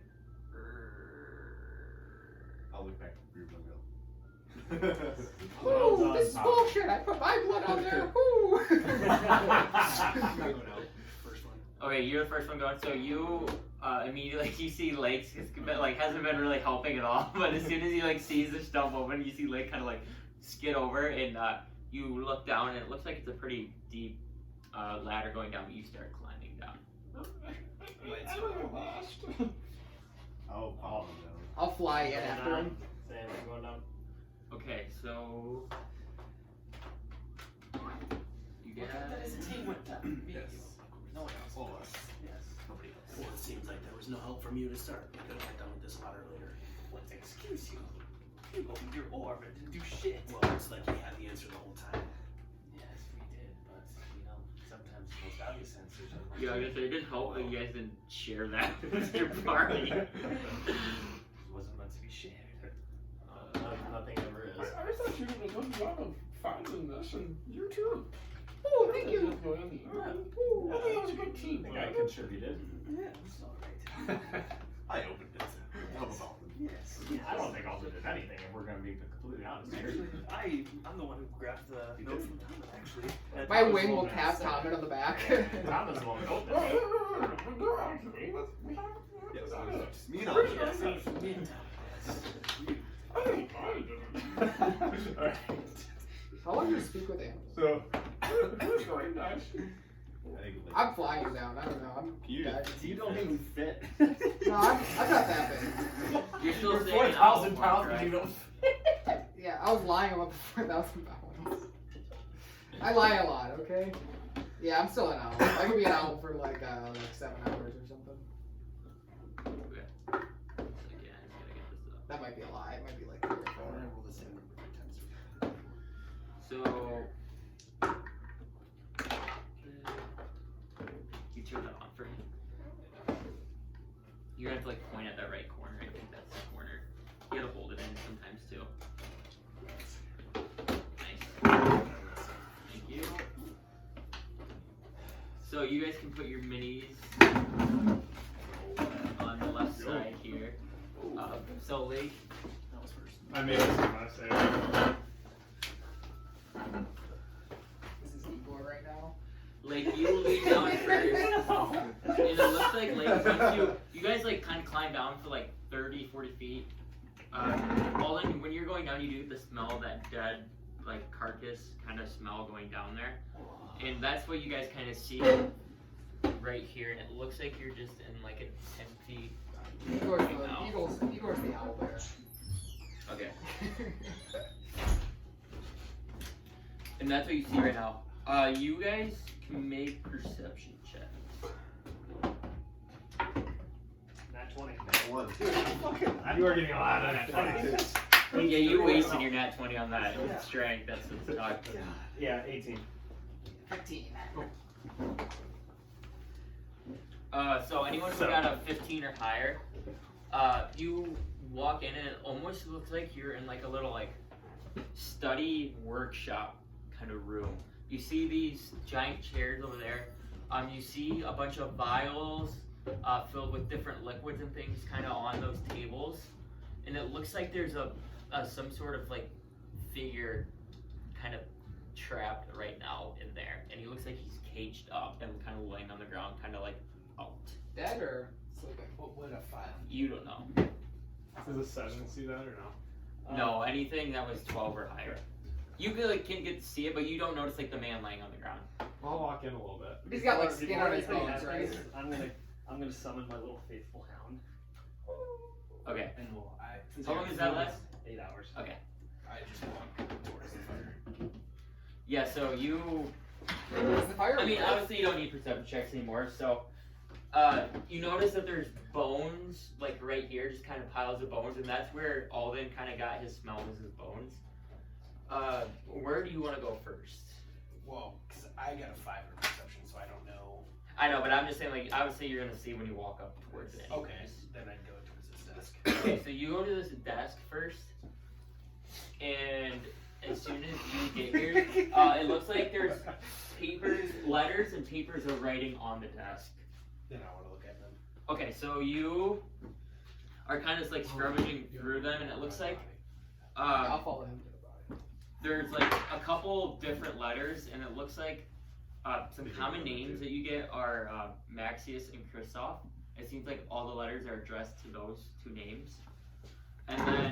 I'll look back to the beer window. Ooh, this is bullshit! I put my blood on there. Ooh. I'm not going out. First one. Okay, you're the first one going. So you immediately you see Lake's like hasn't been really helping at all. But as soon as he like sees the stump open, you see Lake kind of like skid over, and you look down, and it looks like it's a pretty deep ladder going down. But you start climbing down. I'll follow them down. I'll fly in after him. Sam, you going down? Okay, so you get. That is teamwork time. Me, Yes. you. No one else. All of us. Yes. Nobody else. Well, it seems like there was no help from you to start. I could have got done with this a lot earlier. What? Excuse you. You opened your orb and didn't do shit. Well, it's like you had the answer the whole time. Yes, we did, but you know, sometimes the most obvious answers are the Yeah, I guess it didn't help that you guys didn't share that with your party. It wasn't meant to be shared. Nothing ever is. I thought you did a good job of finding this, and you too. Oh, thank you. Ooh, I think it was a good team. I think I contributed. Yeah, it's alright. I opened it. How about them? Yes. I don't think Alden did anything, if we're going to be completely honest here. Actually, I'm the one who grabbed the note from Tomen, actually. And My Tomen's wing the will one that tap said- Tomen on the back. Thomas won't open Well, it. go on, we have. Yes, it was just me and Pretty Alden. sure Yes, it was- me and Tomen. Yes. I didn't. Alright. How long do you speak with animals? So, It was going nice. I think like, I'm flying down. I don't know. I'm. you just, you don't even fit. No, I'm not that big. You're still You're staying 4,000 out, pounds, right? but you don't Yeah, I was lying about the 4,000 pounds. I lie a lot, okay? Yeah, I'm still an owl. I could be an owl for like 7 hours or something. Okay. So again, I just gotta get this up. That might be a lie. It might be like 3 or 4. Roll the same number 3 times. So you turn that on for me. You're gonna have to like point at that right corner. I think that's the corner. You gotta hold it in sometimes too. Nice. Thank you. So you guys can put your minis on the left side here. So Lake, That was first. I made it to my save. This is Igor. Like you lead down first, and it looks like once you guys like kind of climb down for like 30, 40 feet. Alden, when you're going down, you do get the smell of that dead like carcass kind of smell going down there, and that's what you guys kind of see right here. And it looks like you're just in like an empty. Igor's the owl bear. Okay. And that's what you see right now. You guys can make perception checks. Nat 20. One. You are getting a lot of that. Yeah, you wasted your nat 20 on that strength. That's what's not. Yeah, 18. 15. So anyone who got a 15 or higher, you walk in and it almost looks like you're in like a little like study workshop kind of room. You see these giant chairs over there. You see a bunch of vials filled with different liquids and things kind of on those tables, and it looks like there's a some sort of like figure kind of trapped right now in there, and he looks like he's caged up and kind of laying on the ground, kind of like out. Dead or sleeping? What would a file? You don't know. Does a 7 see that or no? No, anything that was 12 or higher. You can get to see it, but you don't notice like the man laying on the ground. I'll walk in a little bit. He's got like Before skin on his anything bones, right? happens, I'm gonna summon my little faithful hound. Okay. And well, How long does that last? 8 hours. Okay. I just walk towards the fire. Yeah. So you. Is the fire? I mean, obviously you don't need perception checks anymore. So, you notice that there's bones like right here, just kind of piles of bones, and that's where Alden kind of got his smell, was his bones. Where do you want to go first? Well, because I got a 5 in perception, so I don't know. I know, but I'm just saying, like, obviously you're gonna see when you walk up towards it. Okay, anyways. then I'd go towards this desk. Okay, so you go to this desk first, and as soon as you get here, it looks like there's papers, letters, and papers of writing on the desk. Then I want to look at them. Okay, so you are kind of like scrummaging through them, and it looks like I'll follow him. there's like a couple different letters, and it looks like some common names that you get are Maxius and Christoph. It seems like all the letters are addressed to those 2 names. And then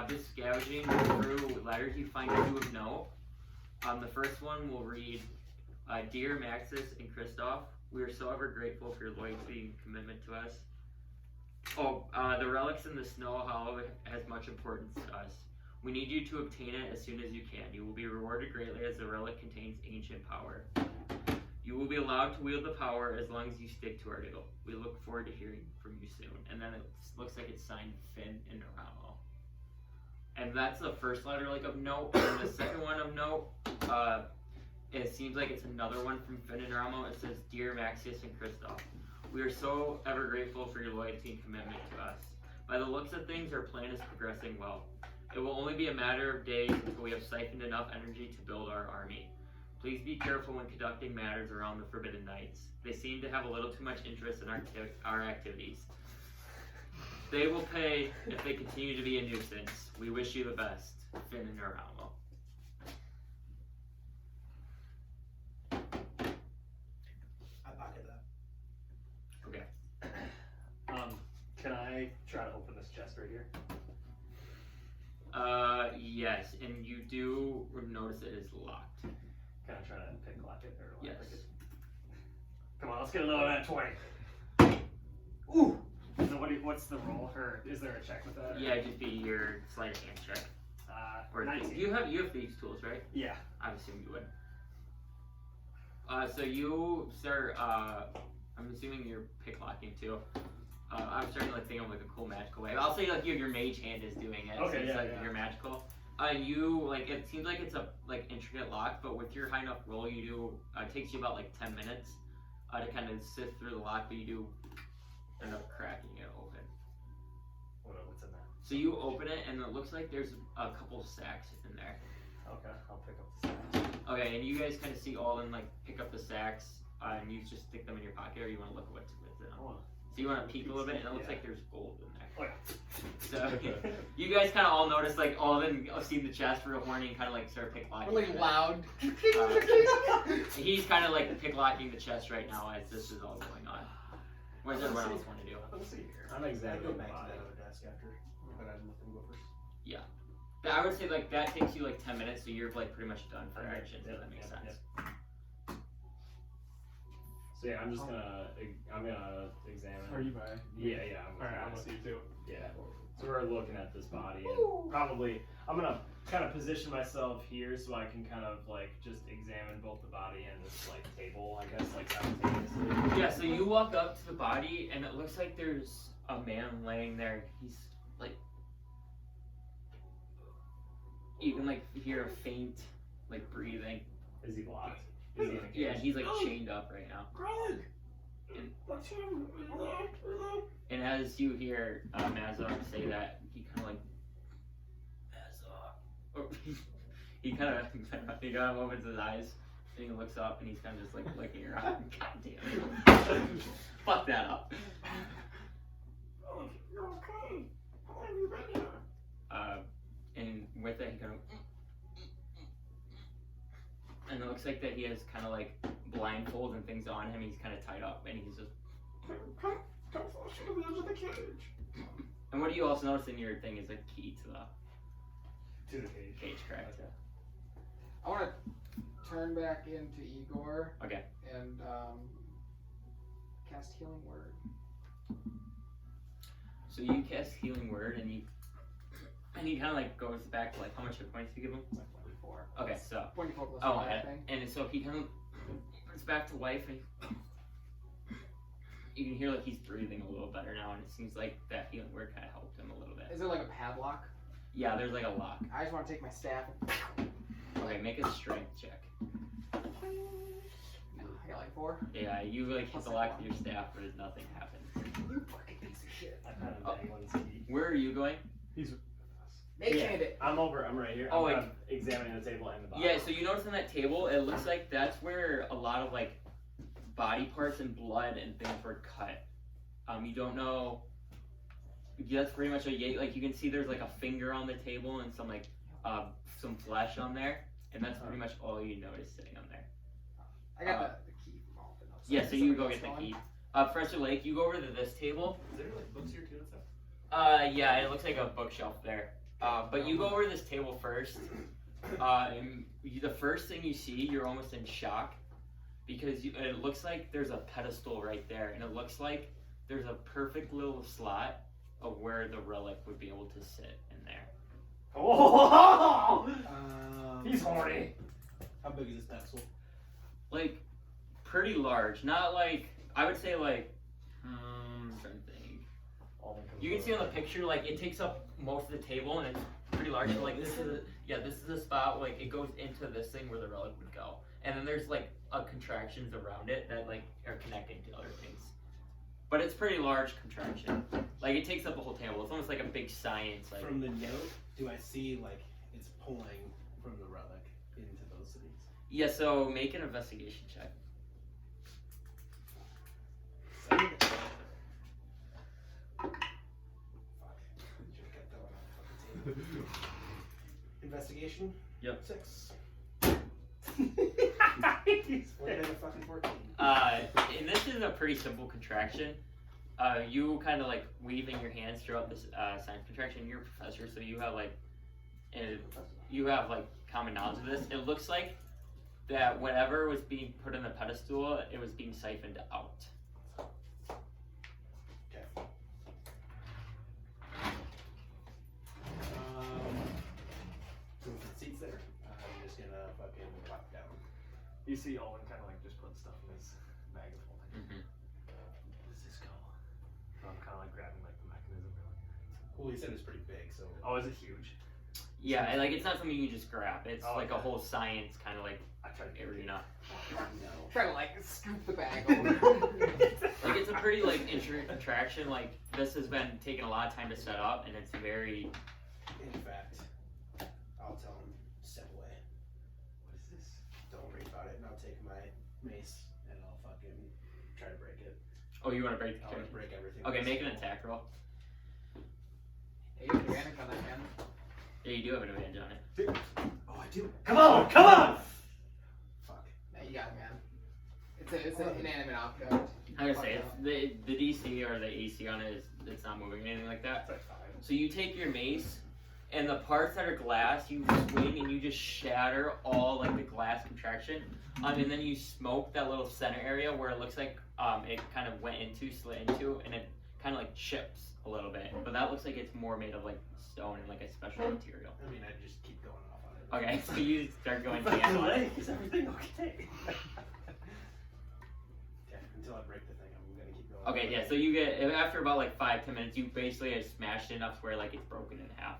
this scavenging through letters, you find 2 of note. The first one will read, Dear Maxis and Christoph, we are so ever grateful for your loyalty and commitment to us. The relics in the snow hollow has much importance to us. We need you to obtain it as soon as you can. You will be rewarded greatly as the relic contains ancient power. You will be allowed to wield the power as long as you stick to our deal. We look forward to hearing from you soon. And then it looks like it's signed Finn and Naramo. And that's the first letter like of note. And the second one of note, it seems like it's another one from Finn and Naramo. It says, Dear Maxius and Christoph, we are so ever grateful for your loyalty and commitment to us. By the looks of things, our plan is progressing well. It will only be a matter of days until we have siphoned enough energy to build our army. Please be careful when conducting matters around the Forbidden Knights. They seem to have a little too much interest in our activities. They will pay if they continue to be a nuisance. We wish you the best. Finn and Naramo. I pocket that. Okay. Can I try to open this chest right here? Yes, and you do notice it is locked. Can I try to pick lock it or Yes. pick it? Come on, let's get another at 20. Ooh! So what's the roll? Or is there a check with that? Yeah, it'd just be your sleight of hand check. Or 19. you have these tools, right? Yeah. I assume you would. So you start. I'm assuming you're picklocking too. I'm starting to think of like a cool magical way. I'll say like your mage hand is doing it. Okay, so it's yeah, like yeah. you're magical. You like it seems like it's a like intricate lock, but with your high enough roll, you do. It takes you about like 10 minutes to kind of sift through the lock, but you do end up cracking it open. What's in there? So you open it, and it looks like there's a couple sacks in there. Okay, I'll pick up the sack. Okay, and you guys kind of see Alden like pick up the sacks, and you just stick them in your pocket, or you want to look at what's with them? I want to So you want to peek a little bit, and it looks like there's gold in there. Oh yeah. So you guys kind of all notice, like, Alden seen the chest real horny and kind of like start picklocking. Really it. loud. He's kind of like picklocking the chest right now as this is all going on. What does everyone else want to do? Let's see here. I'm I examining go the back to body. that other desk after, but I'd let them go first. But I would say like that takes you like 10 minutes, so you're like pretty much done for Okay. action. So that makes sense. So yeah, I'm just gonna examine. Are you by? Yeah, I'm Alright, I'm with you too. Yeah. So we're looking at this body, and probably I'm gonna kind of position myself here so I can kind of like just examine both the body and this like table, I guess, like simultaneously. Yeah, so you walk up to the body, and it looks like there's a man laying there. He's like, you can like hear a faint like breathing. Is he locked? Is he in a cage? Yeah, and he's like chained up right now. Greg! And- What's him? Hello? And as you hear Mozaf say that, he kind of like Mozaf, or he kind of opens his eyes and he looks up and he's kind of just like licking your eye. God damn it! Fuck that up. Oh, you're okay. How long have you been here? And with it, he kind of. And it looks like that he has kind of like blindfold and things on him. He's kind of tied up, and he's just. Come closer to the edge of the cage. And what do you also notice in your thing is a key to the To the cage. cage, correct? Okay. I want to turn back into Igor. Okay. And cast Healing Word. So you cast Healing Word, and he kind of like goes back to like how much hit points do you give him? Like 24. Okay, so 24 plus oh, 5, I and, think. and so he kind of turns back to life, and you can hear like he's breathing a little better now, and it seems like that Healing Word kind of helped him a little bit. Is there like a padlock? Yeah, there's like a lock. I just want to take my staff and. Okay, make a strength check. No, I got like 4. Yeah, you like hit the lock with your staff, but nothing happens. You fucking piece of shit. I kind of dangling his feet. Where are you going? He's with us. Make Yeah. it. I'm right here. Oh, I'm examining the table and the body. Yeah, so you notice on that table, it looks like that's where a lot of like body parts and blood and things were cut. You don't know. Yeah, that's pretty much like you can see there's like a finger on the table and some like some flesh on there, and that's pretty much all you notice sitting on there. I got the key from Alden. Yeah, so you go get the key. Professor Lake, you go over to this table. Is there like books here too and stuff? Yeah, it looks like a bookshelf there. But you go over to this table first. And the first thing you see, you're almost in shock because it looks like there's a pedestal right there, and it looks like there's a perfect little slot of where the relic would be able to sit in there. Oh! He's How horny. big is this pedestal? Like, pretty large. Not like, I would say like, I'm trying to think. You can see on the picture, like, it takes up most of the table, and it's pretty large. So, like, this is a spot, like, it goes into this thing where the relic would go. And then there's, like, contractions around it that, like, are connecting to other things. But it's pretty large contraction. Like, it takes up a whole table. It's almost like a big science, like. From the note, do I see like it's pulling from the relic into those cities? Yeah, so make an investigation check. Fuck. Should've kept that one on the fucking table. Investigation? Yep. 6. He's What did I have a fucking 14? And this is a pretty simple contraction. You kind of like weaving your hands throughout this science contraction. You're a professor, so you have like, common knowledge of this. It looks like that whatever was being put in the pedestal, it was being siphoned out. Okay. So with the seats there, I'm just gonna fucking walk down. You see Owen kind of like just putting stuff in his bag of holding. Where does this go? So I'm kind of like grabbing like the mechanism. Well, he said it's pretty big, so. Oh, is it huge? Yeah, and, like it's not something you just grab. It's Oh, like a okay. whole science kind of like I tried to arena. No. Try to like scoop the bag over. Like it's a pretty like intricate contraction. Like this has been taking a lot of time to set up, and it's very. In fact, I'll tell him, step away. What is this? Don't worry about it, and I'll take my mace and I'll fucking try to break it. Oh, you want to break the I want to container? break everything. Okay, make an attack roll. Hey, you have advantage on that, man. Yeah, you do have an advantage on it. Oh, I do. Come on, come on! Fuck. No, you got it, man. It's an inanimate object. I'm gonna say it's the DC or the AC on it is it's not moving or anything like that. It's like 5. So you take your mace, and the parts that are glass, you swing and you just shatter all like the glass contraction, and then you smoke that little center area where it looks like it kind of slid into, and it kind of like chips a little bit. But that looks like it's more made of like stone and like a special material. I mean, I just keep going off on it. Okay, so you start going By down the on it. way, is everything okay? Yeah, until I break the thing, I'm gonna keep going. Okay, yeah. So you get after about like 5-10 minutes, you basically have smashed it enough to where like it's broken in half.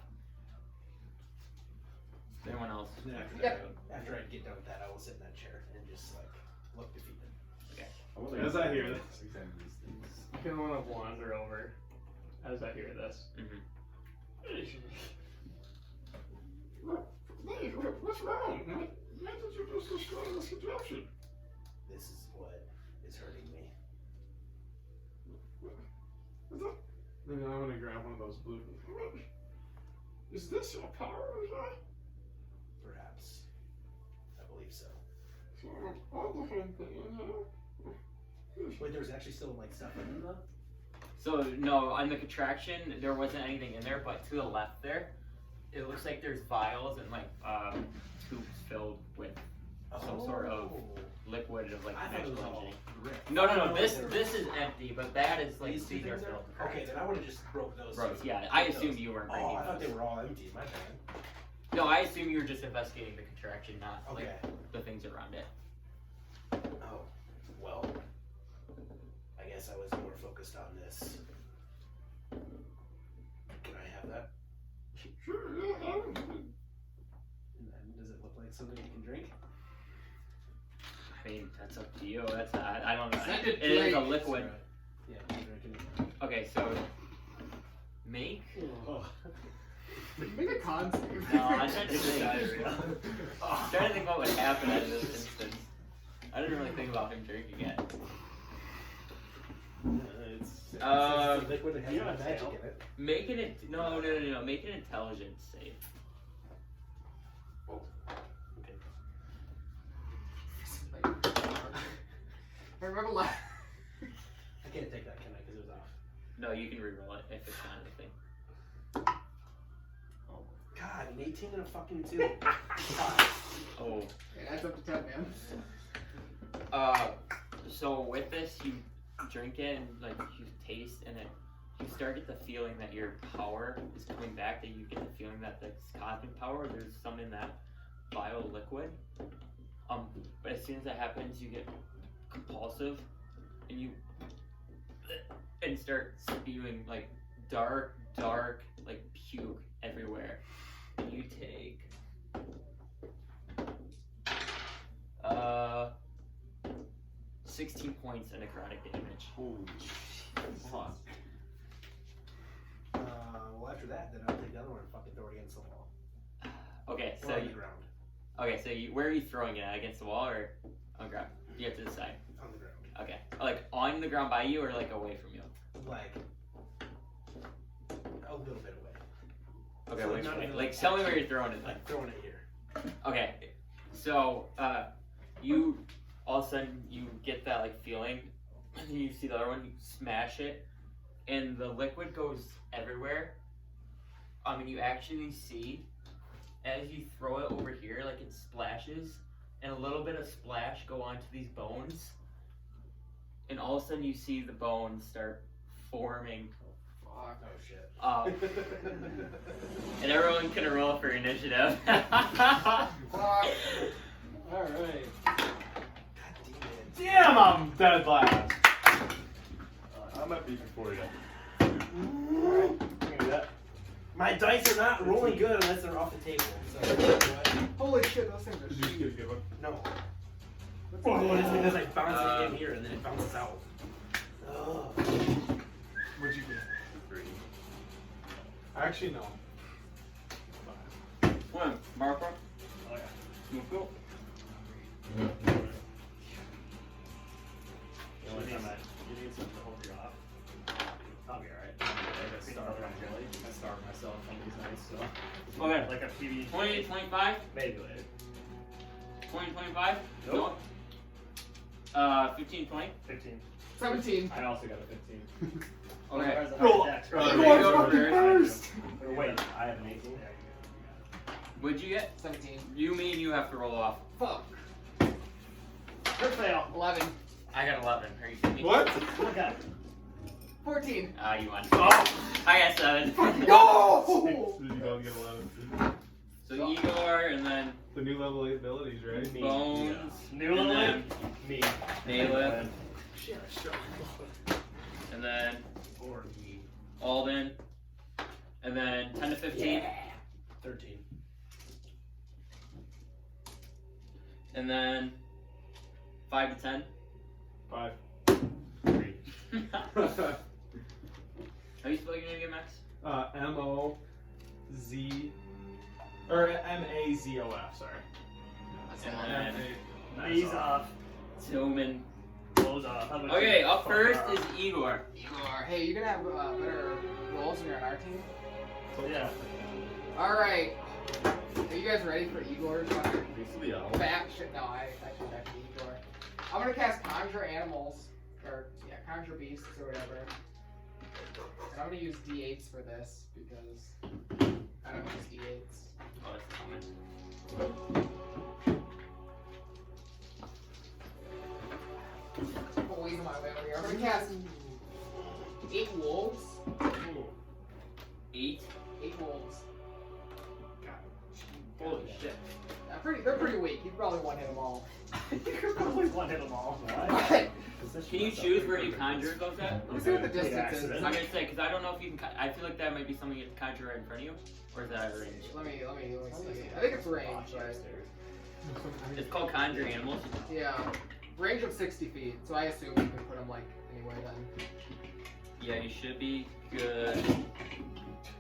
Anyone else? And then after I get done with that, I will sit in that chair and just like look defeated. As I hear this. Examine these things. I kind of want to wander over as I hear this. Mm-hmm. What's wrong? Why did you just destroy the situation? This is what is hurting me. Then I'm gonna grab one of those blue. Is this your power? Perhaps. I believe so. So all the whole thing, Wait, there was actually still like stuff in them though? So no, on the contraction, there wasn't anything in there, but to the left there, it looks like there's vials and like tubes filled with some sort of liquid of like I thought it was conventional all engineering. ripped. No, I this thought this is empty, but that is like these two these are things are filled. okay. Then I would have just broke those. Gross. two. Yeah, I Those. assumed you weren't breaking Oh, I thought those. they were all empty. My bad. No, I assume you were just investigating the contraction, not Okay. like the things around it. Oh, well. I guess I was more focused on this. Can I have that? Sure, yeah, And then does it look like something you can drink? I mean, that's up to you. That's I don't know. Send It it, is a please. liquid. Yeah, I'm drinking Okay, so make. Make a con save. No, I'm trying to think. I'm trying to think what would happen in this instance. I didn't really think about him drinking it. It's a liquid that has you no don't magic fail. in it. Make an no. Make an intelligence save. I remember last. I can't take that, can I? Because it was off. No, you can reroll it if it's not a thing. God, an 18 and a fucking 2. Oh. It adds up to 10, man. So with this, you drink it and like you taste, and it you start get the feeling that your power is coming back. That you get the feeling that this cosmic power, there's some in that bio liquid. But as soon as that happens, you get compulsive, and you start spewing like dark like puke everywhere. And you take 16 points of necrotic damage. Holy fuck. Well, after that, then I'll take the other one and fucking throw it against the wall. Okay, Or so on the you, ground. okay, so where are you throwing it at? Against the wall or on the ground? You have to decide. On the ground. Okay, like on the ground by you or like away from you? Like, a little bit away. Okay, So which not way? even Like like tell me that. where you're throwing it then. Like, throwing it here. Okay, so you all of a sudden you get that like feeling, and then you see the other one, you smash it, and the liquid goes everywhere. And you actually see as you throw it over here, like it splashes, and a little bit of splash go onto these bones, and all of a sudden you see the bones start forming. Fuck. Oh shit. And everyone can roll for initiative. Fuck. Alright. God damn it. Damn, I'm dead last. I'm at beat before you. My dice are not rolling good unless they're off the table. So, you know what? Holy shit, those things are Did you huge. get a good one? No. But it's because I bounce it in here and then it bounces out. Ugh. What'd you get? 3. Actually, no. One, Marco. Oh, yeah. Marco. The only time I need something to hold you off. I'll be alright. I starve myself on these nights, so. Okay. Like a PB. 20, 25? Maybe later. 20, 25? Nope. 15, 20? 15. 17. I also got a 15. Okay. Roll. First. Wait, I have an 18. What'd you get? 17. You mean you have to roll off. Fuck. Crit fail. 11. I got 11. Are you kidding me? What? Look at it. 14. You won. Oh! I got 7. No! Did you go get 11? So Igor, and then The new level 8 abilities, right? Me. Bones, New and then me. Nalip, and then Alden, and then 10 to 15, 13. and then 5 to 10. 5. 3. How you spell your name again, Max? M-O-Z... Or M-A-Z-O-F, sorry. And then Knees off. Tomen. Clothes off. How about Okay, you? up Fuck first off. is Igor. Igor. Hey, you're gonna have better rolls when you're on our team? Yeah. Alright. Are you guys ready for Igor's The owl. back? No, I should back to Igor. I'm gonna cast Conjure Animals. Or, yeah, Conjure Beasts or whatever. And I'm gonna use D8s for this because I don't use D8s. Oh, that's Tomen. Boys on my way over here. I'm gonna cast 8 wolves. 8. 8 wolves. Holy shit. They're pretty weak. You probably one hit them all. You could probably one hit them all. But Can you choose where you conjure goes at? let me see what the distance is. accident. I'm gonna say, because I don't know if you can. I feel like that might be something you can conjure right in front of you, or is that a range? Let me see. I think it's range, right? It's called conjuring animals. Yeah. Range of 60 feet, so I assume you can put them like anywhere then. Yeah, you should be good.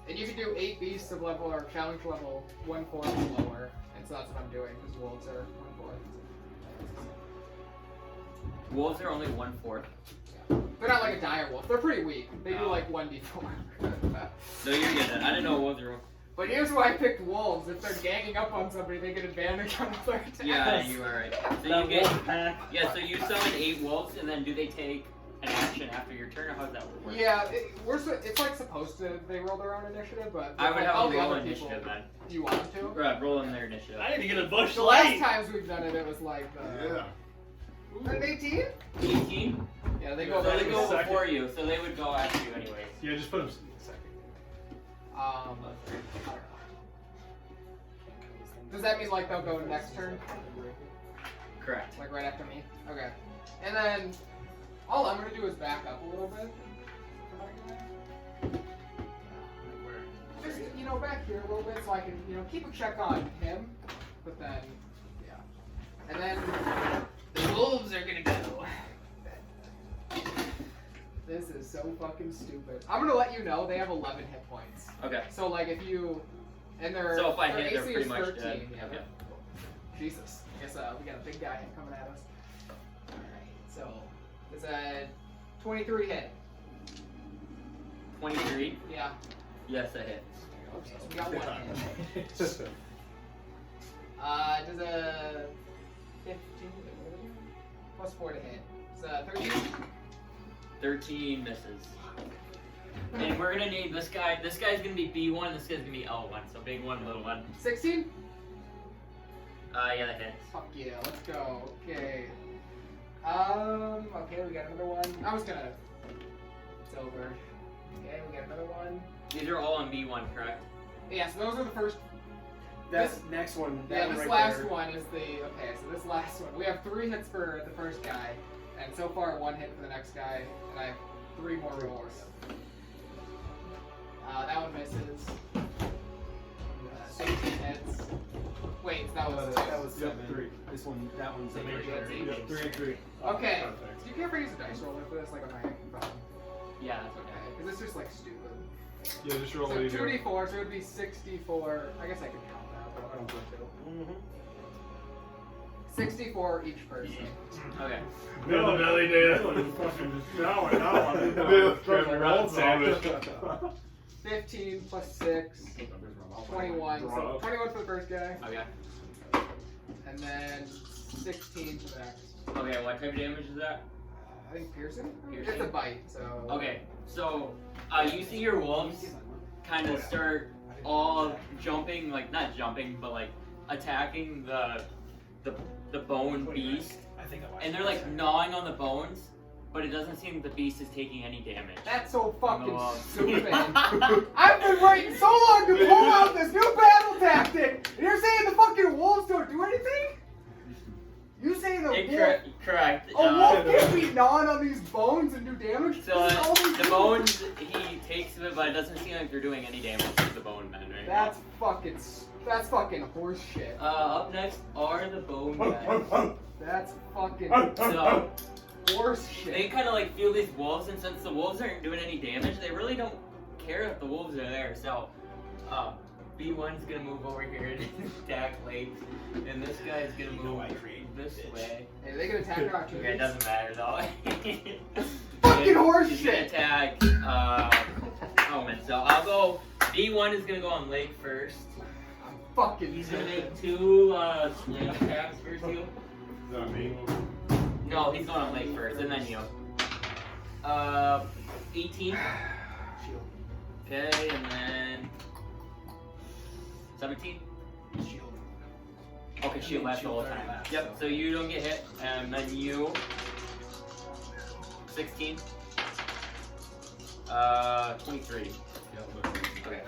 And you can do 8 beasts of level or challenge level 1/4 or lower, and so that's what I'm doing because wolves are 1/4. Wolves are only 1/4. They're not like a dire wolf. They're pretty weak. They do like 1d4. No, you're good. I didn't know wolves were. But here's why I picked wolves. If they're ganging up on somebody, they get advantage on their attacks. Yeah, you are right. So That you get. wolf pack. Yeah, so you summon 8 wolves, and then do they take an action after your turn, or how does that work? Yeah, it's like supposed to. They roll their own initiative, but I would like, have all them the roll other initiative people. then. Do you want them to? Right, roll in their initiative. I need to get a bush The last light. times we've done it, it was like An 18? 18? Yeah, they go. So they very go second. before you, so they would go after you anyways. Yeah, just put them second. I don't know. Does that mean like they'll go next turn? Correct. Like right after me? Okay. And then all I'm gonna do is back up a little bit. Just back here a little bit so I can keep a check on him. But then and then the wolves are gonna go. This is so fucking stupid. I'm gonna let you know they have 11 hit points. Okay. So like if you and they're So if I their hit, they're AC pretty is much 13, dead. yeah. Okay. Jesus. I guess we got a big guy coming at us. Alright, so it's a 23 hit. 23? Yeah. Yes, that hits. Okay, so we got one hit. Does a 15 plus 4 to hit. It's a 13. 13 misses. And we're gonna name this guy. This guy's gonna be B1. This guy's gonna be L1. So big one, little one. 16? Yeah, that hits. Fuck yeah, let's go. Okay. Okay, we got another one. I was gonna. It's over. Okay, we got another one. These are all on B1, correct? Yeah, so those are the first. That's next one. That Yeah, one this right last there. one is the. Okay, so this last one. We have 3 hits for the first guy, and so far 1 hit for the next guy, and I have 3 more rolls. That one misses. 16 hits. Wait, that was. That was Yep, 7. 3. This one, that one's So 8. maybe that's 8. Yep, 3 and 3. Okay. Perfect. Do you care if I use a dice roller for this, like on my phone? Yeah, that's okay. Okay, because it's just like stupid. Yeah, just roll So what you do. 2d4, so it would be 64. I guess I can count that, but I don't want to. 64 each person. Okay. Bill the belly dance. Around 15 plus 6, 21. So 21 for the first guy, Okay. and then 16 for the next. Okay, what type of damage is that? I think piercing? Piercing? It's a bite, so. Okay, so you see your wolves kind of start all jumping, like not jumping, but like attacking the bone beast, I think I watched and they're like gnawing on the bones, but it doesn't seem the beast is taking any damage. That's so fucking No. stupid. I've been waiting so long to pull out this new battle tactic, and you're saying the fucking wolves don't do anything? You saying the wolf? Correct. A wolf can't be gnawing on these bones and do damage? So This is all they the do. bones he takes of it, but it doesn't seem like they're doing any damage to the bone men right That's fucking horse shit. now. Up next are the bone men. That's fucking So horse they shit. kind of like feel these wolves, and since the wolves aren't doing any damage, they really don't care if the wolves are there. So B1's gonna move over here and attack Lake, and this guy's gonna move this way. Hey, they can attack her out too. Okay, it doesn't matter though. Fucking horse He's gonna shit. attack Tomen. So I'll go. B1 is gonna go on Lake first. I'm fucking He's gonna dead. make 2 sling attacks first. You? Not me. No, he's going on Lake first, and then you. 18. Okay, and then 17. Shield. Okay, shield lasts the whole time. Yep. So you don't get hit, and then you. 16. 23. Okay.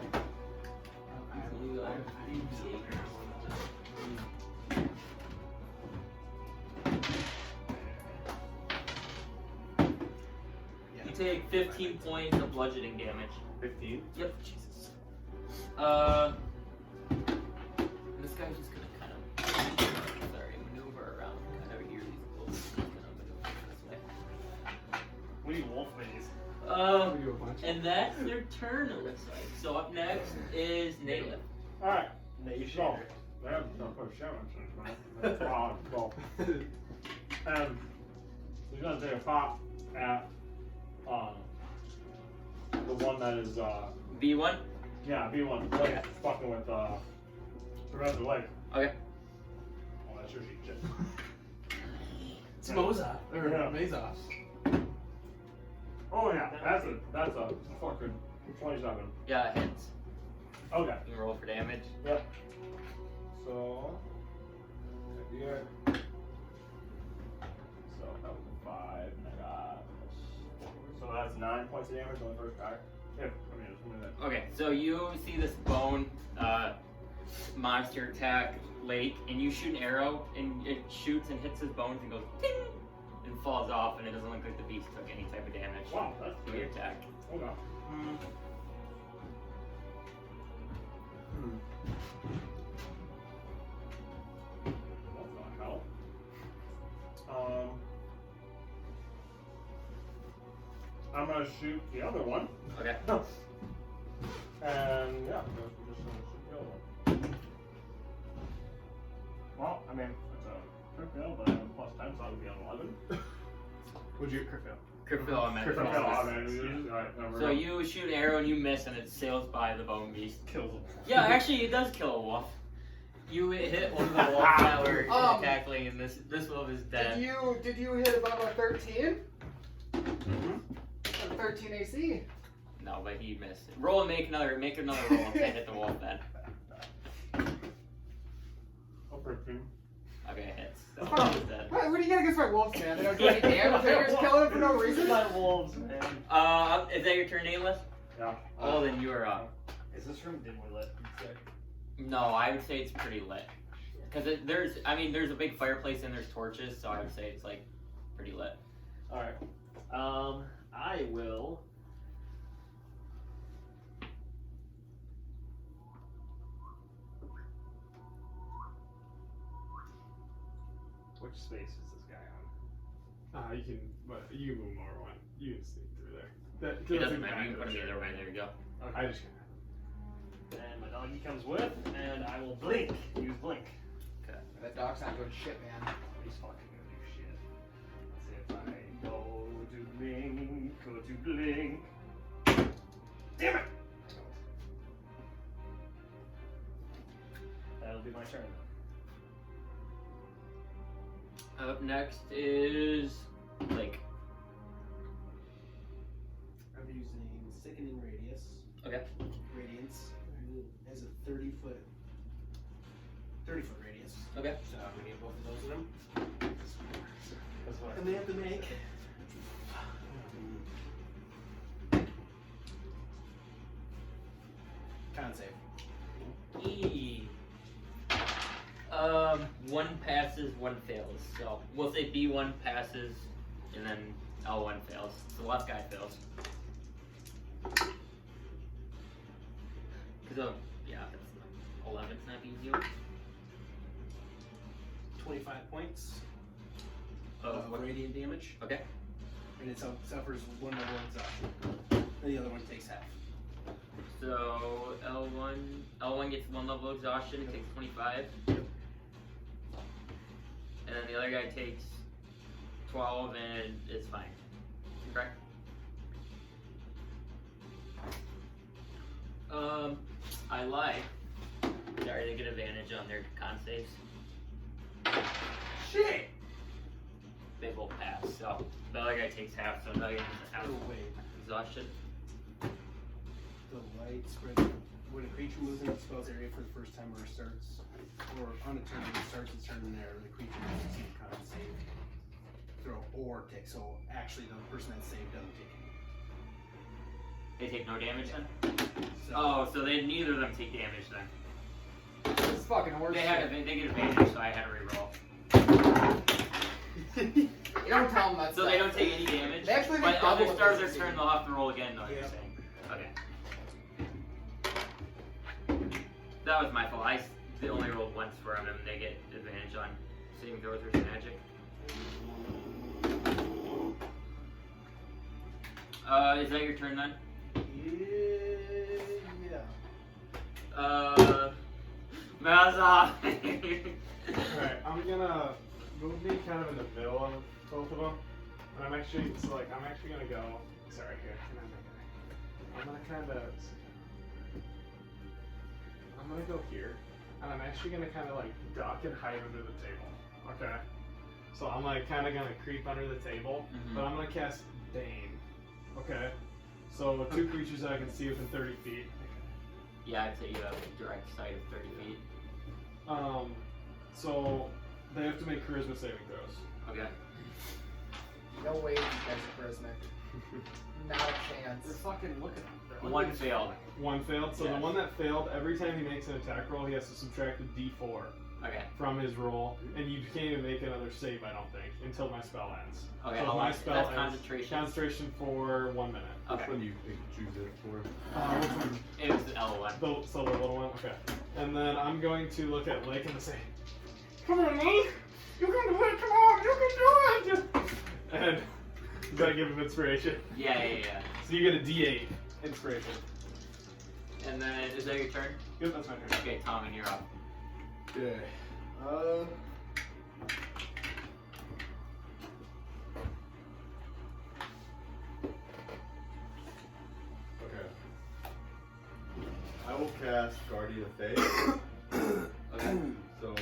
You take 15 points of bludgeoning damage. 15. Yep. Jesus. This guy's just gonna kind of maneuver around, kind of hear these wolves. He's gonna maneuver this way. We need wolf minis. And that's their turn, it looks like. So up next is Nayla. Alright, Nation. so, that's not for challenge, right? Well, he's gonna take a pop at the one that is B1. yeah, B1 like fucking with Professor Lake. Okay. Oh, that's your sheet shit. It's Mozaf. Or Yeah. Mozaf. Oh yeah, that's a fucking 27. Yeah, it hits. Okay. You can roll for damage. Yep. So yeah. So that was a 5, and I got so that's 9 points of damage on the first guy. Yeah, I mean it's only that. Okay, so you see this bone monster attack Lake, and you shoot an arrow, and it shoots and hits his bones and goes ting, and falls off, and it doesn't look like the beast took any type of damage Wow, that's to good. your attack. Okay. That's not help. I'm gonna shoot the other one. Okay. And yeah, we're just gonna shoot the other one. Well, I mean, it's a crit fail, but I have a plus 10, so that would be an 11. Would you crit fail? Crit fail, I meant. Crit fail, I mean, alright, no, we're So good. you shoot an arrow and you miss, and it sails by the bone beast. Kills him. Yeah, actually, it does kill a wolf. You hit one of the wolves that were tackling, and this wolf is dead. Did you hit above a 13? A 13 AC. No, but he missed. Roll and make another roll and hit the wolf then. Oh, 13. Okay, it hits. So Oh. he's dead. What are you gonna against my wolves, man? They don't do any damage. They're just killing it for no reason. My wolves, man. Is that your turn, Nameless? Yeah. Alden, you are up. Is this room dimly lit? No, I would say it's pretty lit. Because there's a big fireplace and there's torches, so I would say it's like pretty lit. Alright. I will. Which space is this guy on? You can move him over one. You can sneak through there. It doesn't matter, you can put him either way, there you go. I just can't. And my doggy comes with, and I will blink. Use blink. Okay. That dog's not doing shit, man. He's fucking gonna do shit. Let's see if I go to blink, go to blink. Damn it! That'll be my turn. Up next is Blake. I'm using Sickening Radius. Okay. Radiance. Has a 30-foot radius. Okay. So I'm gonna get both of those of them. That's what And they have to make. Con save. One passes, one fails. So we'll say B1 passes, and then L1 fails. So the left guy fails. Cause yeah, that's 11's not being healed. 25 points Of what? radiant damage, Okay. and it suffers one level exhaustion. And the other one takes half. So L1 gets 1 level exhaustion, it takes 25. And then the other guy takes 12 and it's fine. Correct? I lied. Sorry, they get advantage on their con saves. Shit! They both pass, so the other guy takes half, so another guy gets half Oh wait, exhaustion. the light spread. When a creature moves in its spell's area for the first time or starts, or on a turn, it starts its turn in there, the creature must succeed a con save throw or take. So actually, the person that saved doesn't take any. They take no damage then? So, Oh, so they neither of them take damage then. This is fucking horse They shit. they get advantage, so I had to reroll. You don't tell them that So stuff. they don't take any damage? They actually But take on double the if start of they their turn, succeed. they'll have to roll again, though, you're Yeah. saying. Okay. That was my fault. They only rolled once for them, and they get advantage on saving throws versus magic. Is that your turn then? yeah. Mozaf! Alright, I'm gonna move me kind of in the middle of both of them. And I'm actually gonna go. Sorry, here. I'm gonna go here. And I'm actually gonna kind of like duck and hide under the table. Okay? So I'm like kind of gonna creep under the table. But I'm gonna cast Bane. Okay? So 2 creatures that I can see within 30 feet. Yeah, I'd say you have a direct sight of 30 feet. So they have to make charisma saving throws. Okay. No way these guys are charismatic. Not a chance. They're fucking looking. They're One ugly. failed. One failed. So Yes. the one that failed, every time he makes an attack roll, he has to subtract a d4 Okay. from his roll, and you can't even make another save, I don't think, until my spell ends. Okay, So how if my long? spell That's ends, concentration. concentration for 1 minute. Which Okay. one do you choose it for? Which one? It was L1. So the little one. Okay. And then I'm going to look at Lake and say, Come on, Link! You can do it! Come on! You can do it! and you gotta give him inspiration. Yeah. So you get a d8 inspiration. And then, is that your turn? Yep, that's my turn. Okay, Tomen, you're up. Okay. Okay. I will cast Guardian of Faith. Okay. So,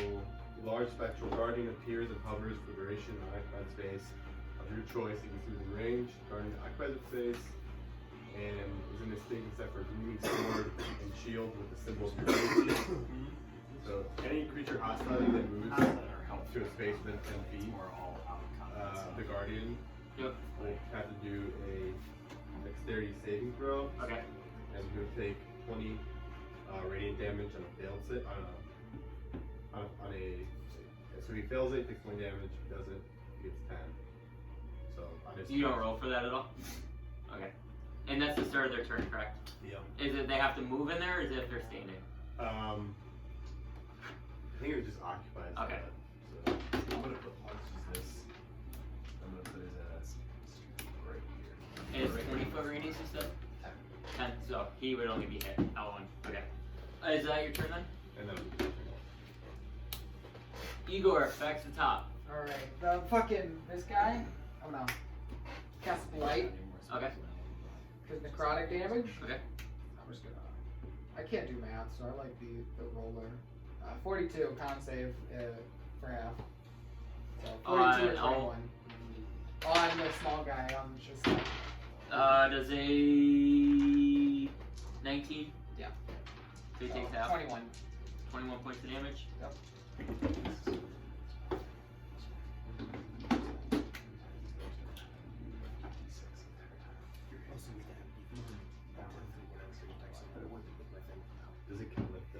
large spectral guardian appears and hovers for duration in an occupied space of your choice. It gets within range. Guardian occupies the space and is in a state except for a gleaming sword and shield with the symbol of your choice. So, any creature hostile that moves to a space within 10 feet, the guardian Yep. will have to do a dexterity saving throw. Okay. And he'll take 20 radiant damage on a failed save. On a so if he fails it, he takes 20 damage. If he doesn't, he gets 10. So on his You don't roll for that at all? Okay. And that's the start of their turn, correct? Yeah. Is it they have to move in there, or is it if they're standing? I think it just occupies. Okay. That. So I'm gonna put this. I'm gonna put his ass right here. And it's 20 foot radius, you said? 10. So he would only be hit. L1. Okay. Is that your turn then? And then Igor, back to the top. Alright, the fucking, this guy, I'm gonna cast Blight, Okay. because necrotic damage. Okay. I'm just gonna, I can't do math, so I like the roller. 42, con save for half. So 42 or 21. On the small guy, I'm just Does a 19? Yeah. So he takes half. 21. 21 points of damage. Yep. Does it come with the?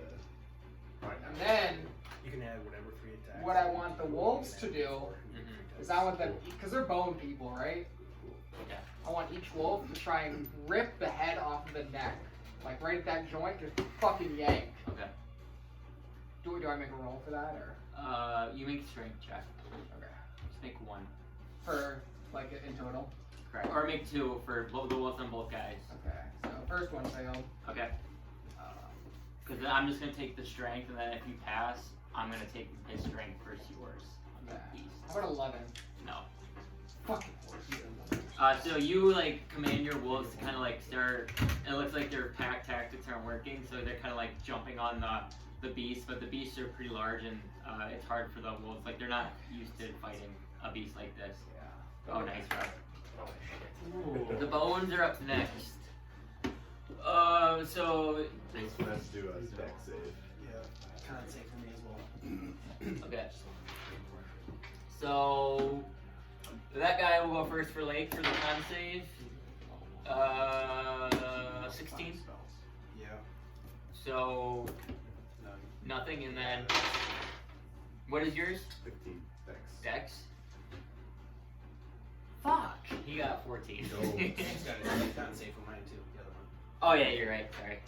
And then, You can add whatever 3 attacks. what I want the wolves to do is I want them, because they're bone people, right? Yeah. I want each wolf to try and rip the head off of the neck. Like right at that joint, just fucking yank. Okay. Do I make a roll for that, or? You make a strength check. Okay. Just make 1. For, like, in total? Correct. Or make 2 for both the wolves on both guys. Okay, so first one failed. Okay. Because then I'm just gonna take the strength, and then if you pass, I'm gonna take his strength versus yours on Yeah. the beast. How about 11? No. Fucking So you like command your wolves to kind of like start. It looks like their pack tactics aren't working, so they're kind of like jumping on the beast, but the beasts are pretty large, and it's hard for the wolves. Like they're not used to fighting a beast like this. Yeah. Oh, nice, Rob. Ooh. The bones are up next. So nice. Let's do a deck save. Yeah, con save for me as well. Okay. So that guy will go first for Lake for the con save. 16. Yeah. So nothing, and then what is yours? 15 dex. Dex. Fuck. He got 14. He's got a con save for mine too, the other one. Oh yeah, you're right. Sorry.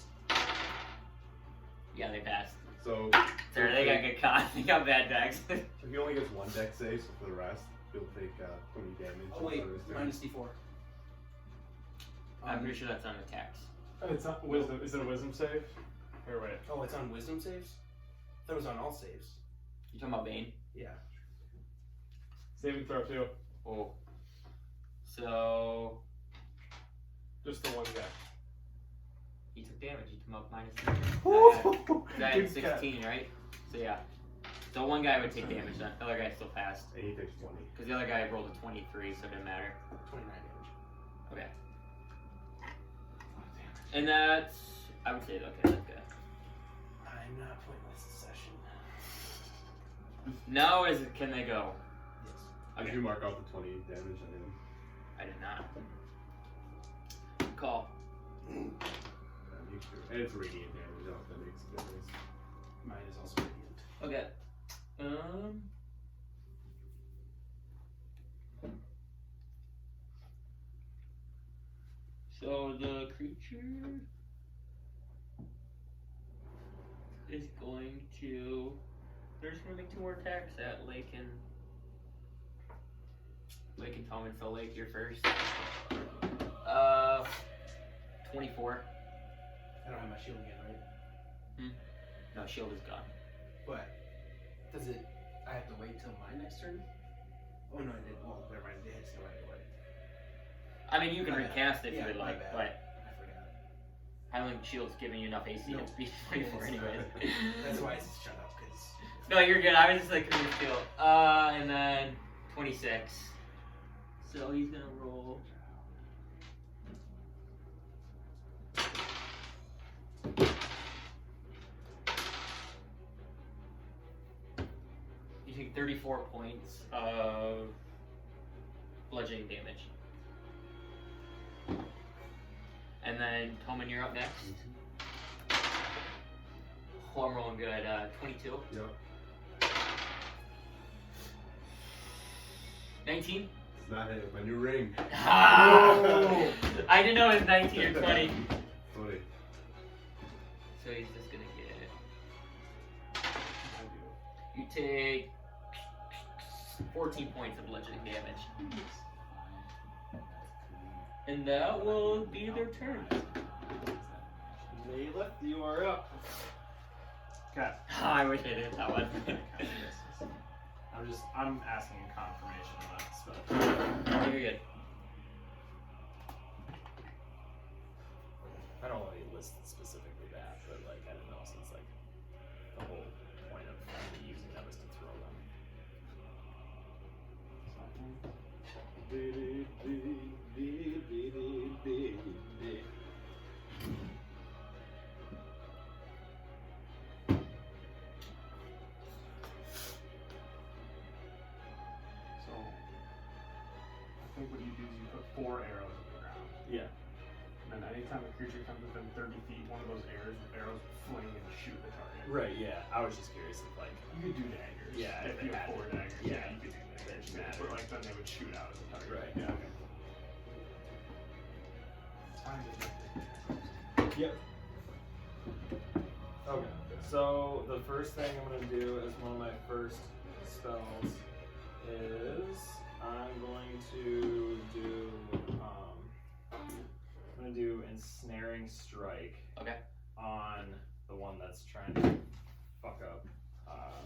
Yeah, they passed. So Sorry, they got good con. They got bad Dex. if he only gets 1 deck save, so for the rest, he'll take 20 damage. Oh wait, for his turn. minus D4. I'm pretty sure that's on attacks. It's not wisdom. Is it a wisdom save? Or wait. Oh, it's on wisdom saves? That was on all saves. You talking about Bane? Yeah. Saving throw too. Oh. So Just the one guy. he took damage. He came up -3. That Good had 16, right? So yeah. So one guy would take damage. Then the other guy still passed And he takes 20. because the other guy rolled a 23, so it didn't matter. 29 damage. Okay. And that's, I would say, okay, that's good. I'm not playing this session. Now can they go? Yes. Did you mark out the 20 damage on him? I did not. Call. And it's radiant damage. I don't know if that makes a difference. Mine is also radiant. Okay. So the creature is going to. They're just gonna make 2 more attacks at Lake and Tomen. So Lake, you're first. 24. I don't have my shield again, right? No, shield is gone. But does it? I have to wait till my next turn. Oh no, I didn't. Well, never mind. It hits no right away. I mean, you can My bad. recast if Yeah, you would my like, bad. but I forgot. I don't think shield's giving you enough AC No. to be 24 It's anyways. That's why I said shut up, because. No, you're good. I was just like, who's shield? And then 26. So he's gonna roll. You take 34 points of bludgeoning damage. And then Tomen, you're up next. Oh, I'm rolling good. 22. Yep. 19. It's not hit with my new ring. Ah! I didn't know it was 19 or 20. 20. So he's just gonna get. You take 14 points of bludgeoning damage. And that will be their turn. Layla, you are up. Okay. I wish I did that one. I'm asking confirmation on that spell. You're good. I don't know if he listed specifically that, but like I don't know since like the whole point of me using them is to throw them. So, I think what you do is you put 4 arrows on the ground. Yeah. And then anytime a creature comes within 30 feet, one of those arrows fling and shoot the target. Right. Yeah. I was just curious if like You could do daggers. Yeah, If if you it have 4 mattered. daggers, Yeah. you could do daggers. Mattered. But like then they would shoot out of the target. Right. Yeah. Okay. Time to make Yep. Okay. So the first thing I'm gonna do as one of my first spells is I'm going to do I'm gonna do ensnaring strike. Okay. On the one that's trying to fuck up.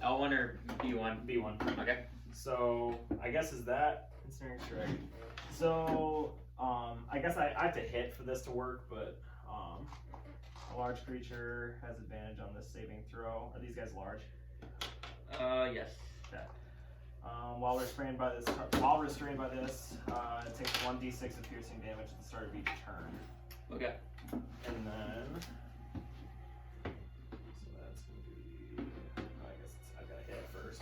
L1 or B1? B1. Okay. So I guess is that ensnaring strike. So I guess I have to hit for this to work, but a large creature has advantage on this saving throw. Are these guys large? Yes. Okay. While restrained by this, it takes 1d6 of piercing damage at the start of each turn. Okay. And then, so that's gonna be. I guess I've got to hit it first.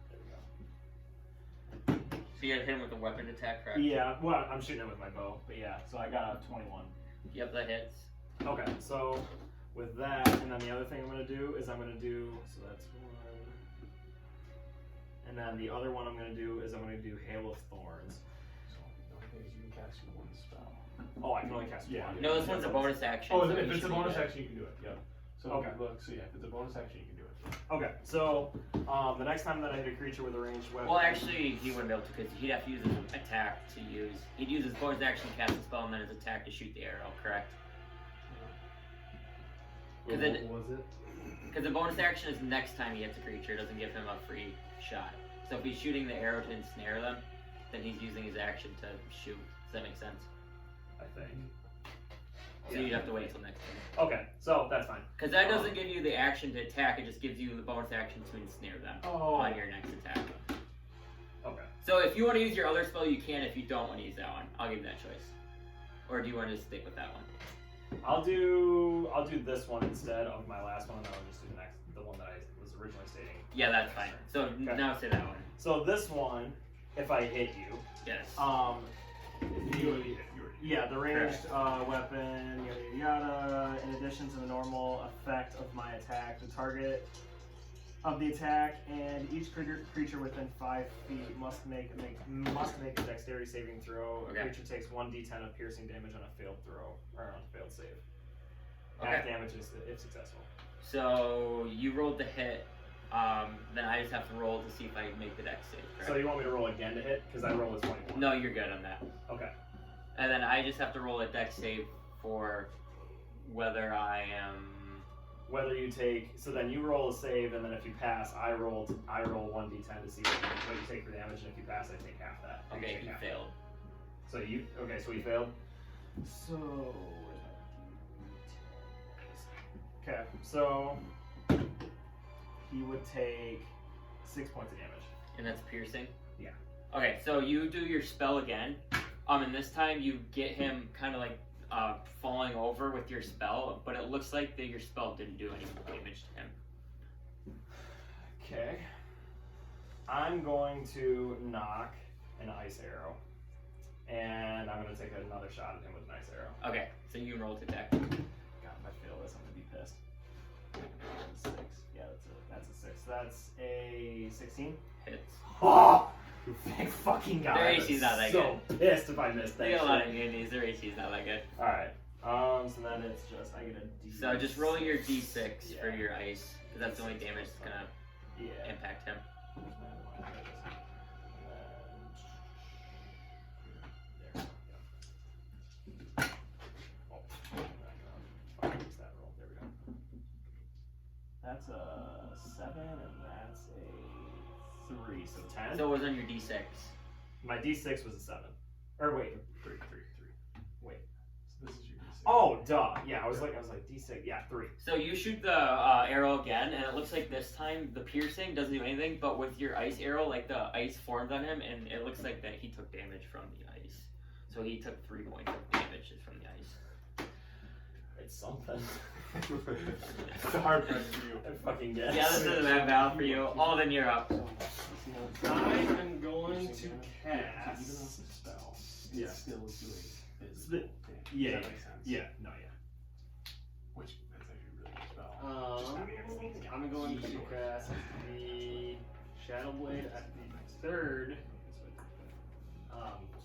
There we go. So you gotta hit him with a weapon attack, correct? Yeah. Well, I'm shooting it with my bow, but yeah. So I got a 21. Yep, that hits. Okay. So with that, and then the other thing I'm gonna do is I'm gonna do. So that's one. And then the other one I'm gonna do is I'm gonna do Hail of Thorns. So the only thing is you can cast 1 spell. Oh, I can only cast Yeah. one. No, this one's a bonus action. Oh, so if you it's a should bonus do that. action, you can do it. Yep. So Okay. look, so yeah, if it's a bonus action, you can do it. Okay. So the next time that I hit a creature with a ranged weapon. Well, actually, he wouldn't be able to because he'd have to use his attack to use. He'd use his bonus action to cast a spell and then his attack to shoot the arrow, correct? What Because it, was it? because the bonus action is next time he hits a creature, it doesn't give him a free shot. So if he's shooting the arrow to ensnare them, then he's using his action to shoot. Does that make sense? I think. So you'd have to wait until next time. Okay, so that's fine. Because that doesn't give you the action to attack, it just gives you the bonus action to ensnare them on your next attack. Okay. So if you want to use your other spell, you can. If you don't want to use that one, I'll give you that choice. Or do you want to just stick with that one? I'll do this one instead of my last one, and then I'll just do the one that I was originally stating. Yeah, that's fine. So Okay. now say that one. So this one, if I hit you, Yes. You already hit. yeah, the ranged weapon, yada yada yada. In addition to the normal effect of my attack, the target of the attack and each creature within 5 feet must make a dexterity saving throw. A Okay. creature takes 1d10 of piercing damage on a failed throw or on a failed save. Okay. Half damage is if successful. So you rolled the hit. Then I just have to roll to see if I make the dex save. Correct? So you want me to roll again to hit? Because I rolled a 21. No, you're good on that. Okay. And then I just have to roll a dex save for whether I am. Whether you take, so then you roll a save, and then if you pass, I roll 1d10 to see what you take for damage, and if you pass, I take half that. You Okay, take he half failed. that. So you failed. So okay, so he would take 6 points of damage. And that's piercing? Yeah. Okay, so you do your spell again. And this time you get him kind of like falling over with your spell, but it looks like that your spell didn't do any damage to him. Okay. I'm going to knock an ice arrow, and I'm going to take another shot at him with an ice arrow. Okay, so you can roll to attack. God, if I fail this, I'm going to be pissed. 6. Yeah, that's a 6. That's a 16. Hits. Oh! You thank fucking God. Their I'm AC's not that so pissed if I missed that. They got a lot of shit. immunities, their AC's not that good. Alright. So then it's just, I get a D. So just roll your d6 for Yeah. your ice, because that's the only damage that's gonna Yeah. impact him. That's a 7, and that's a 3, so 10. So it was on your D6. My D6 was a 7. Or wait. 3. Wait. So this is your D6. Oh, duh. Yeah, I was like D6. Yeah, 3. So you shoot the arrow again, and it looks like this time the piercing doesn't do anything, but with your ice arrow, like the ice formed on him, and it looks like that he took damage from the ice. So he took 3 points of damage just from the ice. It's something. It's a hard press for you. I fucking guess. Yeah, this is a bad battle for you. Alden, you're up. I am going to cast. Even off the spell, Yeah. it's still doing The- yeah, Does that make sense? Yeah, no, yeah. Which, that's actually a really good spell. Just not against these guys. I'm going to cast the Shadow Blade at the 3rd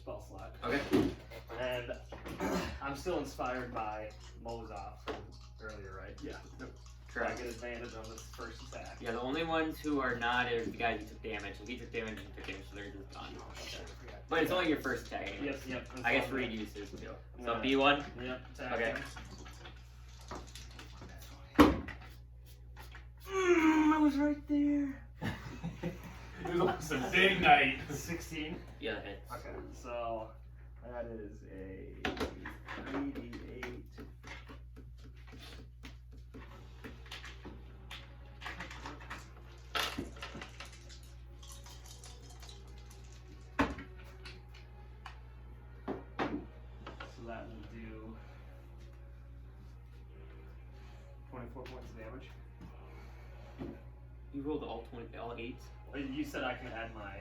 spell slot. Okay. And I'm still inspired by Mozaf from earlier, right? Yeah. So I Correct. get advantage on this first attack. Yeah, the only ones who are not is the guys who took damage. So he took damage and took damage, so they're just gone. Okay. But it's only your first attack. Anyway. Yep. I guess Reed uses too. So Yeah. B1. Yep. Attack. Okay. I was right there. It was a big night. 16. Yeah, that hits. Okay. So that is a 3d8. So that will do 24 points of damage. You rolled all 8s. You said I can add my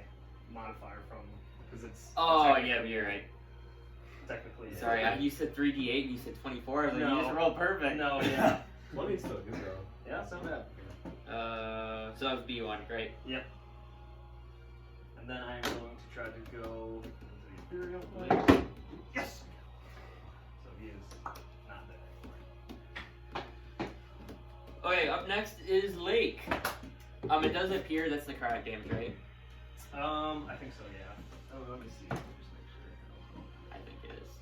modifier from because it's. Oh, technically- yeah, you're right. Technically. yeah. Sorry, you said 3d8 and you said 24. I was like, you No. just rolled perfect. No, yeah. Well, he's still good though. Yeah, it's not bad. So that was B1, great. And then I am going to try to go into the Imperial Plane. Yes! So he is not dead anymore. Okay, up next is Lake. It does appear that's necrotic damage, right? I think so, yeah. Oh, let me see. Just make sure. I think it is.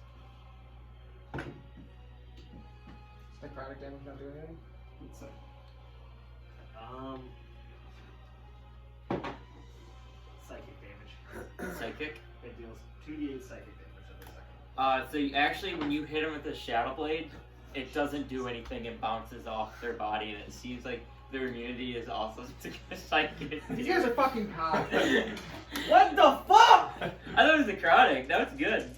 Is necrotic damage not doing anything? Let's see. Psychic damage. Psychic. It deals 2d8 psychic damage every second. So you actually, when you hit him with the Shadow Blade, it doesn't do anything. It bounces off their body, and it seems like their immunity is also psychic. These guys are fucking cops. What the fuck? I thought it was necrotic. That was good.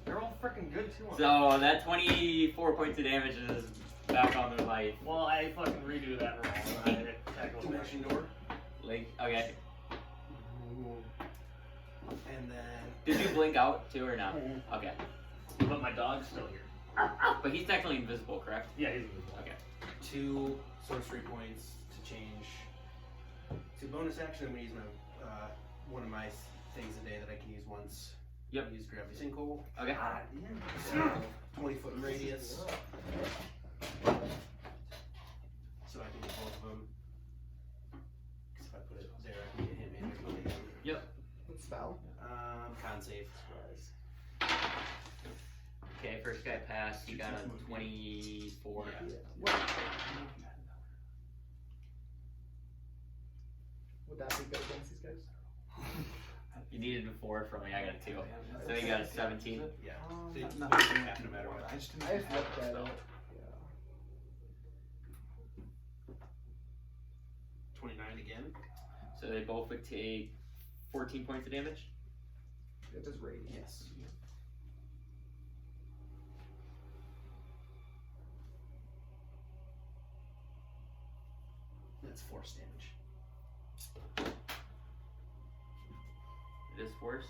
They're all freaking good too. So that 24 points of damage is back on their life. Well, I fucking redo that roll. And I attack with Connection door. Like, okay. And then Did you blink out too or no? Okay. But my dog's still here. But he's technically invisible, correct? Yeah, he's invisible. Okay. 2 sorcery points to change to bonus action. I'm gonna use my one of my things a day that I can use once. Yep. Use gravity sinkhole. Okay. So 20-foot radius. So I can get both of them. Because if I put it there, I can get him and I can get him. Yep. What spell? Con save. Okay, first guy passed. He got a 24. Would that be good against these guys? You needed a 4 from me. I got a 2. So he got a 17. Yeah. Nothing can happen no matter what. I just I just looked at spell. it. 29 again. So they both would take 14 points of damage. It does radius. Yes. That's force damage. It is force.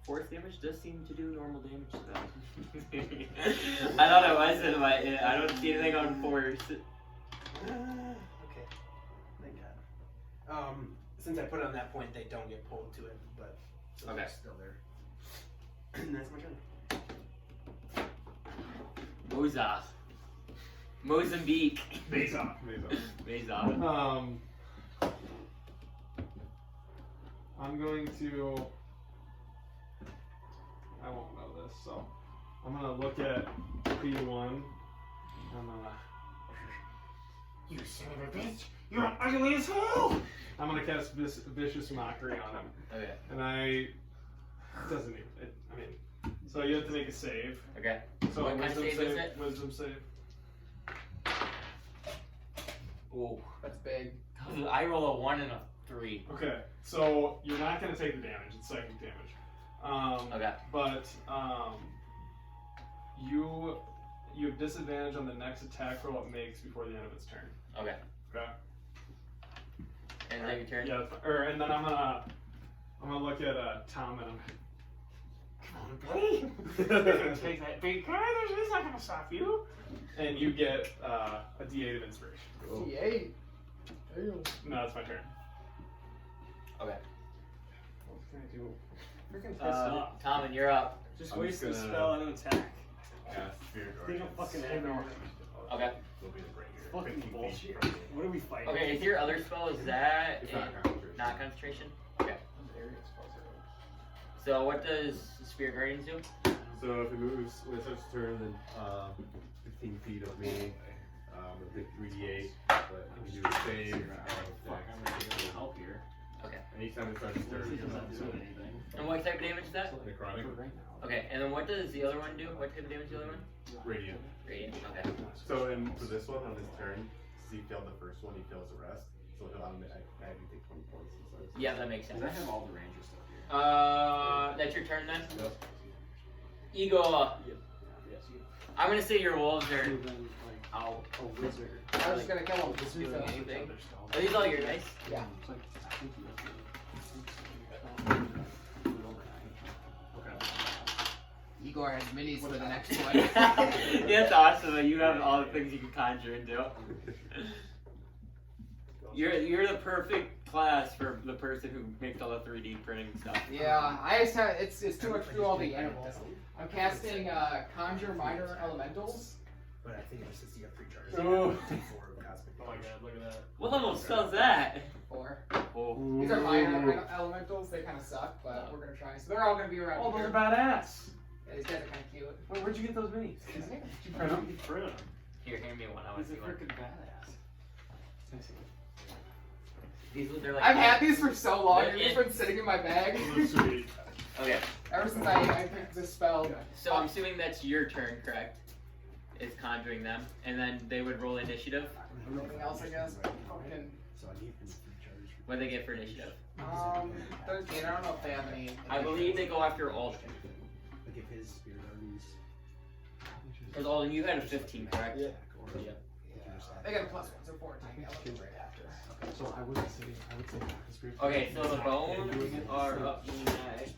Force damage does seem to do normal damage though. I thought it was, but I don't see anything on force. Okay. Thank God. Since I put it on that point, they don't get pulled to it, but so Okay. they're still there. And that's my turn. Mozaf. Mozambique. Mozaf. Mozaf. I'm going to I won't know this, so I'm gonna look at P1. You son of a bitch! You're ugly as hell! I'm gonna cast vicious mockery on him, Okay. and it doesn't even. I mean, so you have to make a save. Okay. So What kind of wisdom save is it? Wisdom save. Ooh. That's big. I roll a 1 and a 3. Okay, so you're not gonna take the damage. It's psychic damage. Okay. But you have disadvantage on the next attack roll it makes before the end of its turn. Okay. Okay. And then your turn? Yeah, that's fine. And then I'm gonna look at Tom and Come on, buddy! You're gonna take that big guy, there's not gonna stop you! and you get a D8 of inspiration. D8. Damn. No, that's my turn. Okay. What can I do? Freaking pissed off. Tomen, you're up. Just I'm waste just the gonna- spell and attack. Cast Spirit They Guardians. don't fucking have no. Okay. They'll be the breaker. Fucking 15 feet bullshit. from me. What are we fighting? Okay, is your other spell, is that It's not in- concentration. not concentration? Okay. So what does Spirit Guardians do? So if it moves when it starts to turn, then 15 feet of me, it'll take 3d8, but you can do a save of Fuck, I'm not gonna help here. and each time it starts to turn, It's not doing anything. And what type of damage is that? necrotic, Okay, and then what does the other one do? What type of damage is the other one? radiant. Radiant. Okay. So for this one, on his turn, since he failed the first one, he fails the rest. So he'll automatically take 20 points. Yeah, that makes sense. Does that have all the ranger stuff here? That's your turn then? Yep. Igor, Yes. I'm gonna say your wolves are Then, like, out. a wizard. I was just gonna kill him. This doing is anything. Are these all your dice? Yeah. It's like, I think you have to- Igor has minis for the next one. That's awesome that you have all the things you can conjure into. You're the perfect class for the person who makes all the 3D printing stuff. Yeah, I just have it's too much to do all the animals. I'm casting Conjure Minor Elementals. But I think it's just you have 3 charges. Oh. Take 4 of Cosmic Oh my Damage. god, look at that. What level spells that? 4. Oh. These are minor elementals. They kind of suck, but we're gonna try. So they're all gonna be around Oh, those here. are badass. Yeah, these guys are kind of cute. Wait, where'd you get those minis? Did you print them? Print. Here, hand me one. I want He's to a see one. freaking badass. They're like I've had these for so long. They're They've been sitting in my bag Sweet. Okay, ever since I picked this spell. so I'm assuming that's your turn, correct? Is conjuring them, and then they would roll initiative. Anything else, I guess. Fucking, So I need 3 charges. What do they get for initiative? 13. I don't know if they have any. I believe they go after Alden. Like if his Spirit Guardians. Because Alden, you had a 15, correct? Yeah. Yeah. They got a +1, so 14. Elements right after. So I would say the Spirit Okay, so the bones are up next.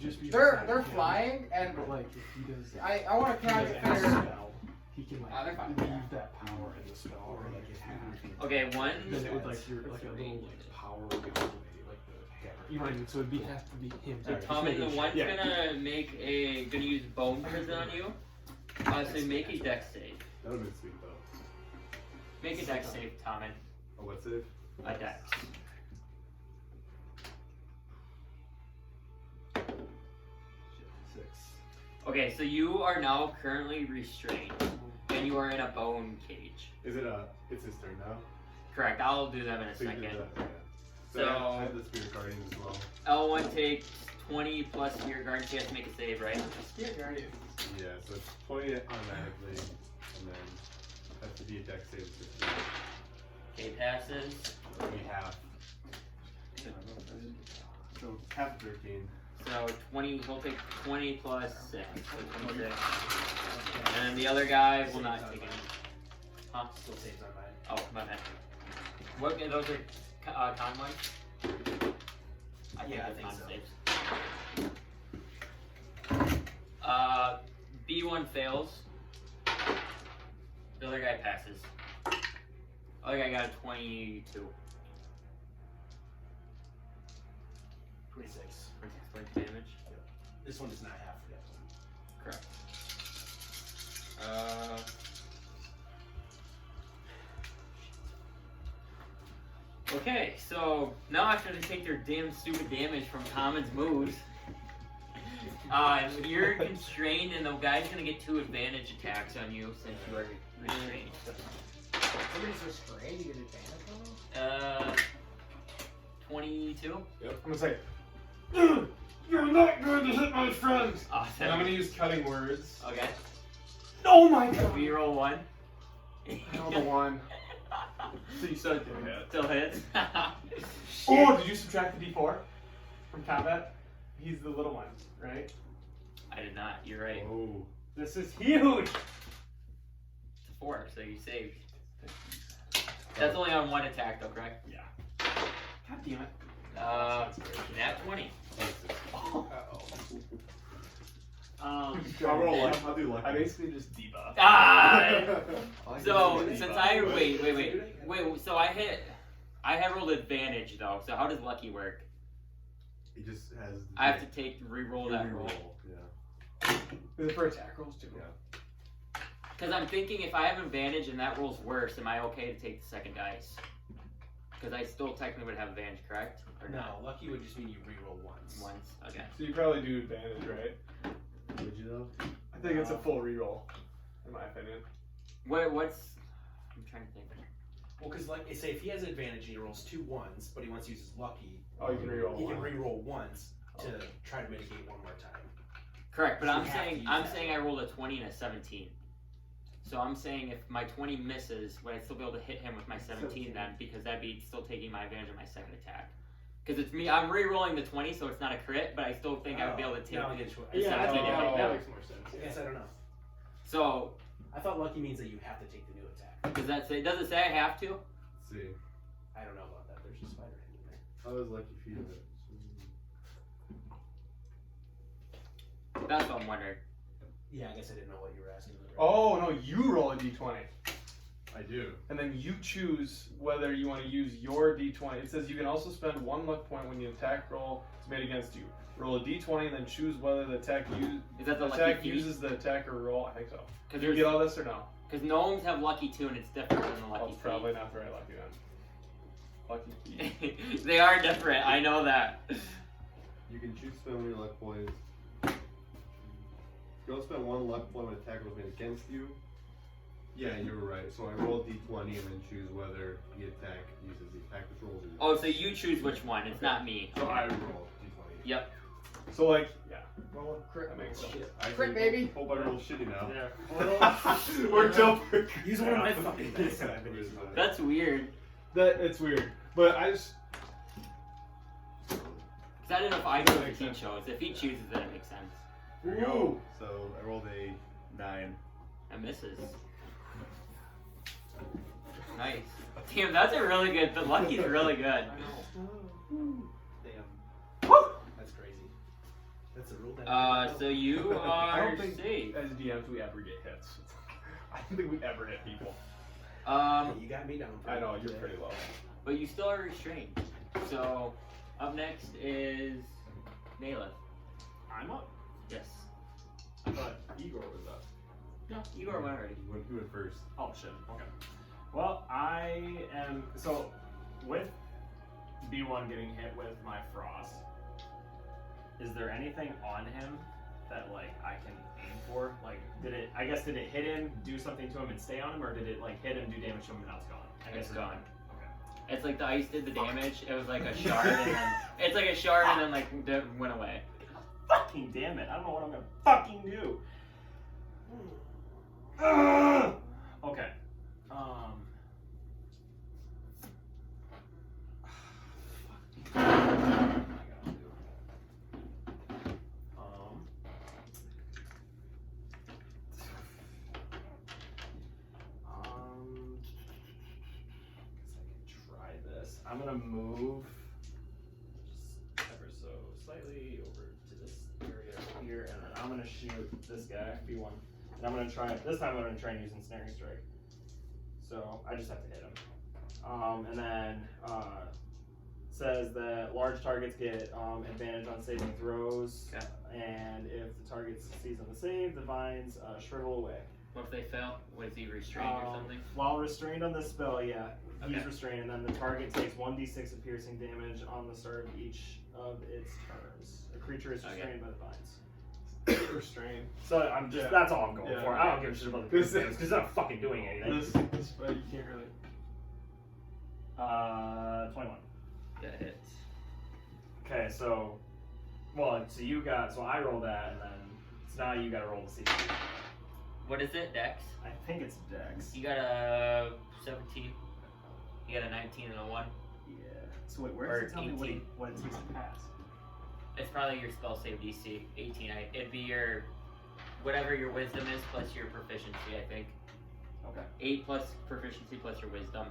Just because They're flying, and But like if he does I want to he kind does of a figure. spell, he can like They're fine. leave that power in the spell or like it half. Okay, one. Then it would like you're like a little like power goes away, like the hammer. You know what I mean? So it'd be have to be him. So Tomen, the one's gonna use bone prison on you. So make a dex save. That would have been sweet though. Make a dex save, Tomen. Oh, what save? A dex. Shit, 6. Okay, so you are now currently restrained, and you are in a bone cage. Is it it's his turn now? Correct. I'll do them in a So you second. did that, yeah. So- I have the Spirit Guardians as well. L1 takes 20 plus your guard. She has to make a save, right? Spirit Guardian. Yeah, so it's 20 automatically, and then has to be a dex save. 15. Okay, passes. We have. So half 13. So 20. We'll take 20 plus 6, so 26. And then the other guy will not take any. Huh? Still saves on mine. Oh, my bad. What? Those are con ones? Yeah, I they're think con so. saves. B1 fails. The other guy passes. Other guy got a 22. 26. 26 points of damage. This one does not have that one. Correct. Okay, so now after they take their damn stupid damage from Tomen's moves, You're constrained, and the guy's gonna get 2 advantage attacks on you since you are restrained. Somebody's restrained, you get advantage on them? 22. I'm gonna say, "Ugh, you're not going to hit my friend. Awesome. And I'm gonna use cutting words. Okay. Oh my god! Reroll 1. Roll the 1. So you said it didn't hit. Still hits. Oh, did you subtract the D4 from combat? He's the little one, right? I did not. You're right. Oh. This is huge. It's a 4, so you saved. That's only on 1 attack, though, correct? Yeah. God damn it. Nat 20. Um, I'll roll luck. I'll do luck. I basically just debuff. Ah! I So can do since debuff. wait, so I have rolled advantage though. So how does lucky work? He just has. I have to re-roll that roll. Yeah. Is it for attack rolls too? Yeah. Because I'm thinking if I have advantage and that roll's worse, am I okay to take the second dice? Because I still technically would have advantage, correct? Or No, not? lucky would just mean you reroll once. Once. Okay. So you probably do advantage, right? Would you though? I think it's a full reroll, in my opinion. What's? I'm trying to think. Well, because like, say if he has advantage and he rolls 2 ones, but he wants to use his lucky, Oh, you can reroll he one. can reroll once to try to mitigate one more time. Correct, but So I'm you have to saying use I'm that. saying I rolled a 20 and a 17. So I'm saying if my 20 misses, would I still be able to hit him with my 17 then? Because that'd be still taking my advantage of my second attack. Because it's me, I'm re-rolling the 20, so it's not a crit, but I still think I would be able to take No, I the get you. the 17 and hit Oh. him. makes more sense. I guess I don't know. So I thought lucky means that you have to take the new attack. does it say I have to? Let's see. I don't know about that. There's a spider hanging there. How is lucky feet of it? That's what I'm wondering. Yeah, I guess I didn't know what you were asking. Oh no, you roll a d20, I do. and then you choose whether you want to use your d20. It says you can also spend 1 luck point when the attack roll is made against you. Roll a d20 and then choose whether the attack Is that the lucky attack feat? uses the attacker roll. I think so. Because Did you get all this or no? gnomes have lucky too, and it's different than the Oh, lucky it's probably not very lucky then. Lucky feet. feet. They are different. I know that. You can choose to spend 1 of your luck points. You don't spend 1 luck point when attack was made against you. Yeah, you were right. So I roll d20 and then choose whether the attack uses the attacker's rolls. Oh, so you choose which one. It's not me. So I roll d20. Yep. So like, yeah, Roll a crit. that makes sense. I Crit, think- baby. Hope I roll shitty now. Yeah. We're jumping. Use one of my fucking dice that I've been using. That's weird. That it's weird, but I just Because I don't know if I chose if he chose. If he chooses, then it makes sense. There you go. So I rolled a 9. That misses. Nice. Damn, that's a really good. The lucky's really good. I know. Damn. Woo! That's crazy. That's a rule that. So you I are don't think safe. as DMs we ever get hits. I don't think we ever hit people. You got me down. I know you're pretty low. But you still are restrained. So up next is Nayla. I'm up. Yes. I thought Igor was up. No, Igor went already. Who went first? Oh shit. Okay. Well, I am with B1 getting hit with my frost. Is there anything on him that like I can aim for? Like, did it hit him, do something to him, and stay on him, or did it like hit him, do damage to him, and now it's gone? I guess It's gone. Okay. It's like the ice did the damage. It was like a shard, and then it's like a shard, and then like went away. Fucking damn it! I don't know what I'm gonna fucking do. Ugh! Okay. I'm gonna move just ever so slightly over to this area here, and then I'm gonna shoot this guy, B1. And I'm gonna try, this time I'm gonna try and use Ensnaring Strike. So I just have to hit him. And then says that large targets get advantage on saving throws. Okay. And if the target succeeds on the save, the vines shrivel away. What if they fail? Was he restrained or something? While restrained on this spell, yeah. He's Okay. restrained, and then the target takes 1d6 of piercing damage on the start of each of its turns. A creature is Okay. restrained by the vines. Restrain. So I'm just, that's all I'm going for. I don't give a shit about the This because it's not fucking doing anything. This fight, you can't really. 21. That hits. Okay, so, so you got, so I roll that, and then, so now you gotta roll the CC. What is it, Dex? I think it's Dex. You got a 17. You got a 19 and a 1. Yeah. So wait, where Or does it tell me 18. what it takes to pass? It's probably your spell save DC. 18. It'd be your whatever your wisdom is plus your proficiency, I think. Okay. 8 plus proficiency plus your wisdom.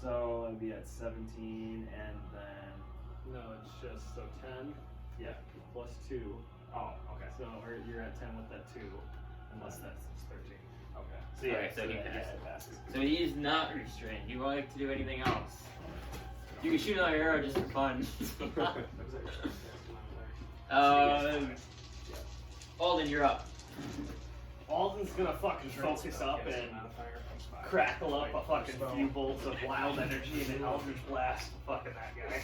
So it'd be at 17, and then, No, it's just so 10. yeah. Plus 2. Oh, okay. So you're at 10 with that 2. Unless that's 13. Okay. So yeah, Alright, so he yeah, passed. it passes. So he's not restrained. You won't like to do anything else. You can shoot another arrow just for fun. Alden, you're up. Alden's gonna fucking focus up and crackle up a fucking few bolts of wild energy and an Eldritch Blast fucking that guy.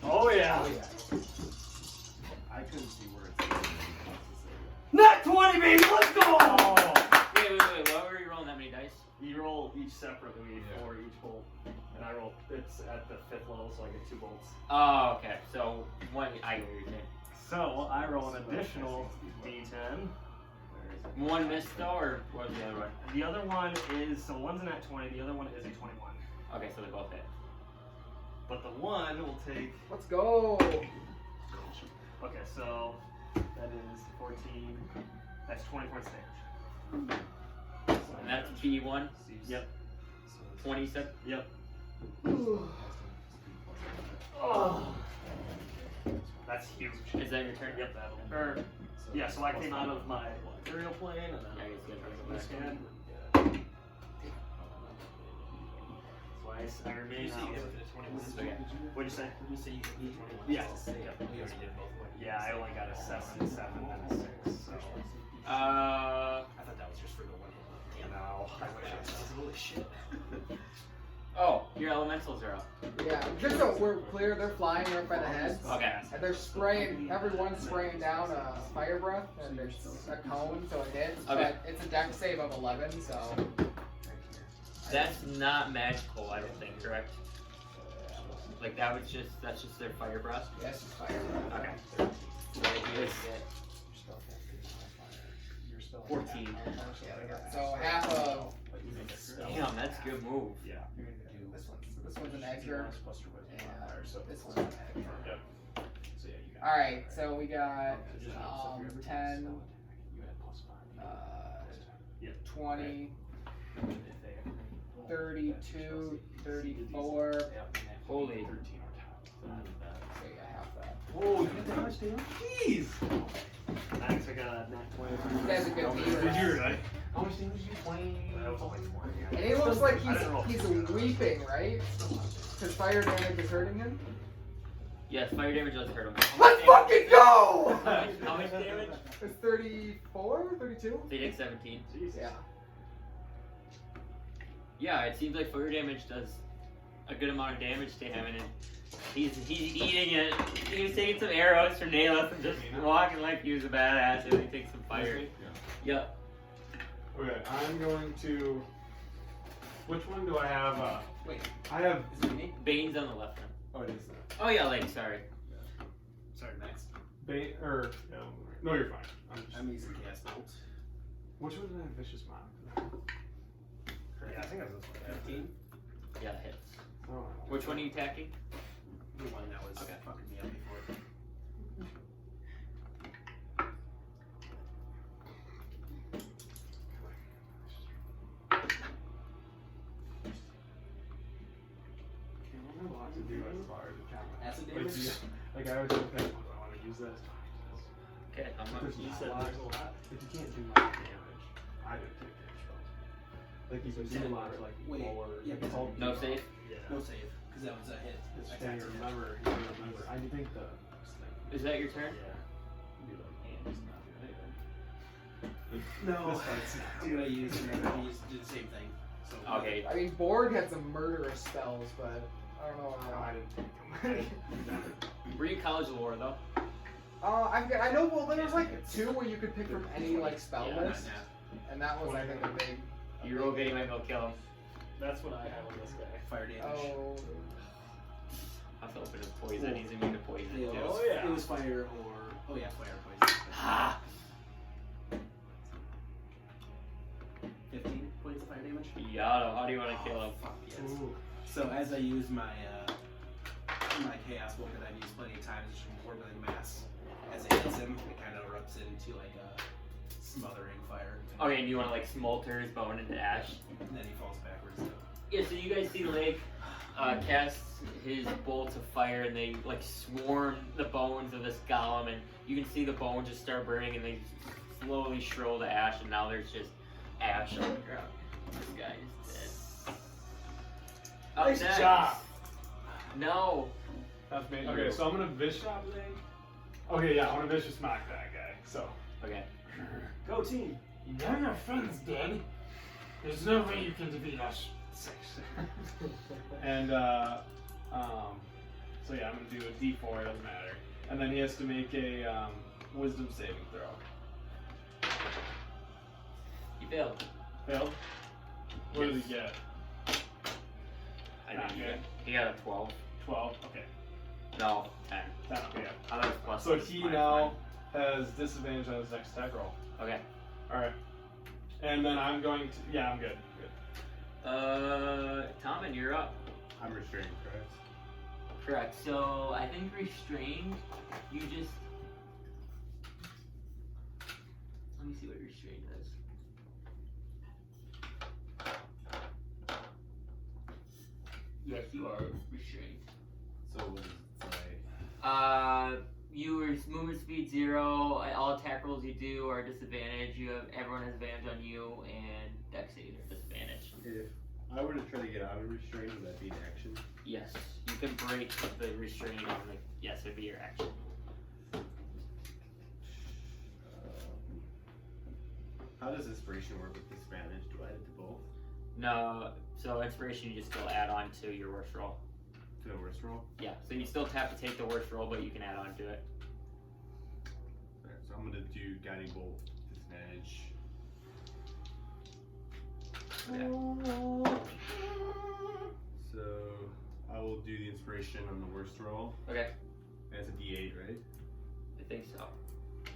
Oh yeah! I couldn't see where it's. Nat 20, baby, let's go! Wait. Why were you rolling that many dice? You roll each separately for each bolt. And I roll, it's at the 5th level, so I get 2 bolts. Oh, okay. So one, I get what you're saying. So I roll an additional D10. One missed though, or what was the other one? The other one is, so one's an at 20, the other one is a 21. Okay, so they both hit. But the one will take, Let's go. okay, so that is 14, that's 20 points damage. And that's B1. Yep. 27. Yep. Oh. That's huge. Is that your turn? Yep, that'll. Yeah, so I came out of my ethereal plane and then Yeah, I guess you gotta this bring guy. Twice. I remain out. What'd you say? Yeah. Yeah, I only got a 7 and a 6. So. I thought that was just for the one. No. Holy shit. Oh, your elementals are up. Yeah, just so we're clear, they're flying right by the heads. Okay. And they're spraying, everyone's spraying down a fire breath, and there's a cone, so it hits. Okay. But it's a dex save of 11, so. That's not magical, I don't think, correct? Like that's just their fire breath. Yes, it's fire breath. Okay. So you guys get 14. So half of. Damn, that's a good move. Yeah. This one's an Edgar. And this one's an Edgar. Yep. Alright, so we got 10, 20, 32, 34. Holy. So yeah, half that. Oh, you did that much damage? Jeez! I took a nat 20. This guy's a good leader. Did you really? How much damage did you? 20? That was only 20. And he looks like he's weeping, right? Because fire damage is hurting him. Yes, fire damage does hurt him. Let's fucking go! How much damage? It's 34, 32? So you take 17. Yeah. Yeah, it seems like fire damage does a good amount of damage to him, and he's eating it. He was taking some arrows from Nayleth and just walking like he was a badass, and he takes some fire. Yep. Okay, I'm going to. Which one do I have? Wait, I have. is it me? Bane's on the left one. Oh, it is. Oh yeah, like sorry. Sorry, Max. Or no, you're fine. I'm using cast bolts. Which one did I have? Vicious Mod. Yeah, I think that was 15. Yeah, that hits. Oh, Which one are you attacking? The one that was Okay. fucking me up before. I'm allowed to do as far as it can. Acid Like, damage? like I always look at it, I want to use this. Okay, I'm not. There's You not said a lot. there's a lot. If you can't do much damage, I didn't take damage from it. Like you can do a lot, like Wait, lower. yeah, like, it's all No save. Yeah. No save, because that was a hit. It's I yeah, tapped it. remember. I think the. Is that your turn? Yeah. Be like, and just not do anything. No, This fight's not. see what I used, remember, I used to do the same thing. So, Okay. I mean, Borg had some murderous spells, but I don't know No, how. I didn't take them. Were you College of War though? I know. Well, there was like 2 where you could pick from any like spell Yeah. list, and that was I think a big. You roll game, might go kill him. That's what I have on this guy. Fire damage. Oh. I was hoping it's poison. He's immune to poison. Yeah, too. Oh, yeah. It was fire or fire poison. Ah! 15 points of fire damage. Yada, how do you want to kill him? Fuck yes. So as I use my chaos bolt that I've used plenty of times, which is Orbiting Mass, as it hits him, it kind of erupts into like a smothering fire. Okay, and you want to like smolder his bone into ash? And then he falls backwards. Yeah, so you guys see Lake cast his bolts of fire and they like swarm the bones of this golem, and you can see the bones just start burning and they slowly shrivel to ash, and now there's just ash on the ground. This guy is dead. Up Nice next. job. No. That's me. Okay, so I'm gonna vicious. Okay, yeah, I'm gonna vicious smack that guy. So. Okay. Go team. None of our friends dead. There's no way you can defeat us. And so yeah, I'm gonna do a D4. It doesn't matter. And then he has to make a Wisdom saving throw. You failed. Failed. What did he get? I Not think good. he got a 12. 12. Okay. No, 10. 10. Okay. I thought it was plus. So six, he minus now has disadvantage on his next attack roll. 1. Okay. All right. And then I'm going to. Yeah, I'm good. Tomen, you're up. I'm restrained, correct? Correct. So I think restrained, you just. Let me see what restrained is. Yes, you are restrained. So what does it say? Your movement speed 0. All attack rolls you do are disadvantage. Everyone has advantage on you, and dex saves are disadvantage. If I were to try to get out of restraint, would that be an action? Yes, you can break the restraint on the. Yes, it'd be your action. How does inspiration work with disadvantage? Do I add it to both? No, so inspiration you just still add on to your worst roll. To the worst roll? Yeah, so you still have to take the worst roll, but you can add on to it. Alright, so I'm gonna do guiding bolt disadvantage. So I will do the inspiration on the worst roll. Okay, And it's a D8, right? I think so.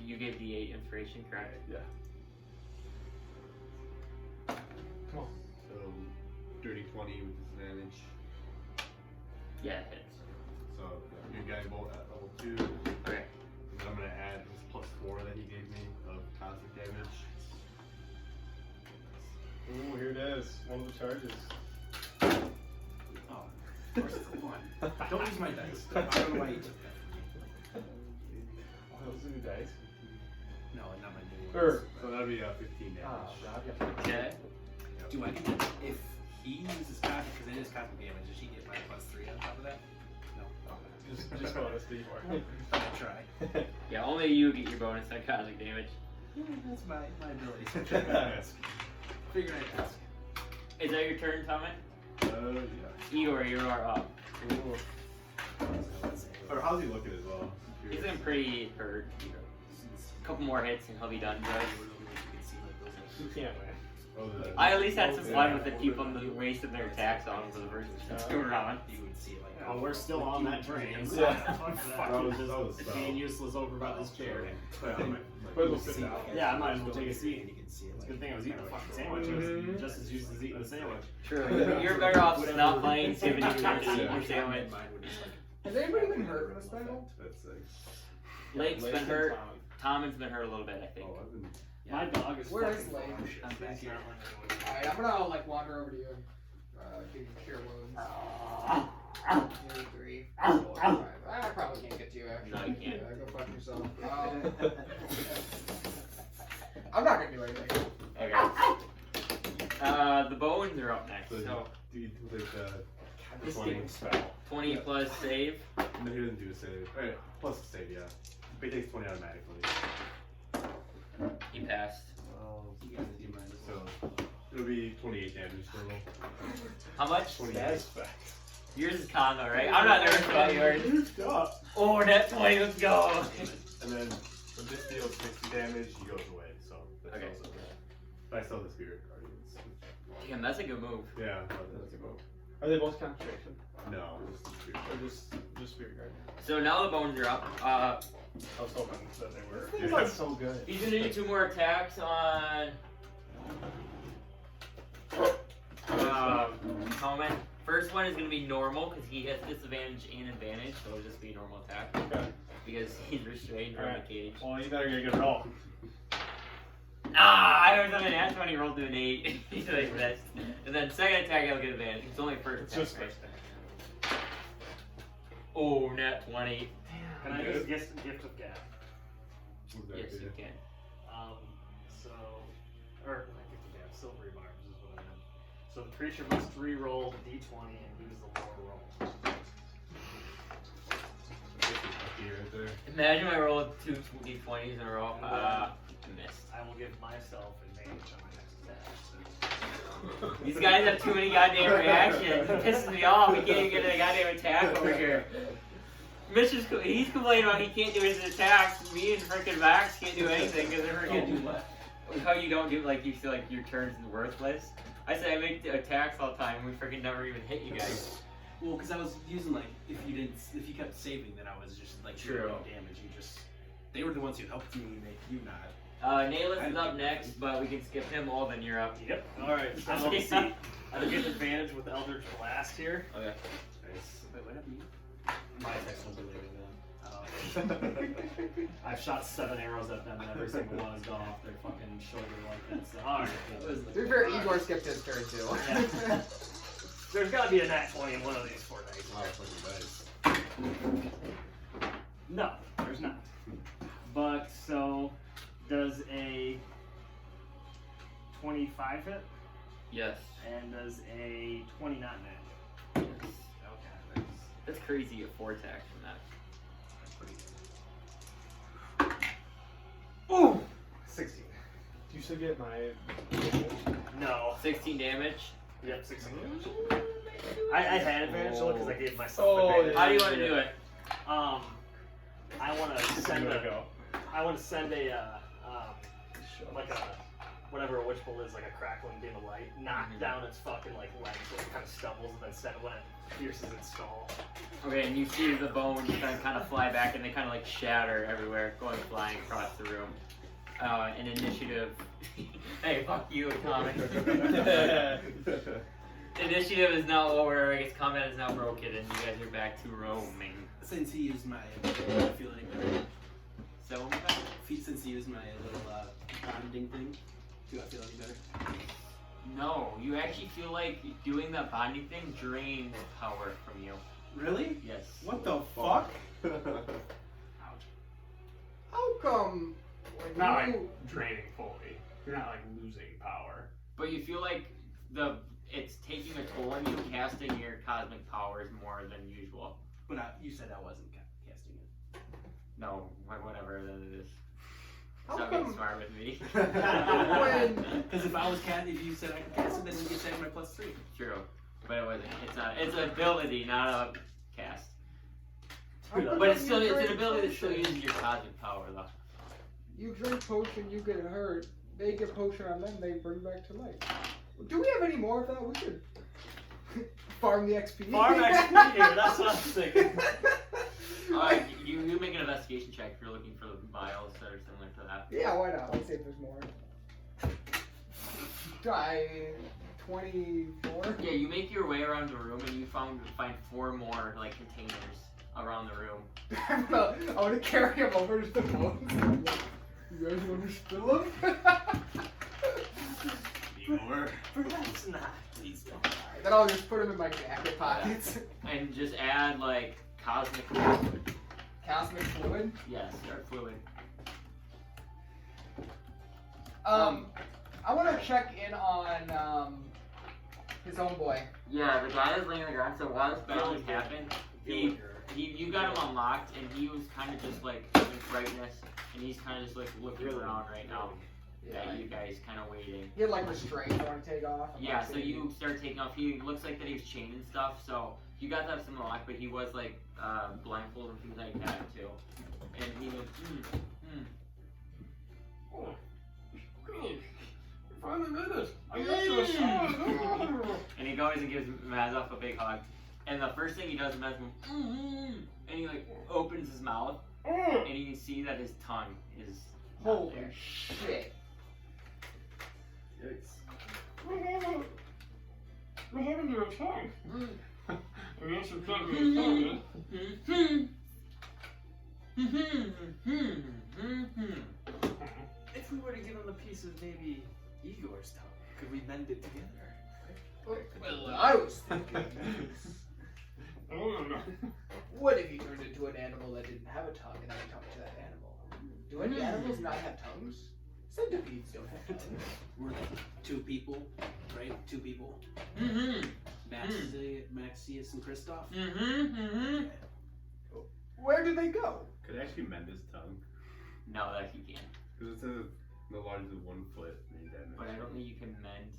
You gave the 8 inspiration, correct? Yeah. Come on. So dirty 20 with disadvantage. Yeah, it hits. So yeah, your guiding bolt at level 2. Okay. And then I'm gonna add his +4 that he gave me of cosmic damage. Ooh, here it is. One of the charges. Oh, of course it's a 1. Don't use my dice. I don't know why you took that from me. Oh, those are new dice. No, not my new ones. So that'd be 15 damage. Okay. Do I get if he uses cosmic, because it is cosmic damage, does he get my +3 on top of that? No. Okay. Just bonus D4. I try. Yeah, only you get your bonus on cosmic damage. Yeah, that's my ability. Yes. Figured I'd ask. Is that your turn, Tomen? Yeah. Igor, you are up. Or how's he looking as well? He's been pretty hurt. A couple more hits and he'll be done, bro. You can't win. Oh, I at least had some fun with the people wasting their attacks on him for the first 2 rounds. You would see like. Oh, we're still on that train. So Yeah. fucking That was just being useless over by this chair. But we'll sit down. Yeah, I might as well take a seat. And you can see it. It's a good thing I was eating a fucking sandwich. I was just as used as eating the sandwich. True. You're better off not playing so you can eat your sandwich. Has anybody been hurt in this battle? That's like. Lake's been hurt. Tomen's been hurt a little bit, I think. Oh, I've been. My dog is Where fucking is Lake? dog shit. I'm back here. Alright, I'm gonna like wander over to you and give you cure wounds. 2, 3, 4, 5. I probably can't get to you actually. No, you can't. Yeah, go fuck yourself. I'm not gonna do anything. Okay. The bones are up next. So Do you do like This 20? thing spell. 20 plus save. No, he doesn't do a save. Alright, plus a save, yeah. But he takes 20 automatically. He passed. So it'll be 28 damage total. How much? 28. Yours is con though, right? I'm not nervous about yours. Oh, net 20, let's go. And then when this deals 60 damage, he goes away. So that's Okay. also bad. But I still have the Spirit Guardians. Damn, that's a good move. Yeah, that's a go. Are they both concentration? No, just the Spirit Or Guardians. just Spirit Guard? So now the bones are up. I was hoping that they were. That's so good. He's gonna do 2 more attacks on Tomen. First one is gonna be normal because he has disadvantage and advantage, so it'll just be a normal attack. Okay. Because he's restrained from the cage. Well, you better get a good roll. Ah, I was on an nat 20, rolled to an 8. He's like missed. And then second attack, I'll get advantage. It's only first It's attack, just right? first Oh, nat 20. Can I use gift of gab? What does that Yes, do? you can. Or not gift of gab, silvery barbs is what I meant. So the creature must re-roll d20 and use the lower roll. Right there. Imagine I rolled 2 d20s in a row. Missed. I will give myself advantage on my next attack. These guys have too many goddamn reactions. It pisses me off. We can't even get a goddamn attack over here. Mitch is he's complaining about he can't do his attacks. Me and freaking Max can't do anything because they're freaking. How you don't do like you feel like your turn's worthless. I said I make attacks all the time and we freaking never even hit you guys. Well, because I was using like if you kept saving, then I was just like True. doing no damage. They were the ones who helped me make you not. Nailus is up next, but we can skip him. Alden, you're up. Yep. Alright, so I'll get advantage with Eldritch Blast here. Okay. Nice. Wait, what happened? My attacks will be later then. I've shot 7 arrows at them and every single one has gone off their fucking shoulder like that. So, alright. To be fair, Igor skipped his turn too. Yeah. There's gotta be a nat 20 in one of these 4 dice. Wow, fucking nice. No, there's not. But, so, does a 25 hit? Yes. And does a 20 not match? Yes. Okay, nice. That's crazy. You get 4 attacks from that. Ooh! 16. Do you still get my? No. 16 damage. Yep, 16 damage. I had advantage because I gave myself Oh, advantage. How do you want to do it? I want to send a, I want to send a, like a, whatever a witch bolt is, like a crackling beam of light, knock down its fucking like legs so it kind of stumbles, and then send when it pierces its skull. Okay, and you see the bones kind of fly back, and they kind of like shatter everywhere, going flying across the room. An initiative. Hey, fuck you, Tomen. Initiative is now over. I guess combat is now broken, and you guys are back to roaming. Since he used my, I feel any better. So, Since he used my little bonding thing, do I feel any better? no, you actually feel like doing that bonding thing drains power from you. Really? Yes. What the fuck? How come? When Not like you, draining fully. You're not like losing power. But you feel like it's taking a toll on you, casting your cosmic powers more than usual. But you said I wasn't casting it. No, whatever then it is. How Stop come- being smart with me. Because if you said I could cast it, then you get to have my +3. True, but it wasn't. It's not. It's an ability, not a cast. But it's still it's an ability that still uses your cosmic power though. you drink potion, you get hurt. They get potion on them, they bring back to life. Do we have any more of that? We should farm the XP. Farm XP here, that's what I'm thinking. You make an investigation check if you're looking for the vials that are similar to that. Yeah, why not? Let's see if there's more. Try 24. Yeah, you make your way around the room and you find 4 more like containers around the room. I want to carry him over to the bones. You guys want to spill them? Igor. Perhaps not. Please don't. Then I'll just put them in my jacket pockets. And just add like cosmic fluid. Cosmic fluid. Yes, dark fluid. I want to check in on his homeboy. Yeah, the guy is laying on the ground. So while this battle has happened, you got him unlocked, and he was kind of just like in brightness, and he's kind of just like looking around right now. that you guys kind of waiting. He had like restraints I want to take off. I'm Yeah, not so saying- you start taking off. He looks like that he was chained and stuff, so you got that some lock, but he was like blindfolded and things like that too. And he goes, Oh, great. We finally made it. I got you a sword. and he goes and gives Mozaf a big hug. And the first thing he does is Mozaf, and he like opens his mouth, and you can see that his tongue is not Holy there. shit. Yikes. What happened to your tongue? I guess you can't really tell me. If we were to give him a piece of maybe Igor's tongue, could we mend it together? Well, I was thinking, Oh, no. what if you turned into an animal that didn't have a tongue and then you talked to that animal? Do any animals not have tongues? Centipedes don't have tongues. We're two people, right? Two people. Maxius and Kristoff. Where did they go? Could I actually mend his tongue? No, that he can't. Because it says no larger than 1 foot made damage. But I don't think you can mend.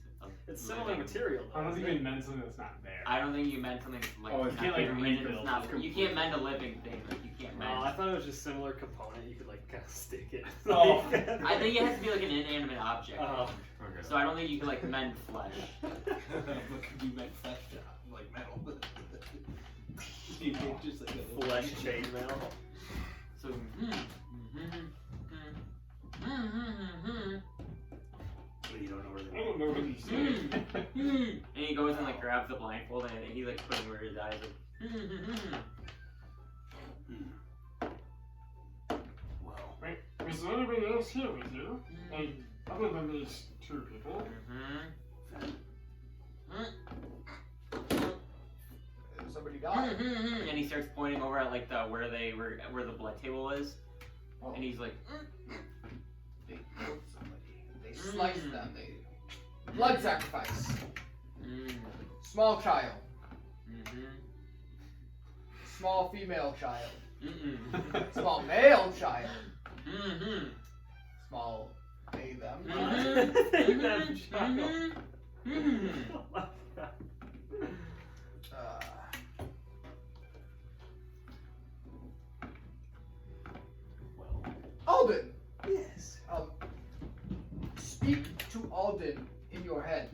It's similar material, though. I don't think isn't you mend something that's not there. I don't think you mend something like. Oh, you can't, like, and rebuild it's not, it you can't mend a living thing. Like you can't mend. I thought it was just similar component. You could like kind of stick it. Oh. I think it has to be like an inanimate object. Oh. Okay. So I don't think you can like mend flesh. What could be meant flesh job? Like metal. Just like a little Flesh chainmail. So. So you don't know where I they're don't know what he's saying. And he goes and like grabs the blindfold and he like puts it over his eyes Well, Wait, is there anybody else here with you? Like, other than these two people? Somebody died. And he starts pointing over at like the where the blood table is. Oh. And he's like, They killed somebody. They sliced them. They blood sacrifice. Small child. Small female child. Small male child. Small they them. They them child. Oh my God. Alden. Yes. Speak to Alden in your head.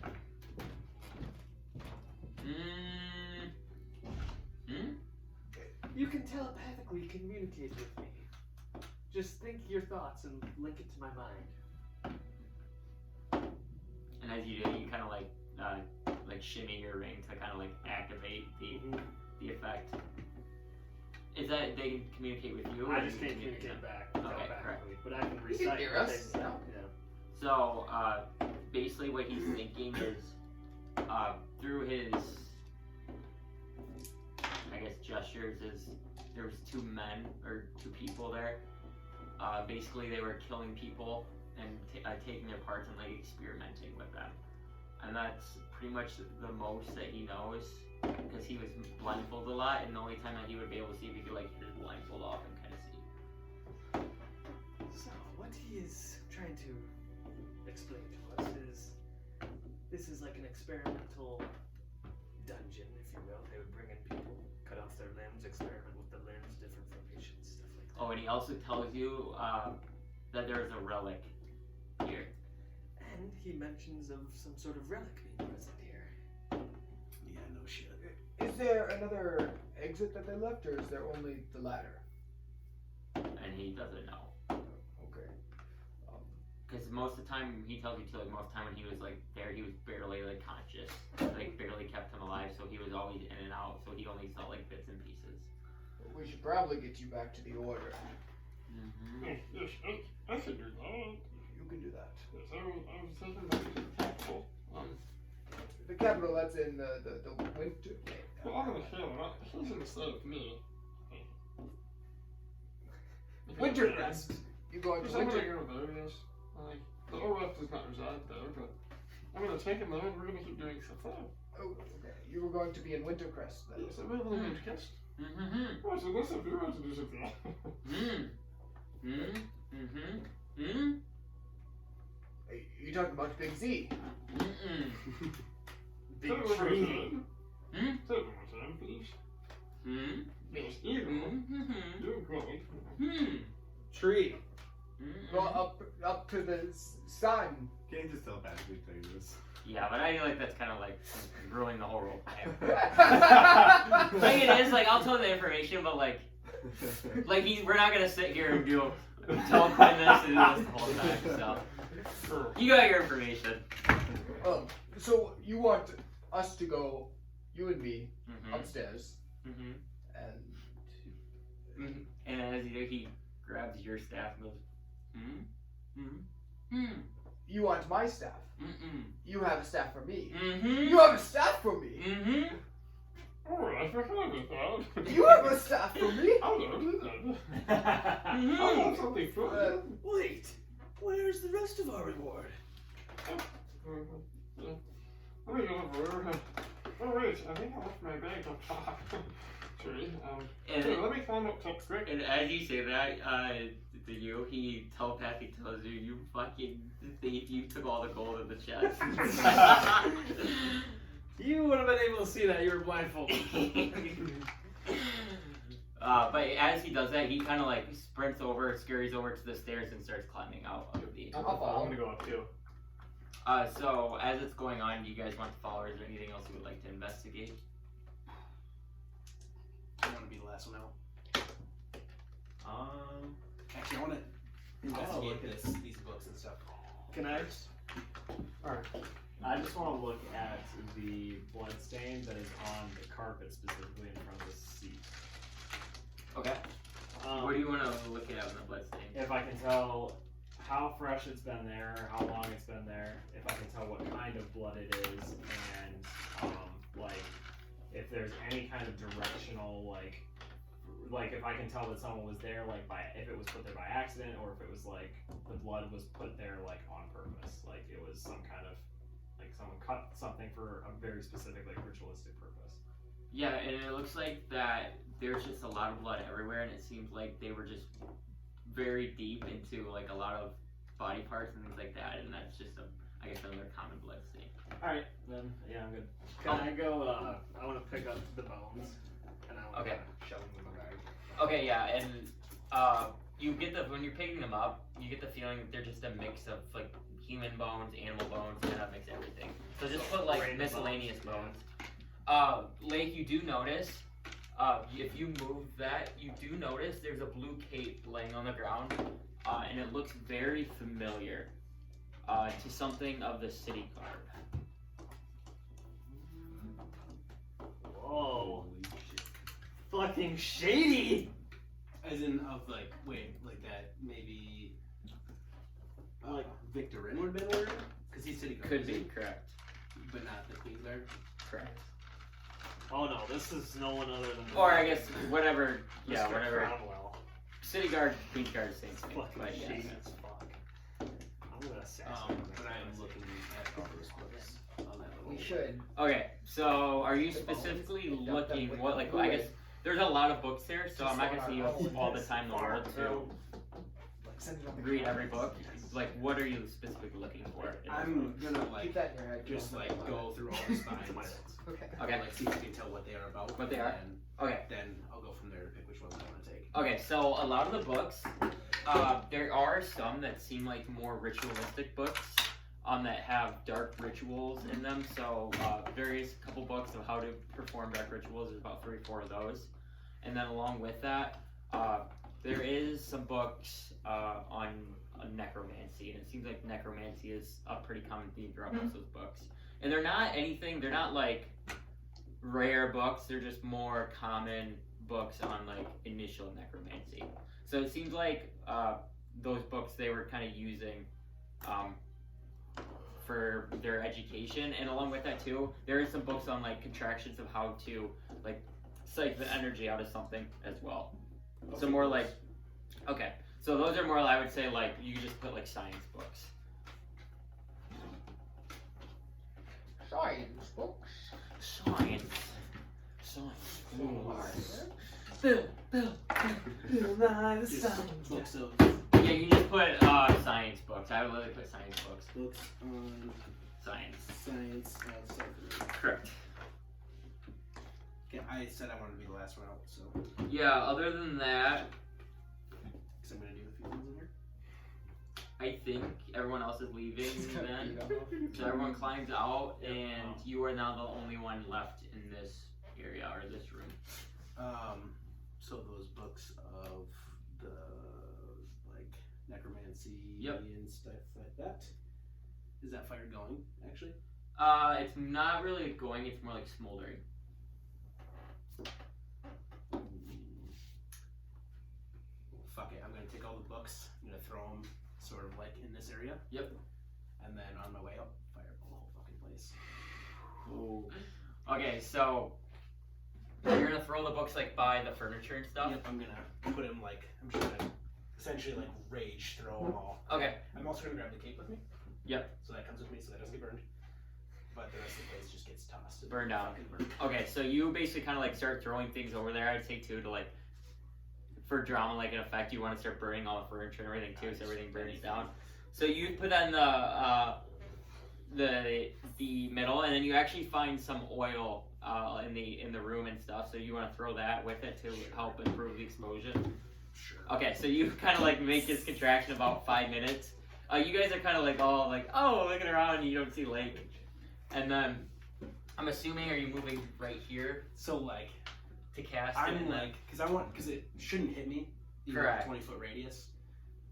You can telepathically communicate with me. Just think your thoughts and link it to my mind. And as you do, you kind of like shimmy your ring to kind of like activate the effect. Is that they can communicate with you? Or I you just can can't communicate back Okay, telepathically, but I can You recite can hear what us. they say. No. Yeah. So basically, what he's thinking is through his, I guess, gestures is there was 2 men or 2 people there. Basically, they were killing people and taking their parts and like experimenting with them, and that's pretty much the most that he knows because he was blindfolded a lot, and the only time that he would be able to see if he could like hit his blindfold off and kind of see. So, what he is trying to explain to us is this is like an experimental dungeon, if you will. They would bring in people, cut off their limbs, experiment with the limbs, different formations, stuff like that. Oh, and he also tells you that there's a relic here. And he mentions of some sort of relic being present here. yeah, no shit. Is there another exit that they left, or is there only the ladder? And he doesn't know. Okay. Because most of the time, he tells you to, like, most of the time when he was, like, there, he was barely, like, conscious. Like, barely kept him alive, so he was always in and out, so he only saw, like, bits and pieces. We should probably get you back to the order. Yes, I could do that. You can do that. Yes, I was thinking back to the capital. The capital, that's in the winter. Well, I'm gonna kill him. He's gonna stay with me. Wintercrest. You're going Because to I'm gonna Winter. go there, yes. Like, the OF does not reside there, but I'm gonna take him there and we're gonna keep doing stuff there. Oh, okay. You were going to be in Wintercrest then. Yes, I will be in Wintercrest. Oh, so that's if you want to do something. 'Cause You talking about Big Z? Mm-mm. Big Say it one more tree. time. Hmm? Say it one more time, please. Hmm? Yes, Igor. Mm-hmm. You're great. Hmm. Tree. Go up to the sun. Can't you just telepathically tell you this? Yeah, but I feel like that's kind of like ruining the whole role. Like Like it is, like I'll tell the information, but like we're not gonna sit here and tell Quinn this and do this the whole time. So you got your information. So you want us to go, you and me, Mm-hmm. upstairs, Mm-hmm. and And as you do, he grabs your staff and goes, hmm? Hmm? Hmm? you want my staff. Mm-mm. You have a staff for me. Mm-hmm. You have a staff for me. Mm-hmm. Alright, I forgot about that. You have a staff for me. I'll do that. I'll Mm-hmm. have something for you. Wait, where's the rest of our reward? Let me go over. Oh wait, I think I left my bag on top. Sorry. Here, let me climb up top quick. And as you say that, to you, he telepathically tells you, you fucking thief, you took all the gold in the chest. You would have been able to see that. You were blindfolded. But as he does that, he kind of like sprints over, scurries over to the stairs and starts climbing out of the... I'll follow. I'm gonna go up too. So as it's going on, do you guys want to follow, or is there anything else you would like to investigate? I want to be the last one out. Actually, I want to investigate these books and stuff. Can I? Alright. I just want to look at the blood stain that is on the carpet, specifically in front of the seat. Okay. What do you want to look at in the bloodstain? If I can tell how fresh it's been there, how long it's been there, if I can tell what kind of blood it is, and like if there's any kind of directional like if I can tell that someone was there if it was put there by accident, or if it was like the blood was put there like on purpose, like it was some kind of like someone cut something for a very specific like ritualistic purpose. Yeah, and it looks like that there's just a lot of blood everywhere, and it seems like they were just very deep into like a lot of body parts and things like that, and that's just I guess another common blood stain. Alright, then yeah, I'm good. Can I go I wanna pick up the bones and I wanna shove them in my bag. Okay, yeah, and you get when you're picking them up, you get the feeling that they're just a mix of like human bones, animal bones, kind of mix everything. So just put like random miscellaneous bones, bones. Lake, you do notice, if you move that, you do notice there's a blue cape laying on the ground, and it looks very familiar to something of the city guard. Whoa. Fucking shady! As in, of like, wait, like that maybe. Like Victor Wren would have been wearing? Because he's city guard. Could be, correct. But not the Queen's Guard. Correct. Oh no, this is no one other than Or I guess whatever, yeah, Mr. whatever. Cromwell. City guard, Queen's guard, same thing. Fucking But yes. shady as fuck. I'm gonna assassinate But I am looking at all those books on that little. We should. Okay, so are you specifically looking what like I guess there's a lot of books there, so I'm not gonna say you have all the time in the world to read every book. Like, what are you specifically looking for? in those I'm books? gonna Keep like that in your head. just like go through all the spines. Okay. Okay. Like see if I can tell what they are about. What they are? And Okay. then I'll go from there to pick which ones I want to take. Okay, so a lot of the books, there are some that seem like more ritualistic books, that have dark rituals in them. So various couple books of how to perform dark rituals. There's about 3 or 4 of those, and then along with that, there is some books on necromancy, and it seems like necromancy is a pretty common theme throughout most of those books. And they're not like rare books. They're just more common books on like initial necromancy. So it seems like those books they were kind of using for their education, and along with that too, there is some books on like contractions of how to like psych the energy out of something as well. So more like, okay, so those are more I would say like you could just put like science books. Science books. Science. Science. Bill, Just books of Yeah, you just put science books. I would literally put science books. Books on Science. science of self-reliance. Correct. Okay, I said I wanted to be the last one out, so Yeah, other than that, because I'm gonna do a few things in here. I think everyone else is leaving then. So everyone climbs out, and you are now the only one left in this area or this room. So those books of the like necromancy Yep. and stuff like that. Is that fire going? Actually, It's not really going, it's more like smoldering. Fuck it. I'm gonna take all the books. I'm gonna throw them sort of like in this area. Yep. And then on my way up, fireball the whole fucking place. Okay, so you're gonna throw the books like by the furniture and stuff? Yep. I'm gonna put them like I'm just gonna essentially like rage throw them all. Okay. I'm also gonna grab the cape with me. Yep. So that comes with me, so that doesn't get burned. But the rest of the place just gets tossed. and Burned down. fucking burned. Okay, so you basically kind of like start throwing things over there. I'd say too to like, for drama like an effect, you want to start burning all the furniture and everything too, so everything burns down. So you put that in the middle, and then you actually find some oil in the room and stuff. So you want to throw that with it to help improve the explosion. Sure. Okay, so you kind of like make this contraction about 5 minutes. You guys are kind of like all like, oh, looking around, and you don't see Lake. And then I'm assuming, are you moving right here So like to cast it? I'm and then- like because it shouldn't hit me. Even Correct. 20-foot radius.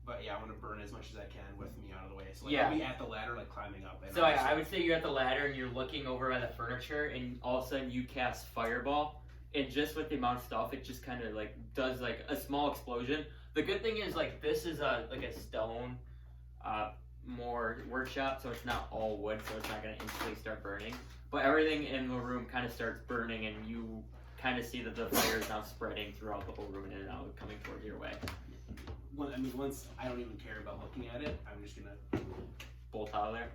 But yeah, I want to burn as much as I can with me out of the way. So like, Yeah. I'll be at the ladder, like climbing up. And So I would say you're at the ladder and you're looking over at the furniture, and all of a sudden you cast Fireball, and just with the amount of stuff, it just kind of like does like a small explosion. The good thing is like this is a stone, more workshop, so it's not all wood, so it's not gonna instantly start burning. But everything in the room kind of starts burning, and you kind of see that the fire is now spreading throughout the whole room and now coming toward your way. Once I don't even care about looking at it, I'm just gonna Bolt out of there.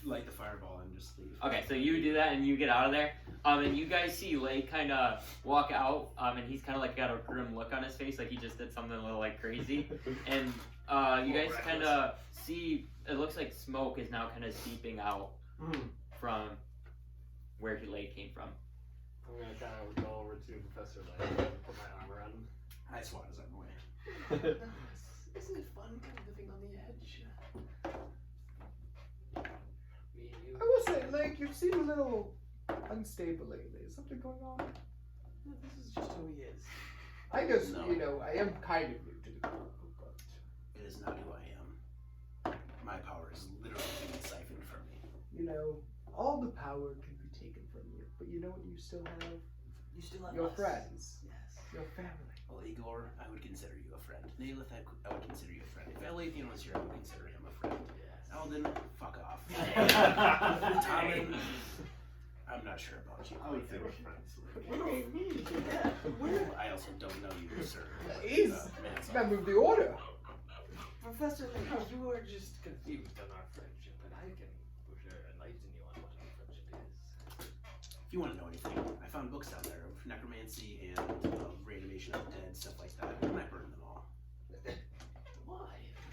light the fireball and just leave. Okay, so you do that and you get out of there. And you guys see Lay kind of walk out, and he's kind of like got a grim look on his face, like he just did something a little like crazy. And you guys kind of see it looks like smoke is now kind of seeping out from where Lay came from. I'm gonna kind of go over to Professor Lay and put my armor on him. I swat is out of the way. Isn't it fun kind of living on the edge? Me and you. I will say, Lake, you seem a little unstable lately. Is something going on? No, this is just who he is. I guess, No. you know, I am kind of new to the group, but It is not who I am. My power is literally being siphoned from me. you know, all the power can be taken from you. But you know what you still have? You still have Your us. friends. Yes. Your family. Well, Igor, I would consider you a friend. Nailith, I would consider you a friend. If Alathian was here, I would consider him a friend. Yes. Alden, fuck off. Tomen, I'm not sure about you. I would say we're friends. What do you mean? I also don't know you, sir. He's Mozaf. gotta move the order. Professor Lay, you are just confused on our friendship, and I can for sure enlighten you on what our friendship is. If you want to know anything, I found books out there of necromancy and reanimation of the dead, stuff like that. And I burned them all. Why?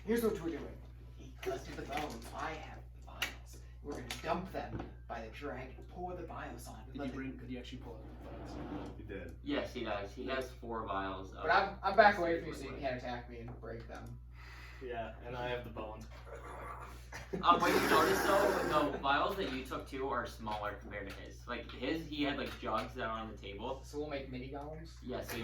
Here's what we're doing. He collected the bones. I have the vials. We're gonna dump them by the dragon. Pour the vials on. Could you actually pull up the files? You did. Yes, he does. He has 4 vials. Of But I'm back away from you so you can't attack me and break them. Yeah, and I have the bones. What you notice though, the vials that you took too are smaller compared to his. Like his, he had like jugs that are on the table. So we'll make mini golems. Yeah, so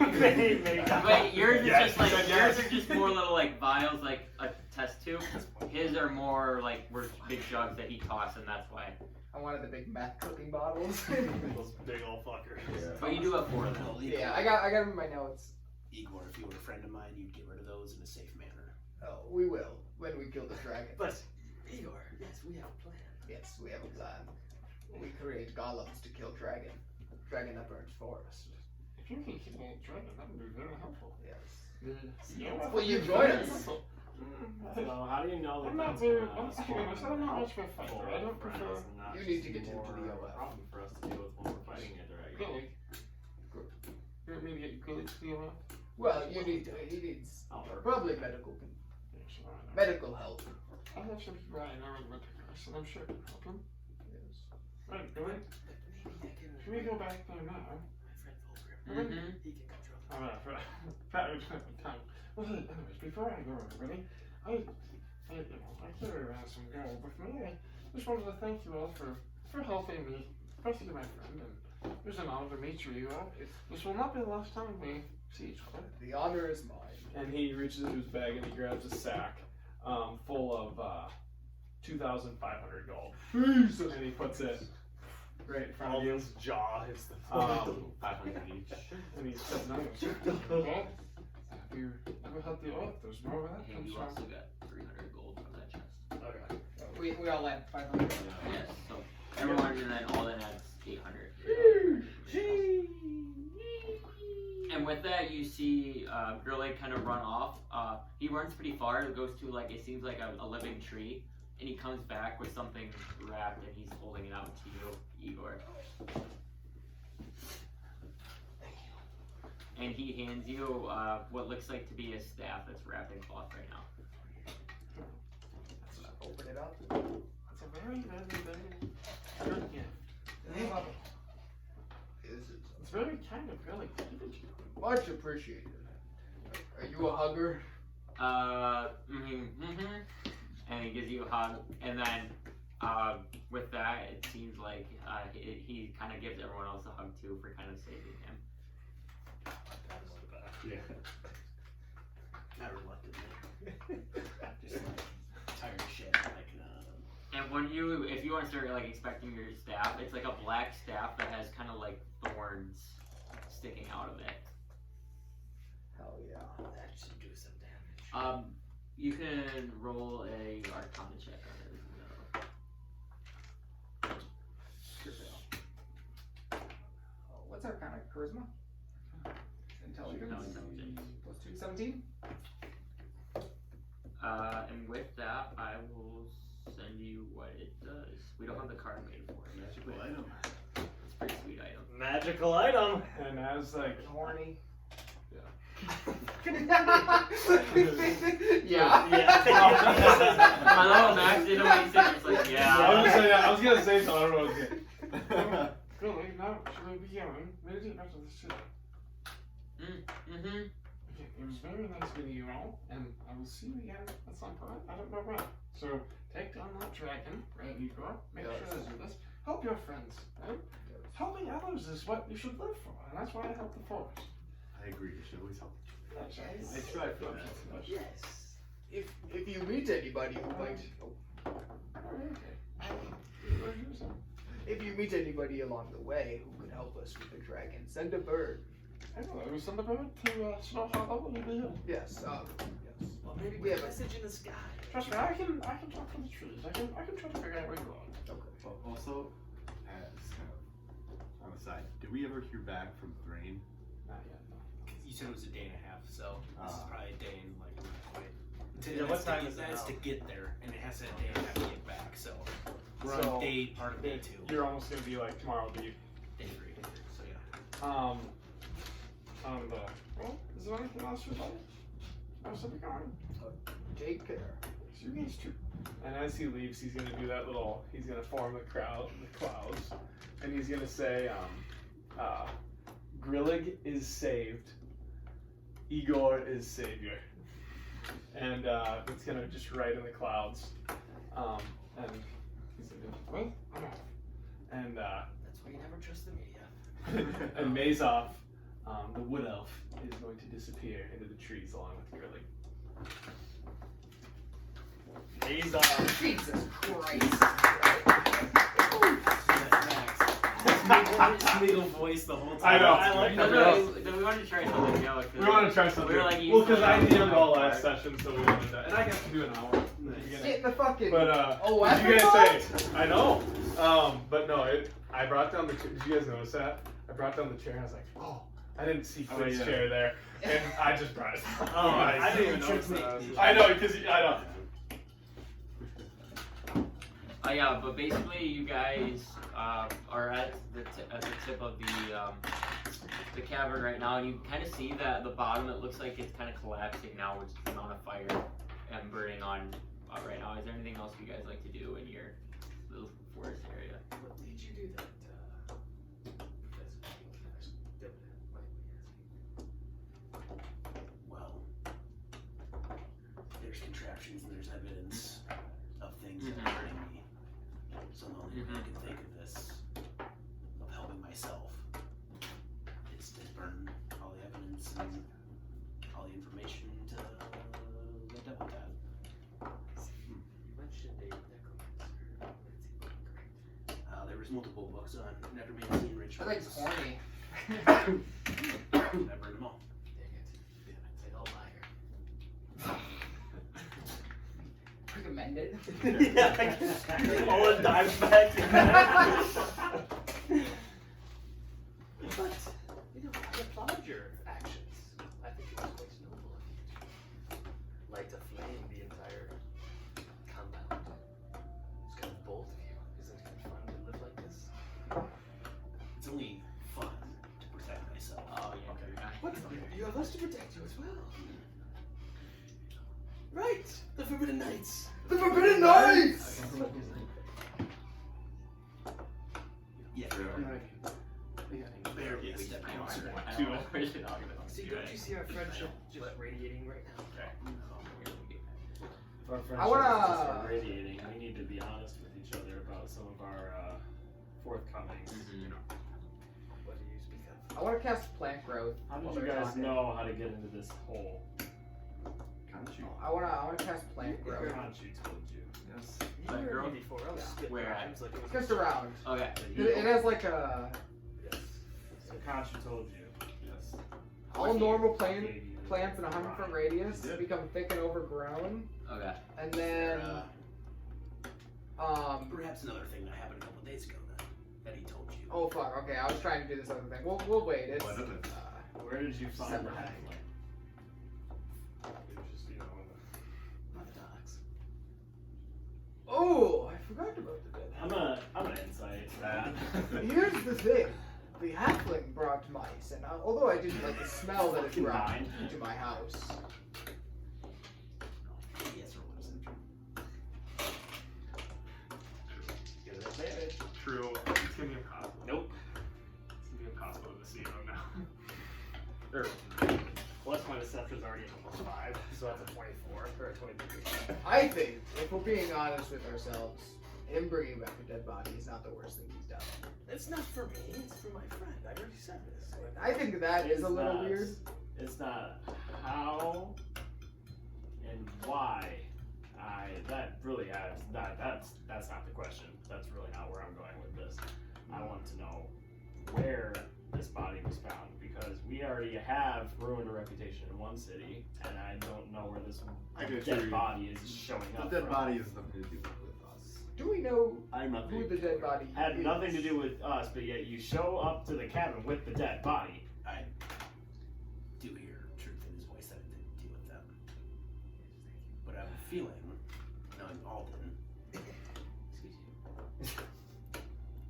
wait, yours is just like yours are just more little like vials, like a test tube. His are more like were big jugs that he tossed, and that's why. I wanted the big meth cooking bottles. Those big old fuckers. But you do have 4 of them. Well, Igor, yeah, I got them in my notes. Igor, if you were a friend of mine, you'd get rid of those in a safe manner. Oh, we will when we kill the dragon. But, Igor, yes, we have a plan. Yes, we have a plan. We create golems to kill dragon. Dragon that burns forest. If you can kill a dragon, that would be very helpful. Yes. Will you join us? So how do you know that I'm not that's very, gonna I'm sorry, I'm not much of a fighter. for I don't friends prefer. and not You need just to get more into the of a OF. problem for us to deal with when we're fighting a dragon. Maybe you could clear up. Well, you need to. He needs Oh, perfect. probably medical I know. Medical help. I have some people I know in Wintercrest, and I'm sure it can help them. Yes. Right, Billy? Maybe I can. Can we go back there now? My friend Fulgrim. Mm-hmm. He can control. Alright, time. Well, hey, anyways, before I go, everybody, I carry around some gold with me. I just wanted to thank you all for helping me, especially my friend, and it was an honor to meet you all. This will not be the last time we see each other. The honor is mine. And he reaches into his bag and he grabs a sack full of 2,500 gold. And he puts it right in front of you. Alden's jaw hits the 500 each. And he said, no, well, have you ever had the oath? There's more where that And comes you from. also got 300 gold from that chest. Okay. We all had 500. Yes, so everyone and then Alden adds 800. And with that, you see Gurley kind of run off. He runs pretty far. It goes to like it seems like a living tree, and he comes back with something wrapped, and he's holding it out to you, Igor. And he hands you what looks like to be a staff that's wrapped in cloth right now. Open it up. That's a very, very, very good gift. I love it. It's very kind of really good of you. Much appreciated. Are you a hugger? And he gives you a hug, and then with that, it seems like he kind of gives everyone else a hug too for kind of saving him. Yeah. Not reluctantly. Just like tired of shit. Like, And when if you want to start like expecting your staff, it's like a black staff that has kind of like thorns sticking out of it. Hell yeah. That should do some damage. You can roll a Arcana check on it. Sure fail. What's our kind of charisma? Intelligence. No, intelligence. Plus 2, 17. And with that, I will send you what it does. We don't have the card made for it. Magical item. It's a pretty sweet item. Magical item. And as like Horny. Yeah. My little Max didn't know what he said. It's like, yeah. I was gonna say something. I don't know what I was gonna. Really, now should we be going? Maybe after the city. Mm-hmm. Okay, it was very nice meeting you all, and I will see you again at some point. I don't know when. So take down that dragon, right, Igor? Make sure to do this. Help your friends, right? Helping others is what you should live for, and that's why I help the forest. I agree. You should always help. That's right. I try for that. Yes. If you meet anybody who might, if you meet anybody along the way who can help us with the dragon, send a bird. I know, we send a bird to Snow Hollow and be here. Yes. Yes. Well, maybe we have a message in the sky. Trust me, I can talk to the trees. I can try to figure out where you are. Okay. Well, also, as kind of on the side, did we ever hear back from Thrain? Not yet. No. you said it was a day and a half, so this is probably a day and like not quite. Yeah, what time is it That's now? to get there, and it has a day and a half to get back. So we're So, on day part of day 2. You're almost gonna be like tomorrow will be. Day 3. So yeah. Well, is there anything else you'd like? How's it going? Take care. So you guys too. And as he leaves, he's gonna do that little. He's gonna form the clouds, and he's gonna say, "Grillig is saved. Igor is savior." And it's gonna just write in the clouds. And he's gonna, Well, I'm off. and That's why you never trust the media. and Mozaf, the wood elf, is going to disappear into the trees along with Grillig. Jesus Christ. Smeagol voice the whole time. I know. I like No, that. we wanted to try something new. We want to try something. We were like, well, because I used to DM'd all last part. session, so we wanted that. And I got to do an hour. Get in the fucking. But Oh, what did you guys afterthought? say? I know. But no, I brought down the. Did you guys notice that? I brought down the chair. And I was like, oh, I didn't see Quinn's yeah. chair there, and I just brought it. Oh, I didn't even notice that. I know, because I know. Yeah, but basically you guys are at the tip of the cavern right now, and you kind of see that the bottom, it looks like it's kind of collapsing now with the amount of fire am burning on right now. Is there anything else you guys like to do in your little forest area? What made you do that? Well, there's contraptions and there's evidence of things that are hurting me. So the only way I can think of this, of helping myself, is to burn all the evidence and all the information to let up with that. You mentioned a necromancer. There was multiple books on necromancy and I rituals. think it's horny. I burned them all. Dang it. It's all fire. Recommended. Yeah, Owen dives back. But, I applaud your actions. I think it was quite noble of you to light a flame the entire compound. It's kind of bold of you. Isn't it fun to live like this? It's only fun to protect myself. Oh yeah. Okay. What? You have us to protect you as well. Right! The Forbidden Knights! The Forbidden Knights! Yeah, barely a step closer. See, don't you see our friendship just radiating right now? If our friendship I wanna- is just radiating, we need to be honest with each other about some of our forthcomings. What do you speak of? I want to cast plant growth. How did while you they're guys talking. know how to get into this hole? I want to cast plant growth. Conchu told you. Yes. You Like heard girl? me before. I was Yeah. spit Where at? rhymes like it was Just around. Okay. It has like a Yes. So Conchu told you. Yes. all normal Gave you plants in a 100-foot radius Yeah. become thick and overgrown, Okay. and then Perhaps another thing that happened a couple days ago then, that he told you. oh fuck, okay, I was trying to do this other thing. We'll wait. It's What other thing? Where did you find the Separate. halfling? It was just, in the On the docks. oh, I forgot about the dead. I'm gonna insight that. Here's the thing. The halfling brought mice, and although I didn't like the smell that it Fucking brought nine. into my house, Yes, or what is it? Get an advantage. True. It's gonna be impossible. Nope. It's gonna be impossible to see them now. Plus my deception's already at plus 5, so that's a 24 or a 23. I think, if we're being honest with ourselves, him bringing back a dead body is not the worst thing he's done. It's not for me, it's for my friend. I already said this. I think that is a little not- weird. It's not how and why. That really has that's not the question. That's really not where I'm going with this. I want to know where this body was found because we already have ruined a reputation in one city, and I don't know where this I can assure dead you, body is showing The up. dead from. body has nothing to do with us. Do we know I'm not who the dead body Had is? nothing to do with us, but yet you show up to the cabin with the dead body. I do hear truth in his voice that it didn't deal with them. But I have a feeling, knowing Alden, excuse you,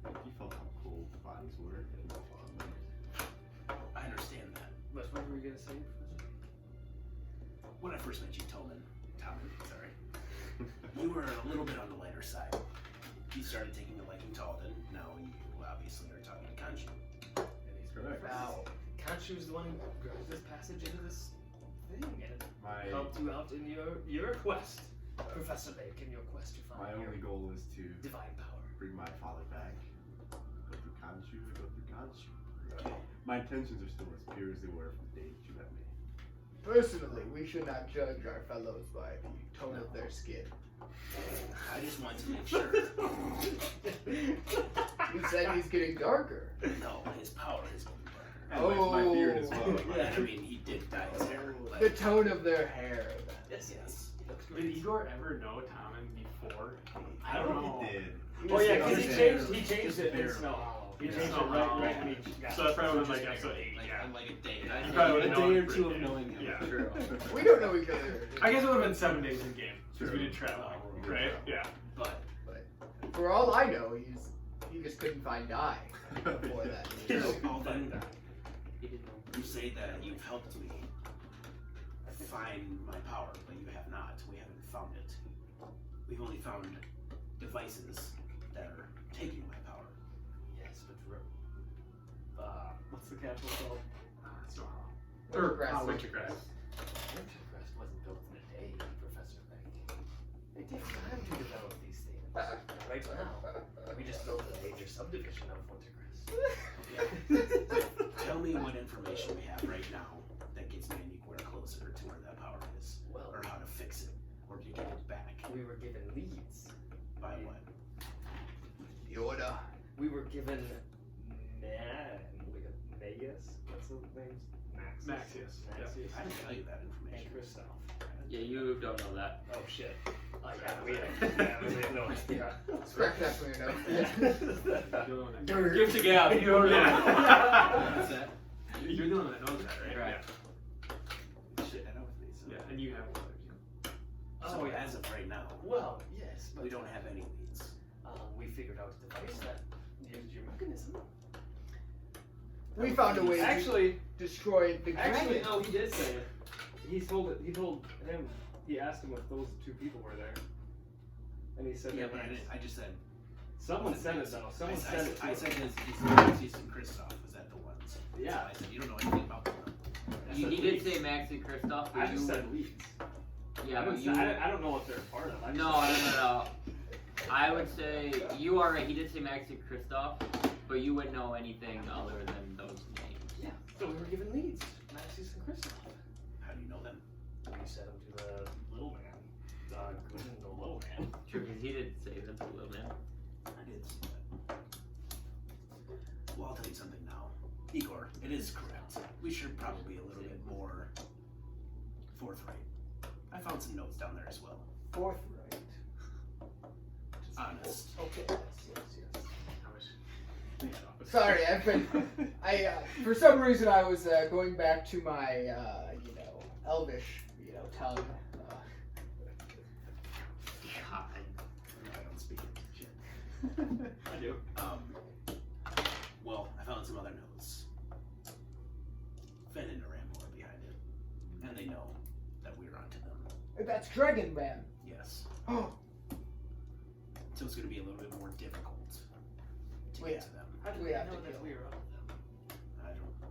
You felt how cold the bodies were. I understand that. What were you gonna say, Professor? When I first met you, Tomen, sorry, you were a little bit on the lighter side. You started taking a liking to Alden. Now you obviously are talking to Kanji. And he's Correct. Now, Kanchu's the one who granted this passage into this thing and My helped you out in your quest. Professor Lake, in your quest to my find your only goal is to divine power. bring my father back. Go through Kanchu, go through Kanchu. My intentions are still as pure as they were from the day that you met me. personally, we should not judge our fellows by the tone of their skin. I just want to make sure. You said he's getting darker. No, his power is getting darker. And my beard as well. Yeah, I mean, he did dye his hair. But The tone of their hair. yes, yes. He looks Did great. Igor ever know Tomen before? I don't know if he did. Oh yeah, because His he hair- changed his it in hair- Snow Hollow. He Yeah. changed it Snow right Hollow. when he got. So that probably was like episode 8, Like, yeah. like a day. You probably would've a known day or for two a of day. knowing him. Yeah. True. We don't know each other. I guess it would have been 7 days in game because we True. did travel, right? Yeah. But For all I know, he just couldn't find dye before that. you know, Alden, He didn't know. you say that you've helped me find my power, but you have not. We haven't found it. We've only found devices that are taking my power. Yes, but What's the capital called? Wintergrass. Wintergrass. Wintercrest wasn't built in a day, Professor Beck. It takes time to develop these things. Right now, we just built a major subdivision of Wintercrest. Tell me what information we have right now that gets me anywhere closer to where that power is, Well, or how to fix it, or to get it back. we were given leads. By what? Yoda. We were given Magus. What's his name? Maxius. Yeah. Maxius. I didn't tell you that And information. Christoph. Yeah, you don't know that. Oh shit. Oh yeah, we have no idea. Scratch that for your notes. Give the gap. You don't What's that? You're the one that knows that, right? Right. Shit, I know with me. So. Yeah, and you have one too. So Oh, yeah. as of right now, Well, yes, but we don't have any leads. we figured out a device that used your mechanism. We found a way Actually, to destroy the actually, dragon. no, he did say it. He told him. He asked him if those two people were there, and he said, Yeah, that but I just said. someone said it though. Someone said it. To I him. said Maxius and Christoph. Was that the ones? Yeah. So I said you don't know anything about them. I He said did leads. say Max and Christoph, but I just you said leads. yeah, I, but didn't you say- I don't know what they're a part of. I just no. I would say you are right. He did say Max and Christoph, but you wouldn't know anything other than those names. Yeah. So we were given leads. Maxius and Christoph. How do you know them? We sent them to the little man. The little man. True, because he did say that's a little man. I did see that. Well, I'll tell you something now. Igor, it is correct. We should probably be a little bit more forthright. I found some notes down there as well. Forthright. Honest. Okay. Yes. Sorry, I've been. For some reason, I was going back to my, Elvish, tongue. God. I don't speak shit. I do. Well, I found some other notes. Fenn and Arambo are behind it. And they know that we're onto them. That's Dragon Man. Yes. Oh, So it's going to be a little bit more difficult to Well, get yeah. to them. How did We we have know to that kill. we were on them?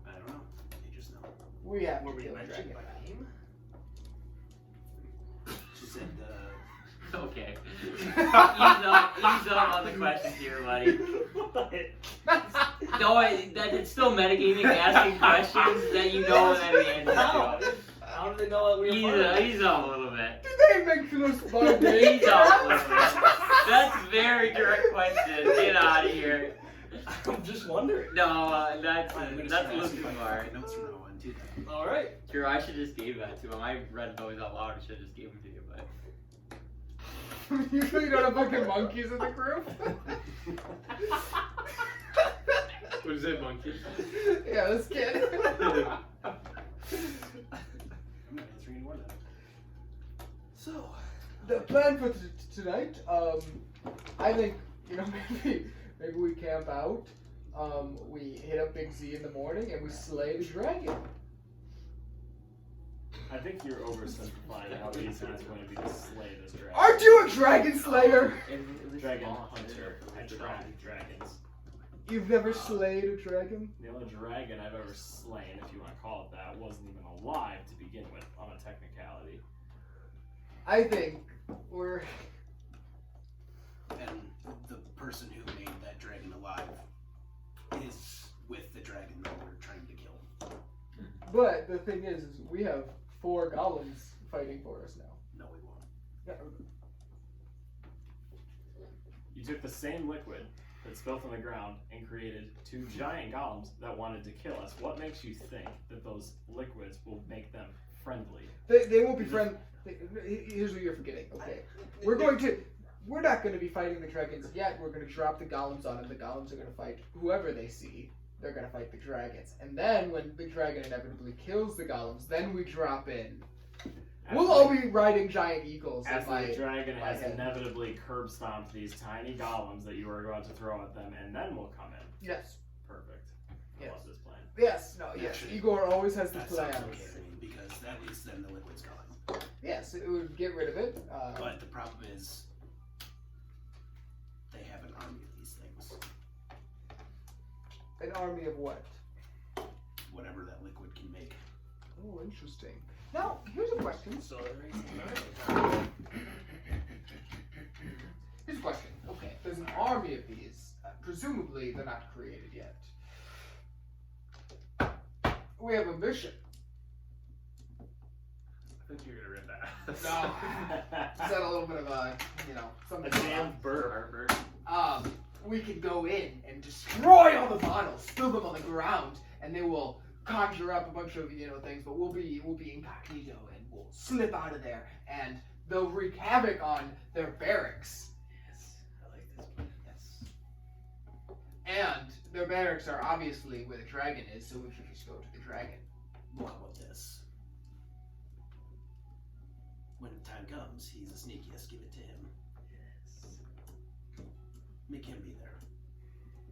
I don't know. They just know. we have Were to we kill mentioned Dragon by Man. name? She said, Okay. ease up on the questions here, buddy. No, it's still metagaming, asking questions that you know that the answer How? to. How did they know that we were part of it? Ease up a little bit. Did they mention us by name? Ease up a little bit. That's a very direct question. Get out of here. I'm just wondering. No, that's I'm gonna a start little asking too my far. fucking notes from now on, too. Then. All right. Sure, I should just give that to him. I read those out loud. I should just give them to you, but. Usually you don't have fucking monkeys in the group. What is it, monkey? Yeah, this kid. I'm not answering any more of that. So, The plan for tonight, I think, maybe we camp out, we hit up Big Z in the morning, and we slay the dragon. I think you're oversimplifying how easy it's going to be to slay this dragon. Aren't you a dragon slayer? Dragon hunter. I track dragons. You've never slayed a dragon? The only dragon I've ever slain, if you want to call it that, wasn't even alive to begin with, on a technicality. I think we're... And the person who made that dragon alive is with the dragon that we're trying to kill. But the thing is we have 4 golems fighting for us now. No, we won't. Yeah. You took the same liquid that's built on the ground and created 2 giant golems that wanted to kill us. What makes you think that those liquids will make them friendly? They won't be friends. Here's what you're forgetting. Okay, we're not going to be fighting the dragons yet. We're going to drop the golems on them. The golems are going to fight whoever they see. They're going to fight the dragons, and then when the dragon inevitably kills the golems, then we drop in. We'll all be riding giant eagles. After the dragon has head. inevitably curb stomped these tiny golems that you are about to throw at them, and then we'll come in. Yes. Perfect. I Yes. love this plan. Yes. No. Yes. Actually, Igor always has the That plans. sounds okay to me, because at least then the liquids come Yes, it would get rid of it. But the problem is, they have an army of these things. An army of what? Whatever that liquid can make. Oh, interesting. Now, here's a question. So Here's a question. Okay, there's an army of these. Presumably, they're not created yet. We have a mission. I think you're gonna rip that. No. Is that a little bit of a, something? A damn bird. We could go in and destroy all the bottles, spill them on the ground, and they will conjure up a bunch of things. But we'll be incognito and we'll slip out of there, and they'll wreak havoc on their barracks. Yes, I like this plan. Yes. And their barracks are obviously where the dragon is, so we should just go to the dragon. Well, how about this? When the time comes, he's the sneakiest. Give it to him. Yes. Make him be there.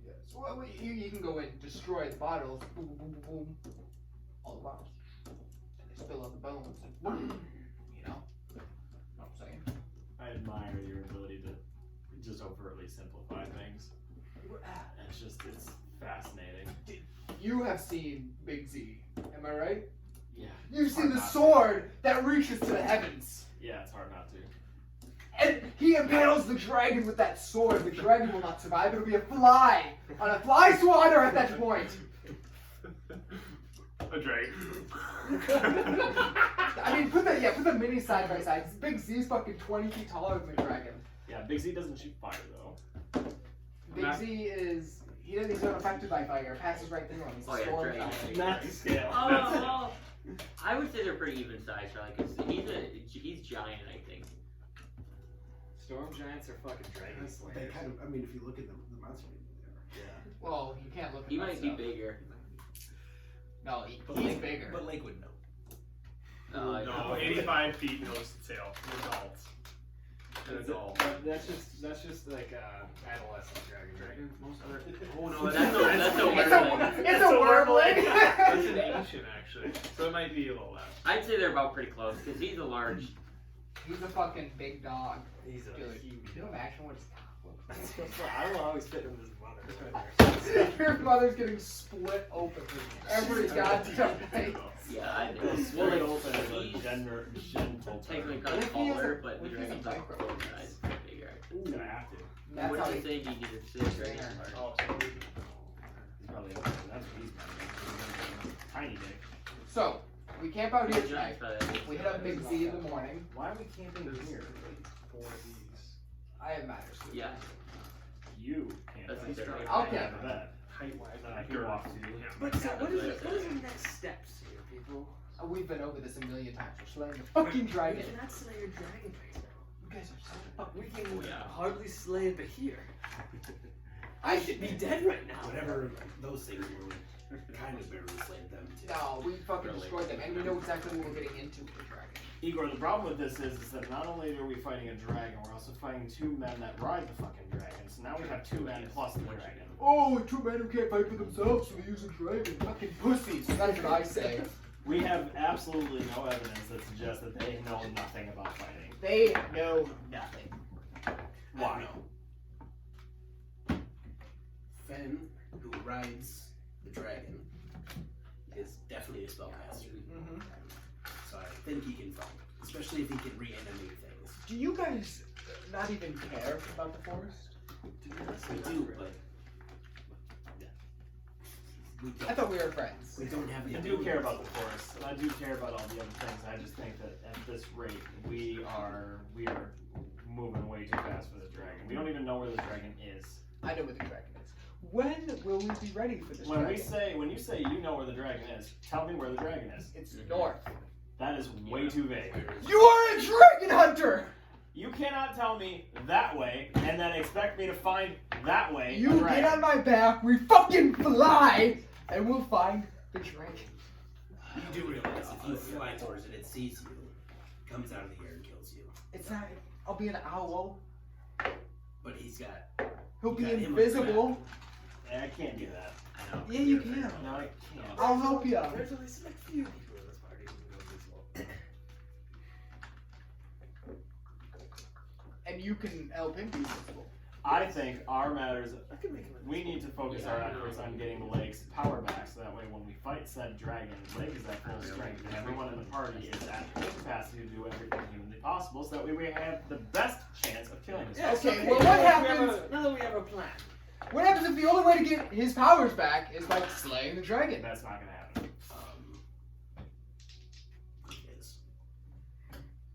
Yes. Well, you can go in, destroy the bottles, boom, boom, boom, boom, all the bottles, and they spill on the bones, and boom, know what I'm saying? I admire your ability to just overtly simplify things. It's fascinating. You have seen Big Z, am I right? Yeah. You've It's seen hard the not to. sword that reaches to the heavens. Yeah, it's hard not to. And he impales the dragon with that sword. The dragon will not survive. It'll be a fly on a fly swatter at that point. A dragon. I mean, put the mini side by side. Big Z's fucking 20 feet taller than the dragon. Yeah, Big Z doesn't shoot fire though. Big Z is he's not affected by fire. Passes right through him. He's a storm dragon. giant. Not to scale. Oh, well, I would say they're pretty even sized, Charlie, because he's giant, I think. Storm giants are fucking dragon They slayers. kind of, I mean, if you look at them, the monster they are. Yeah. Well, you can't look at He that might be stuff. bigger. No, But he's Lake, bigger. But Lake would know. No, 85 feet nose to tail. Adults. An adult. That's just like adolescent dragon. Oh no, That's a It's word. a warbling. That's an ancient actually. So it might be a little less. I'd say they're about pretty close, because he's a large. He's a fucking big dog. He's a Dude, huge can you dog. imagine what his cock looks I don't know how he's fitting with his mother. like? Your mother's getting split open every goddamn day. Yeah, I Well, know. split open is a He's gentle technically term. kind What of if he has taller, a- but what the if he has a dragon's like micro? full size, bigger. He's gonna have to. That's What how do he you say you need to say dragon part? Oh, so He's probably that's what he's probably. Tiny dick. So, we camp out here tonight. Giant feather. We hit up Big Z in the morning. Why are we camping here? I have matters to do. Yeah. You can't. That's That's fair. I Okay. have that. Height-wise, Then I can walk to you. But so what is the next steps here, people? We've been over this a million times. We're slaying the fucking dragon. We cannot slay your dragon right now. You guys are so fucking. We can Yeah. hardly slay it, but here. I should be dead right now. Whatever those things were, kind of barely slayed them too. No, we fucking Really? destroyed them, and we know exactly what we're getting into with the dragon. Igor, the problem with this is that not only are we fighting a dragon, we're also fighting two men that ride the fucking dragon. So now we have two men plus the dragon. Oh, two men who can't fight for themselves, so they use a dragon. Fucking pussies. That's what I say. We have absolutely no evidence that suggests that they know nothing about fighting. They know nothing. Why? Fen, who rides the dragon, is definitely a spellcaster. Mm-hmm. So I think he can fight, especially if he can reanimate things. Do you guys not even care about the forest? We do, but we I don't. thought we were friends. We don't have the I do ability care to about the fight. forest, and I do care about all the other things. I just think that at this rate, we are moving way too fast for this dragon. We don't even know where this dragon is. I know where the dragon is. When will we be ready for this When dragon? when you say you know where the dragon is, tell me where the dragon is. It's north. That is way too vague. You are a dragon hunter! You cannot tell me that way and then expect me to find that way. You a get dragon. on my back, we fucking fly, and we'll find the dragon. You do realize if you fly towards it, it sees you, comes out of the air and kills you. It's not. I'll be an owl. But he's got. He'll be got him on invisible. I can't do that. I know. Yeah, you can. No, I can't. I'll help you. There's only select few people in this party who can go invisible. and you can help him be invisible. I think our matters. I can make him We need to focus our efforts on getting Lake's power back, so that way when we fight said dragon, Lake is at full strength, and everyone in the party is at full capacity to do everything humanly possible, so that way we have the best chance of killing this. Yes, Okay, well, what happens? Now that we have a plan. What happens if the only way to get his powers back is by slaying the dragon? That's not gonna happen. Yes.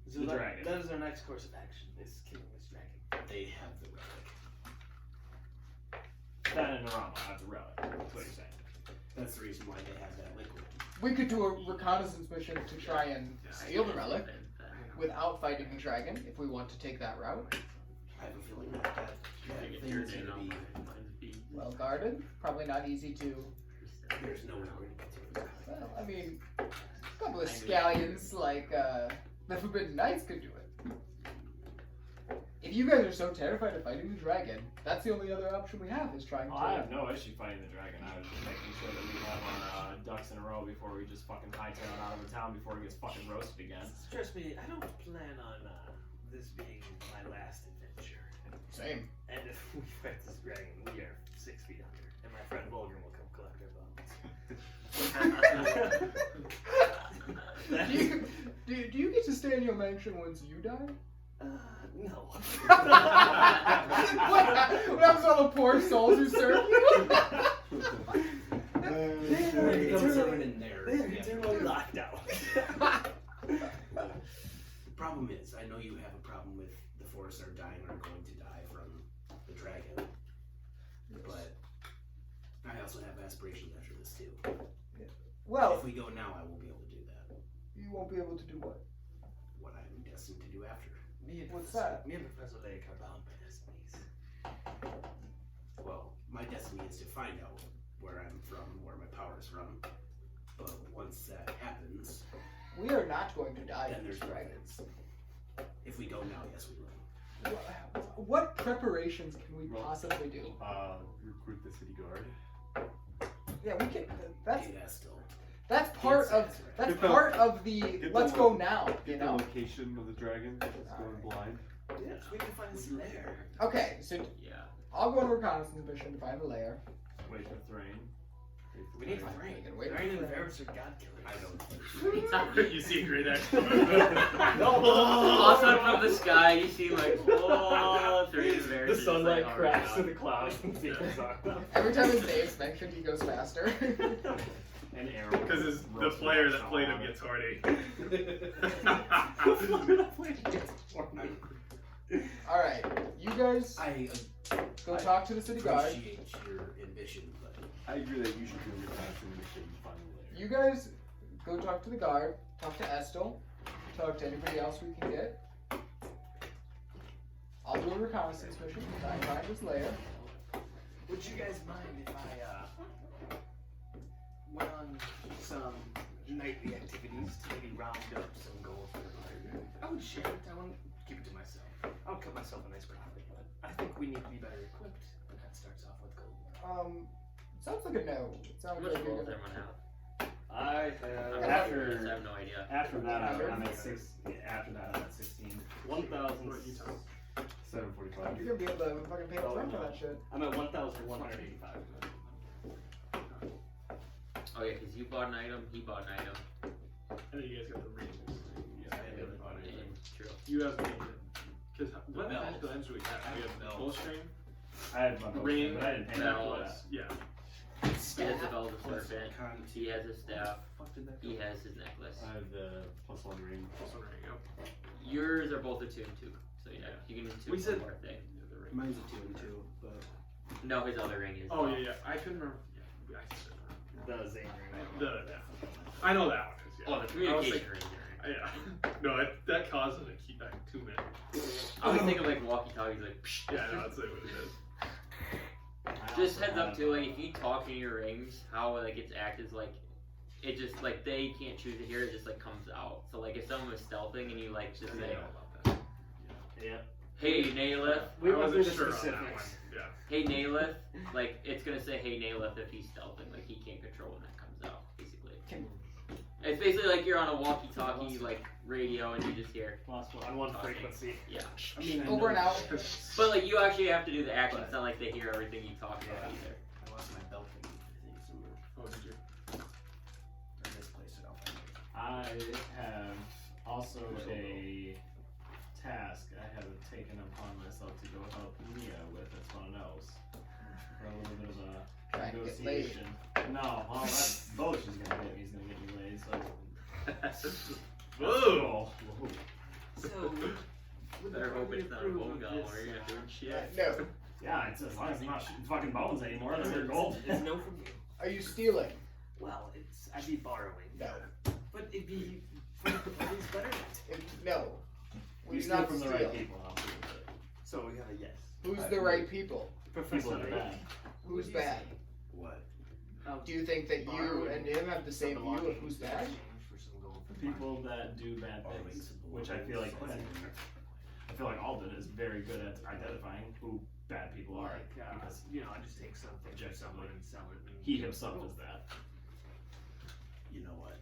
So The that, dragon. that is our next course of action, is killing this dragon. They have the relic. That and Narama have the relic. That's what you're saying. That's the reason why they have that liquid. We could do a reconnaissance mission to try and steal the relic without fighting the dragon, if we want to take that route. I have a feeling that thing is going to be. Well guarded, probably not easy to. There's no way we're going to get to it. Well, I mean, a couple of scallions like the Forbidden Knights could do it. If you guys are so terrified of fighting the dragon, that's the only other option we have is trying Oh, I to. have no issue fighting the dragon. I was just making sure that we have our ducks in a row before we just fucking hightail it out of the town before it gets fucking roasted again. Trust me, I don't plan on this being my last adventure. Same. And if we fight this dragon, we are 6 feet under. And my friend Vulgar will come collect our bones. Do you get to stay in your mansion once you die? No. What happens to all the poor souls who serve you? They become servant in there. They're eternally locked out. The problem is, I know you have a problem with the forests are dying or going to die from the dragon. But I also have aspirations after this too. Well, If we go now, I won't be able to do that. you won't be able to do what? What I'm destined to do after. What's that? Me and Professor Lake are bound by destinies. Well, my destiny is to find out where I'm from, where my power is from. But once that happens, We are not going to die then from there's this dragon. dragons. If we go now, yes, we will. What preparations can we possibly do? Recruit the city guard. Yeah, we can. That's Get Estil. part of Get the- part of the get let's the- go now. You Get the know. location of the dragon. Just going blind. Yes, we can find his lair. Okay, so Yeah. I'll go on a reconnaissance mission to find the lair. Wait for Thrain. We need We Thrain. can wait Thrain for and Thrain. Varys are god killers. I don't. You see a great Also from the sky, you see like, oh, three bears. The just, sunlight like, cracks hovering through the clouds and beacons on them. Every time his name's mentioned, he goes faster. And arrow. Because the player that played him gets horny. All right, you guys I go talk to the city guard. appreciate your ambition, but I agree that you should do a reconnaissance mission and find the lair. You guys go talk to the guard. Talk to Estil. Talk to anybody else we can get. I'll do a reconnaissance mission to try and find his lair. Would you guys mind if I went on some nightly activities to maybe round up some gold for the party? I would share it. I won't keep it to myself. I'll cut myself a nice profit, but I think we need to be better equipped, and that starts off with gold. Sounds like a no. It sounds How much like you're gold does gonna. everyone have? I I'm have curious, I after have no idea. after that Hundred? I'm at 6. After that I'm at 16. 1,000. 745. You're gonna be able to fucking pay the rent for that shit. I'm at 1,185. Oh yeah, because you bought an item, he bought an item. And then you guys got the rings. I haven't bought it. And true. You have because what bells. magical items do we have? We have bells. bowstring, I had my ring, but I didn't pay that for bells. that. Yeah. He has the belt of serpent. Con- He has his staff. Fuck did that go? He has his necklace. I have the +1 ring. Also ring. Yep. Yours are both attuned too. So yeah, you can attune We said- one more thing. Yeah, the ring. Mine's a 2 and 2, but No, his other ring is. Oh yeah, yeah. I couldn't remember. Yeah, I said The Zane ring. I know that one. 'Cause, yeah. Oh, the communication ring. Yeah. No, that caused it to keep back 2 minutes. I was thinking like walkie-talkies, like. Psh, Yeah, no, that's like what it is. Just heads up too, like if you talk in your rings, how like it's acted is like, it just like they can't choose to hear it, just like comes out. So like if someone was stealthing and you like just I say, know about that. Yeah. hey Naileth, We I went through wasn't the sure on that specifics. one. Yeah. hey Naileth, like it's gonna say hey Naileth if he's stealthing, like he can't control when that comes out, basically. It's basically like you're on a walkie-talkie like radio, and you just hear. Lost one on one frequency. Yeah. I mean, I Over and know- out. But like you actually have to do the action. It's not like they hear everything you talk about either. I lost my belt thing, I think, somewhere. Oh, did you? Or misplaced it. I'll find it. I have also a task I have taken upon myself to go help Mia with at Tonos. For a little bit of a Trying to get laid. negotiation. No, well, that's bullshit. He's gonna get me. He's gonna get me laid. So. Whoa! So, Better hope it's not a bone gall where you're doing shit. No. Yeah, it's as long as I'm not shooting fucking bones anymore, then we're gold. It's no from you. Are you stealing? Well, I'd be borrowing. No. But it'd be for the party's betterment. No. We You do steal not from the steal. right people, and I'll do it. So we got a yes. Who's the right people? People that are bad. Who's bad? What? Do you think that you and him have the same view of who's bad? People that do bad things, which I feel like Alden is very good at identifying who bad people are, because I just take something from someone and sell it. And he himself is that. You know what?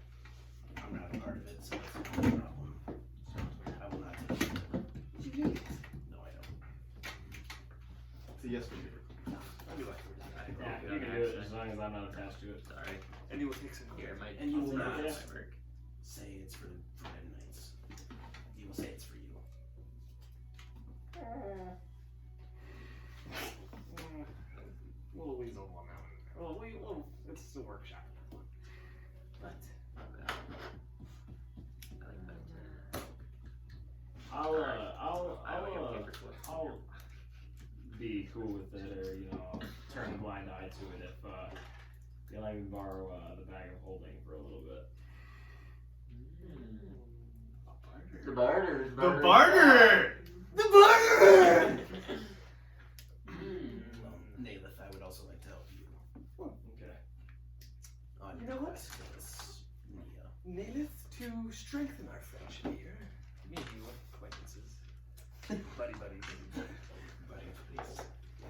I'm not a part of it, so that's not a problem. I will not touch it. No, I don't. It's a yes for you. I'll be like, Yeah, you can do it as long as I'm not attached to it. Sorry. and you will take some Here, my And you will I'll not. take my work. Say it's for midnights. You will say it's for you. We'll weasel one out. Well, it's a workshop. But I like that. I'll be cool with it, or turn a blind eye to it if you'll let me borrow the bag of holding for a little bit. The barter. The barter! The barter! Well, Nalith, I would also like to help you. Okay. On You your know what? quest against Mia. Naileth to strengthen our friendship here. Me and you are acquaintances. buddy. Buddy, please.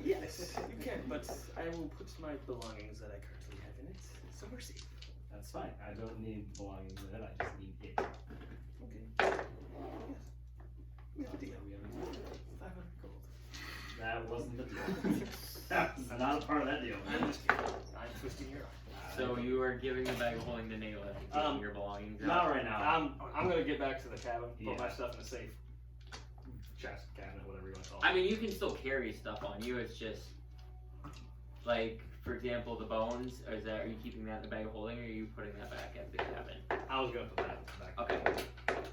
Yes, you can, but I will put my belongings that I currently have in it somewhere safe. That's fine. I don't need belongings in it, I just need it. Okay. Yes. We have a deal. We have a deal. 500 gold. That wasn't the deal. That was not a part of that deal. I'm just kidding. I'm twisting your arm. So you are giving the bag of holding to Nayla and taking your belongings out. Not right now. I'm gonna get back to the cabin, put my Yeah. stuff in a safe chest, cabinet, whatever you want to call it. I mean, you can still carry stuff on you. It's just like, for example, the bones. Are you keeping that in the bag of holding, or are you putting that back at the cabin? I was gonna put that back. Okay.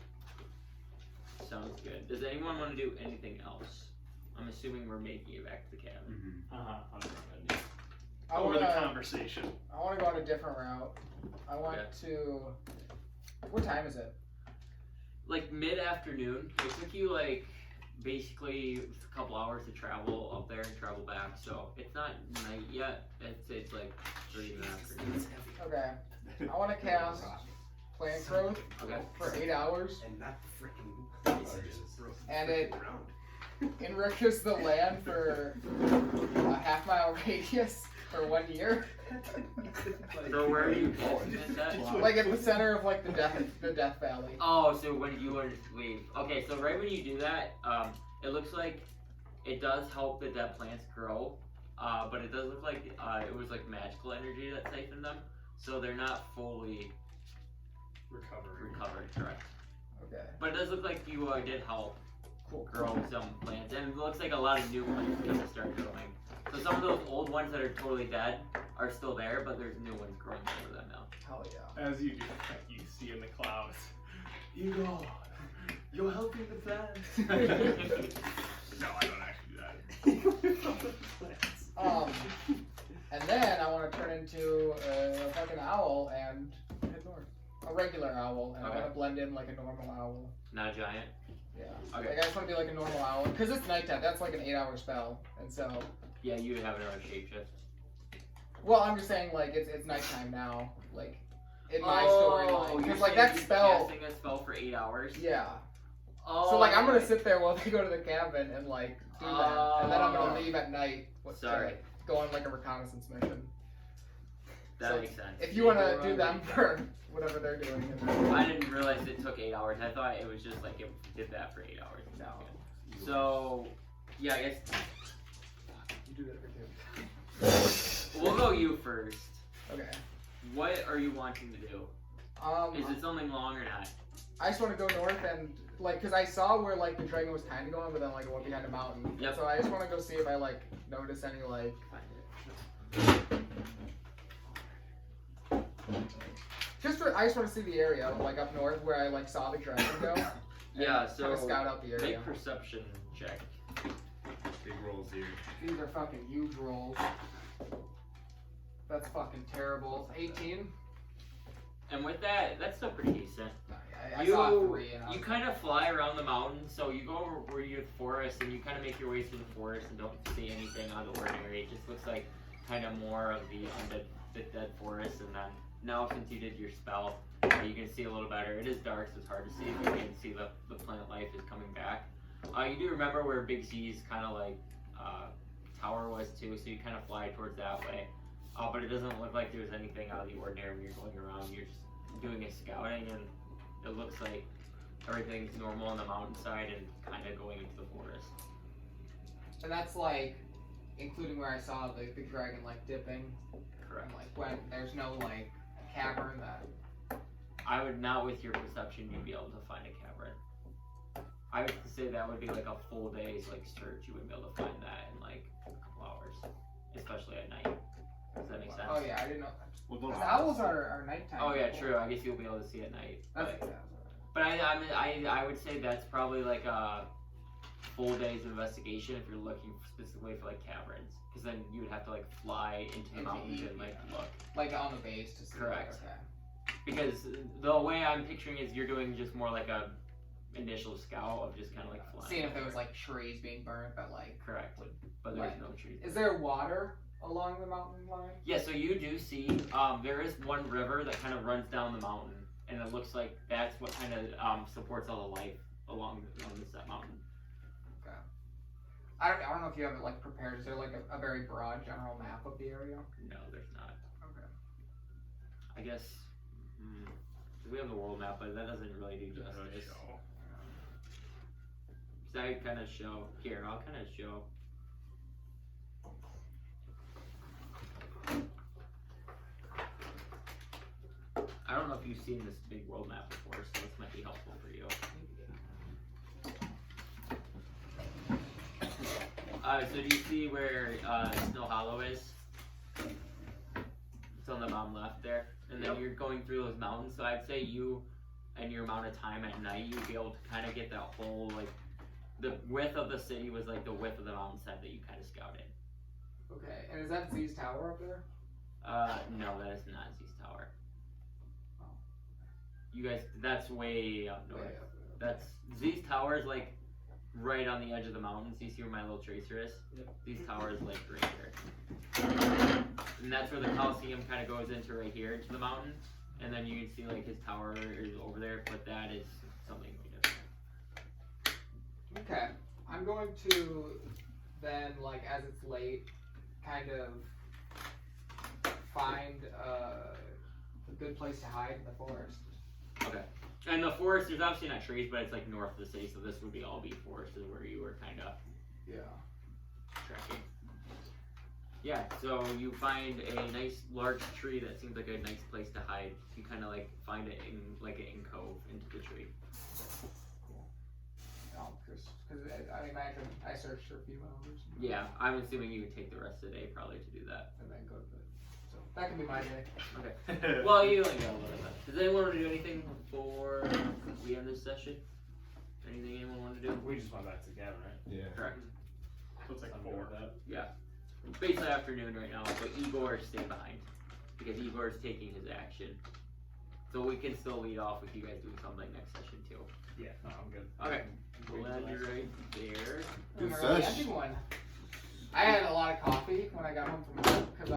Sounds good. Does anyone want to do anything else? I'm assuming we're making it back to the cabin. I Over the wanna, conversation. I want to go on a different route. I want to. What time is it? Like mid-afternoon. It took you like basically a couple hours to travel up there and travel back, so it's not night yet. It's like 3 in the afternoon. Okay. I want to cast Plant Growth Okay. for 8 hours. And not the freaking just broke the And freaking it- ground. Enriches the land for a half-mile radius for 1 year. So where are you casting this at? Like at the center of like the Death Valley. Oh, so when you would leave. Okay, so right when you do that, it looks like it does help the dead plants grow, but it does look like it was like magical energy that siphoned them, so they're not fully recovered, correct? Okay. But it does look like you did help grow some plants, and it looks like a lot of new ones are gonna start growing. So some of those old ones that are totally dead are still there, but there's new ones growing over them now. Hell yeah. As you do, you see in the clouds, Igor, you're helping the plants. No, I don't actually do that. And then I want to turn into a fucking owl and head north. A regular owl, and I Okay. want to blend in like a normal owl. Not a giant. Yeah. Okay. Like I just want to be like a normal owl, because it's nighttime. That's like an 8-hour spell, and so. Yeah, you would have another shapeshift. Well, I'm just saying like it's nighttime now, like in my Oh, storyline, you're because like saying that you're spell. casting a spell for 8 hours. Yeah. Oh, So like I'm gonna okay. sit there while they go to the cabin and like do that, and then I'm gonna leave at night. To, Sorry. like, go on like a reconnaissance mission. That So makes sense. If you want to do them for whatever they're doing. I didn't realize it took 8 hours. I thought it was just like it did that for 8 hours. No. So, yeah, I guess You do that every day. we'll go you first. Okay. What are you wanting to do? Is it something long or not? I just want to go north and like, cause I saw where like the dragon was kind of going, but then like it went behind a mountain. Yep. So I just want to go see if I like notice any like. I just want to see the area like up north where I like saw the dragon go. Yeah, and so kinda scout out the area. make perception check. Big rolls here. These are fucking huge rolls. That's fucking terrible. 18. And with that, that's still pretty decent. I saw a 3. And I You was kind of fly around the mountain, so you go over where you're the forest, and you kind of make your way through the forest and don't see anything out of the ordinary. It just looks like kind of more of the undead, the dead forest, and then now since you did your spell, you can see a little better. It is dark, so it's hard to see, but you can see the plant life is coming back. You do remember where Big Z's kind of like tower was too, so you kind of fly towards that way. But it doesn't look like there's anything out of the ordinary when you're going around. You're just doing a scouting, and it looks like everything's normal on the mountainside and kind of going into the forest. And that's like, including where I saw the big dragon like dipping. Correct. And like when there's no like cavern that. I would not, with your perception, you'd be able to find a cavern. I would say that would be like a full day's like search. You wouldn't be able to find that in like a couple hours, especially at night. Does that make sense? Oh yeah, I didn't know. Well, Because owls are nighttime. Oh yeah, true. I guess you'll be able to see at night. That's, But I would say that's probably like a full day's investigation if you're looking specifically for like caverns, because then you would have to like fly into the mountains and like look. like on the base to see. Correct. Okay. Because the way I'm picturing is you're doing just more like a initial scout of just kind of like flying. Seeing if there was like trees being burned, but like. Correct. But there's Right. no trees. Is there water along the mountain line? Yeah, so you do see there is one river that kind of runs down the mountain, and it looks like that's what kind of supports all the life along this mountain. Okay. I don't know if you have it like prepared. Is there like a very broad general map of the area? No, there's not. Okay. I guess we have the world map, but that doesn't really do justice. So I kind of show here. I'll kind of show. I don't know if you've seen this big world map before, so this might be helpful for you. So do you see where Snow Hollow is? It's on the bottom left there. And then you're going through those mountains, so I'd say you and your amount of time at night, you'd be able to kind of get that whole, like, the width of the city was like the width of the mountainside that you kind of scouted. Okay. And is that Z's tower up there? No, that is not Z's Tower. Oh. You guys, that's way up north. Way up That's Z's Tower is like right on the edge of the mountains. You see where my little tracer is? Yep. Z's Tower is like right here. And that's where the Coliseum kind of goes into right here into the mountain. And then you can see like his tower is over there, but that is something different. Okay. I'm going to then, like, as it's late, kind of find a good place to hide in the forest. Okay. And the forest, there's obviously not trees, but it's like north of the city, so this would be all be forest is where you were kind of Yeah. tracking. Yeah, so you find a nice large tree that seems like a nice place to hide. You kind of like find it in like an cove into the tree. Because I imagine I searched for a few hours. Yeah, I'm assuming you would take the rest of the day probably to do that. And then go to bed. So that can be my day. Okay. Well, you only got a little bit. Does anyone want to do anything before we end this session? Anything anyone want to do? We just went back to the cabin, right? Yeah. Correct. So it's like I'm good 4. with that. Yeah. It's basically afternoon right now, but Igor stayed behind because Igor is taking his action. So we can still lead off with you guys doing something next session too. Yeah, no, I'm good. Okay. Glad you're right there. Good An early sesh. ending one. I had a lot of coffee when I got home from work because